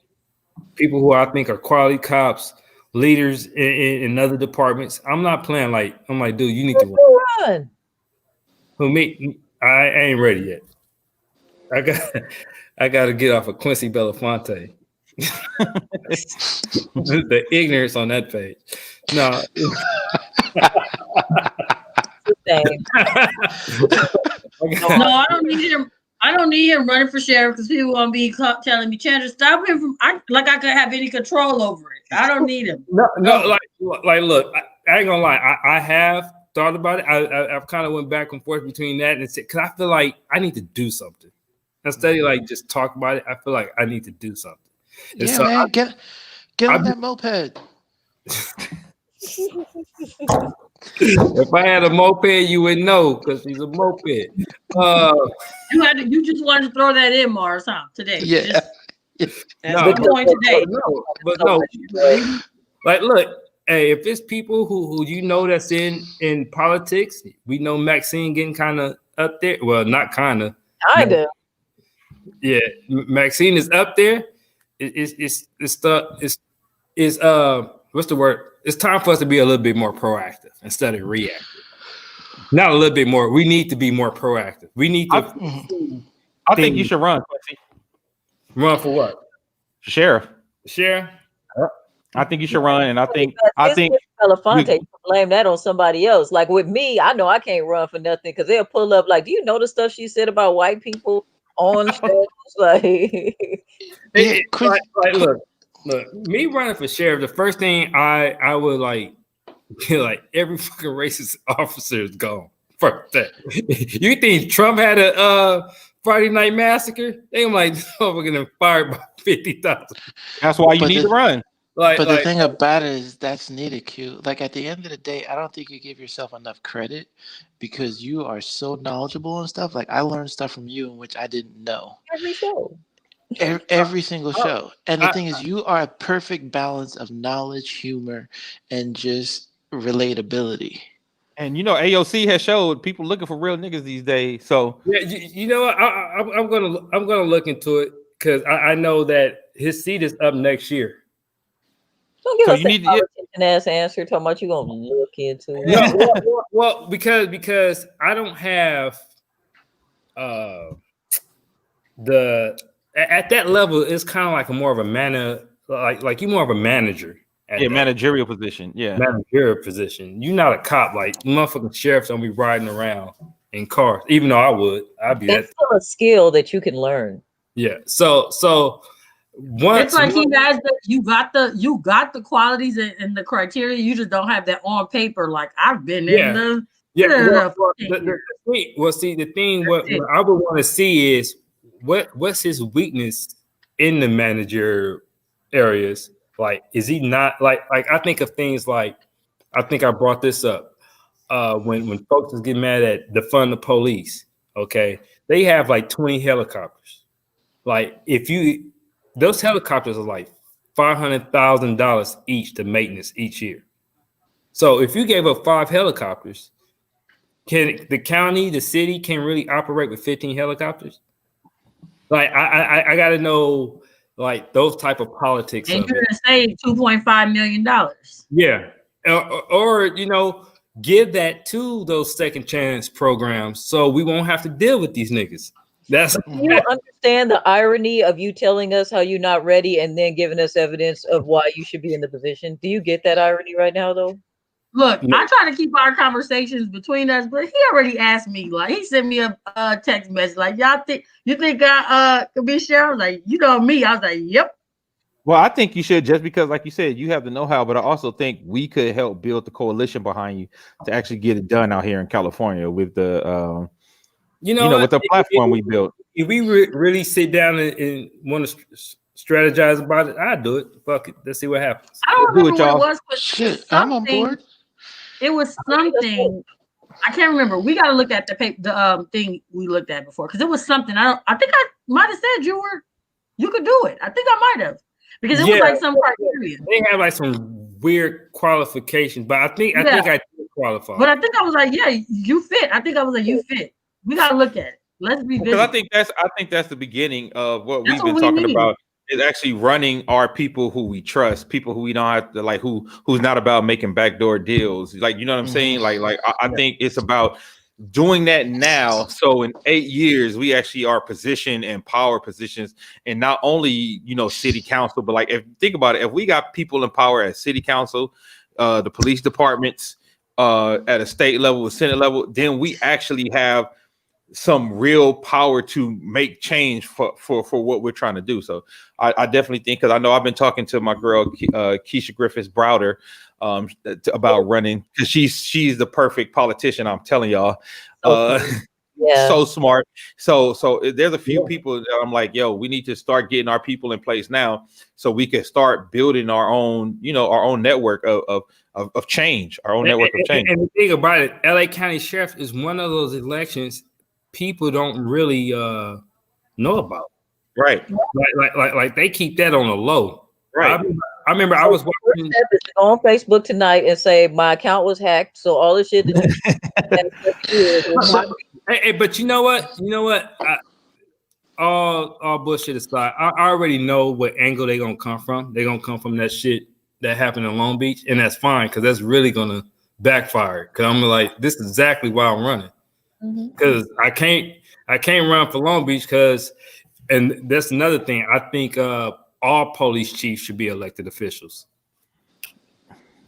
People who I think are quality cops, leaders in other departments. I'm not playing like I'm like, dude, you need to Run. Who me? I ain't ready yet. I got to get off of Quincy Belafonte. The ignorance on that page. No. No, I don't need him. I don't need him running for sheriff because people want to be telling me, Chandler, stop him from. I could have any control over it. I don't need him. No. Like, look, I ain't gonna lie. I have thought about it. I've kind of went back and forth between that and because I feel like I need to do something instead of like just talk about it. I feel like I need to do something. And Yeah, so man, get on that moped. If I had a moped, you would know because she's a moped. You just wanted to throw that in, Mars, huh? Today. Yeah. That's the point today. But no. Like, look, hey, if it's people who you know that's in politics, we know Maxine getting kind of up there. Well, not kind of. Kinda. Yeah, Maxine is up there. It's what's the word? It's time for us to be a little bit more proactive instead of reactive. Not a little bit more. We need to be more proactive. We need to. I think you should run, Quincy. Run for what? Sheriff. Sheriff. I think you should run, and I think Belafonte blame that on somebody else. Like with me, I know I can't run for nothing because they'll pull up. Like, do you know the stuff she said about white people on stage? Like, look, me running for sheriff. The first thing I would like every fucking racist officer is gone. Fuck that. You think Trump had a Friday Night Massacre? They like, oh, we're gonna fire about 50,000. That's why you need to run. But the thing about it is that's needed, Q. Like at the end of the day, I don't think you give yourself enough credit because you are so knowledgeable and stuff. Like I learned stuff from you in which I didn't know. Every show. Every single show. And the thing is, you are a perfect balance of knowledge, humor, and just relatability. And AOC has showed people looking for real niggas these days. So yeah, you know what? I'm gonna look into it because I know that his seat is up next year. Don't give us an ass answer talking about you gonna look into it. No, well, because I don't have at that level. It's kind of like more of a like you more of a manager. Managerial position. Yeah, managerial position. You're not a cop. Like motherfucking sheriffs don't be riding around in cars. Even though I'd be. It's still a skill that you can learn. Yeah. So. It's like he has you got the qualities and the criteria. You just don't have that on paper. Like I've been in the the thing what I would want to see is what's his weakness in the manager areas. Like, is he not like I think of things like I think I brought this up when folks was getting mad at defund the police. Okay, they have like 20 helicopters. Like those helicopters are like $500,000 each to maintenance each year. So if you gave up 5 helicopters, can the county, the city can really operate with 15 helicopters? Like I got to know like those type of politics. And you're gonna save $2.5 million. Yeah, or give that to those second chance programs so we won't have to deal with these niggas. Do you understand the irony of you telling us how you're not ready and then giving us evidence of why you should be in the position? Do you get that irony right now, though? Look, I try to keep our conversations between us, but he already asked me. Like he sent me a text message, like you think I could be sheriff? I was like, me. I was like, yep. Well, I think you should just because, like you said, you have the know-how, but I also think we could help build the coalition behind you to actually get it done out here in California with the. With the platform we built. If we really sit down and want to strategize about it, I'd do it. Fuck it. Let's see what happens. I don't remember what it was, but shit, I'm on board. It was something I can't remember. We got to look at the paper, the thing we looked at before, because it was something. I think I might have said you could do it. I think I might have, because it was like some criteria. They have like some weird qualifications, but I think I did qualify. But I think I was like, yeah, you fit. I think I was like, you fit. We got to look at it. Let's be because I think that's the beginning of what we've been talking about. Is actually running our people who we trust, people who we don't have to like, who's not about making backdoor deals. Like, you know what I'm saying? Like I think it's about doing that now. So in 8 years, we actually are positioned in power positions, and not only, you know, city council, but like, if think about it, if we got people in power at city council, the police departments, at a state level, Senate level, then we actually have some real power to make change for what we're trying to do. So I definitely think, because I know I've been talking to my girl Keisha Griffiths Browder about running, because she's the perfect politician. I'm telling y'all, so smart. So there's a few people that I'm like, yo, we need to start getting our people in place now, so we can start building our own, you know, our own network of change, our own network of change. And the thing about it, LA County Sheriff is one of those elections people don't really know about, right? Like they keep that on the low, right? I remember I was watching on Facebook tonight and say my account was hacked, so all the shit. But you know what? All bullshit aside, I already know what angle they're gonna come from. They're gonna come from that shit that happened in Long Beach, and that's fine, because that's really gonna backfire. Because I'm like, this is exactly why I'm running. Because I can't run for Long Beach, and that's another thing. I think all police chiefs should be elected officials.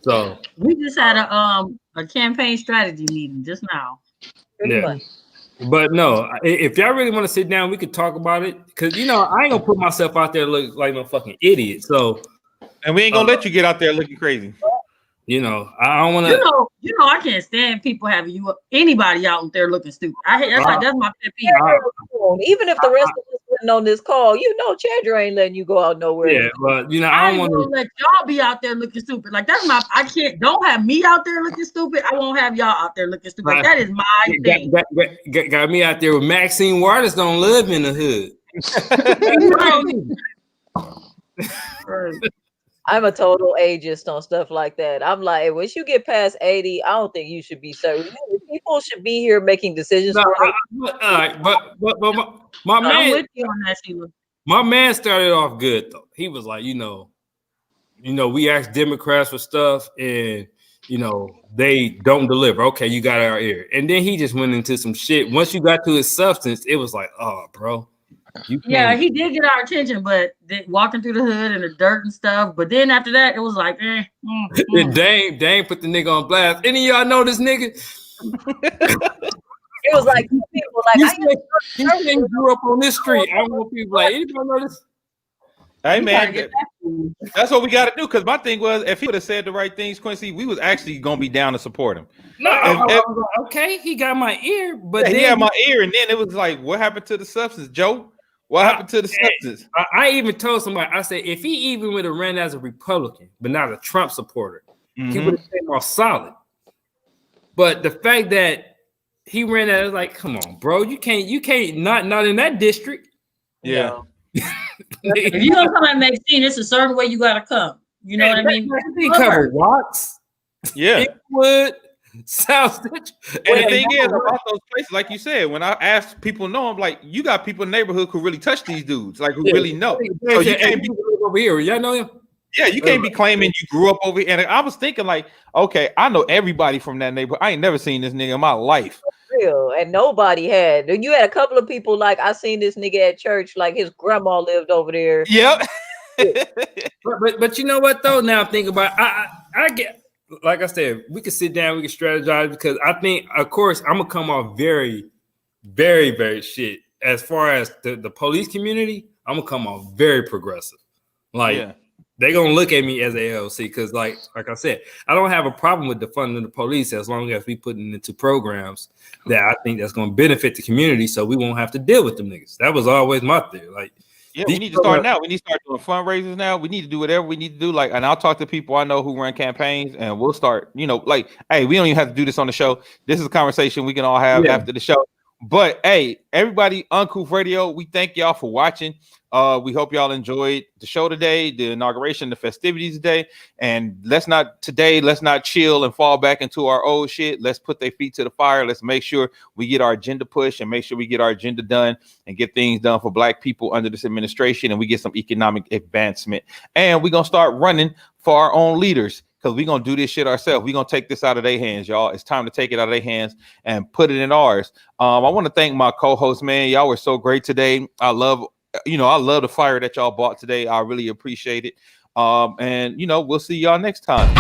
So we just had a campaign strategy meeting just now. Yeah. But no, if y'all really want to sit down, we could talk about it. Because, you know, I ain't gonna put myself out there look like no fucking idiot. So, and we ain't gonna let you get out there looking crazy. You know, I don't want to. You know, I can't stand people having anybody out there looking stupid. I hate that's my pet peeve. Even if the rest of us wasn't on this call, you know, Chandra ain't letting you go out nowhere. Yeah, but you know, I don't want to let y'all be out there looking stupid. Like that's my. I can't. Don't have me out there looking stupid. I won't have y'all out there looking stupid. That is my thing. Got me out there with Maxine Waters. Don't live in the hood. I'm a total ageist on stuff like that. I'm like, once you get past 80, I don't think you should be serving. People should be here making decisions. But my man, I'm with you on that, Sheila. My man started off good though. He was like, you know, we asked Democrats for stuff, and you know they don't deliver. Okay, you got our ear, and then he just went into some shit. Once you got to his substance, it was like, oh, bro. Yeah, he did get our attention, but walking through the hood and the dirt and stuff. But then after that, it was like, Dame put the nigga on blast. Any of y'all know this nigga? It was like people like he grew up on this street. I don't want people like, anybody know this? Hey man, that's what we got to do. Because my thing was, if he would have said the right things, Quincy, we was actually gonna be down to support him. Okay, he got my ear, but he had my ear, and then it was like, what happened to the substance, Joe? What happened to the substance? I even told somebody, I said, if he even would have ran as a Republican, but not a Trump supporter, he would have been more solid. But the fact that he ran as like, come on, bro, you can't not in that district. Yeah. If you don't come at Maxine, it's a certain way you gotta come. You know what I mean? He covered Watts. Yeah. Inglewood, South Stitch. And the thing is about those places, like you said, when I ask people know, I'm like, you got people in the neighborhood who really touch these dudes, like who really know. So you can't be over here. Y'all know him? Yeah, you can't be claiming you grew up over here. And I was thinking, like, okay, I know everybody from that neighborhood. I ain't never seen this nigga in my life. Real, and nobody had. You had a couple of people like I seen this nigga at church, like his grandma lived over there. Yep. but you know what though? Now think about I get, like I said, we can sit down, we can strategize, because I think, of course, I'm gonna come off very, very, very shit. As far as the police community, I'm gonna come off very progressive. Like they're gonna look at me as a LLC, because like I said, I don't have a problem with defunding the police as long as we put it into programs that I think that's gonna benefit the community, so we won't have to deal with them niggas. That was always my theory. Like, Yeah, we need to start now. We need to start doing fundraisers now. We need to do whatever we need to do. Like, and I'll talk to people I know who run campaigns, and we'll start. You know, like, hey, we don't even have to do this on the show. This is a conversation we can all have after the show. But hey, everybody, Uncouth Radio, we thank y'all for watching. We hope y'all enjoyed the show today, the inauguration, the festivities today. And let's not chill and fall back into our old shit. Let's put their feet to the fire. Let's make sure we get our agenda pushed and make sure we get our agenda done and get things done for Black people under this administration, and we get some economic advancement. And we're gonna start running for our own leaders, because we're gonna do this shit ourselves. We're gonna take this out of their hands, y'all. It's time to take it out of their hands and put it in ours. I want to thank my co-host, man. Y'all were so great today. I love the fire that y'all bought today. I really appreciate it. And we'll see y'all next time.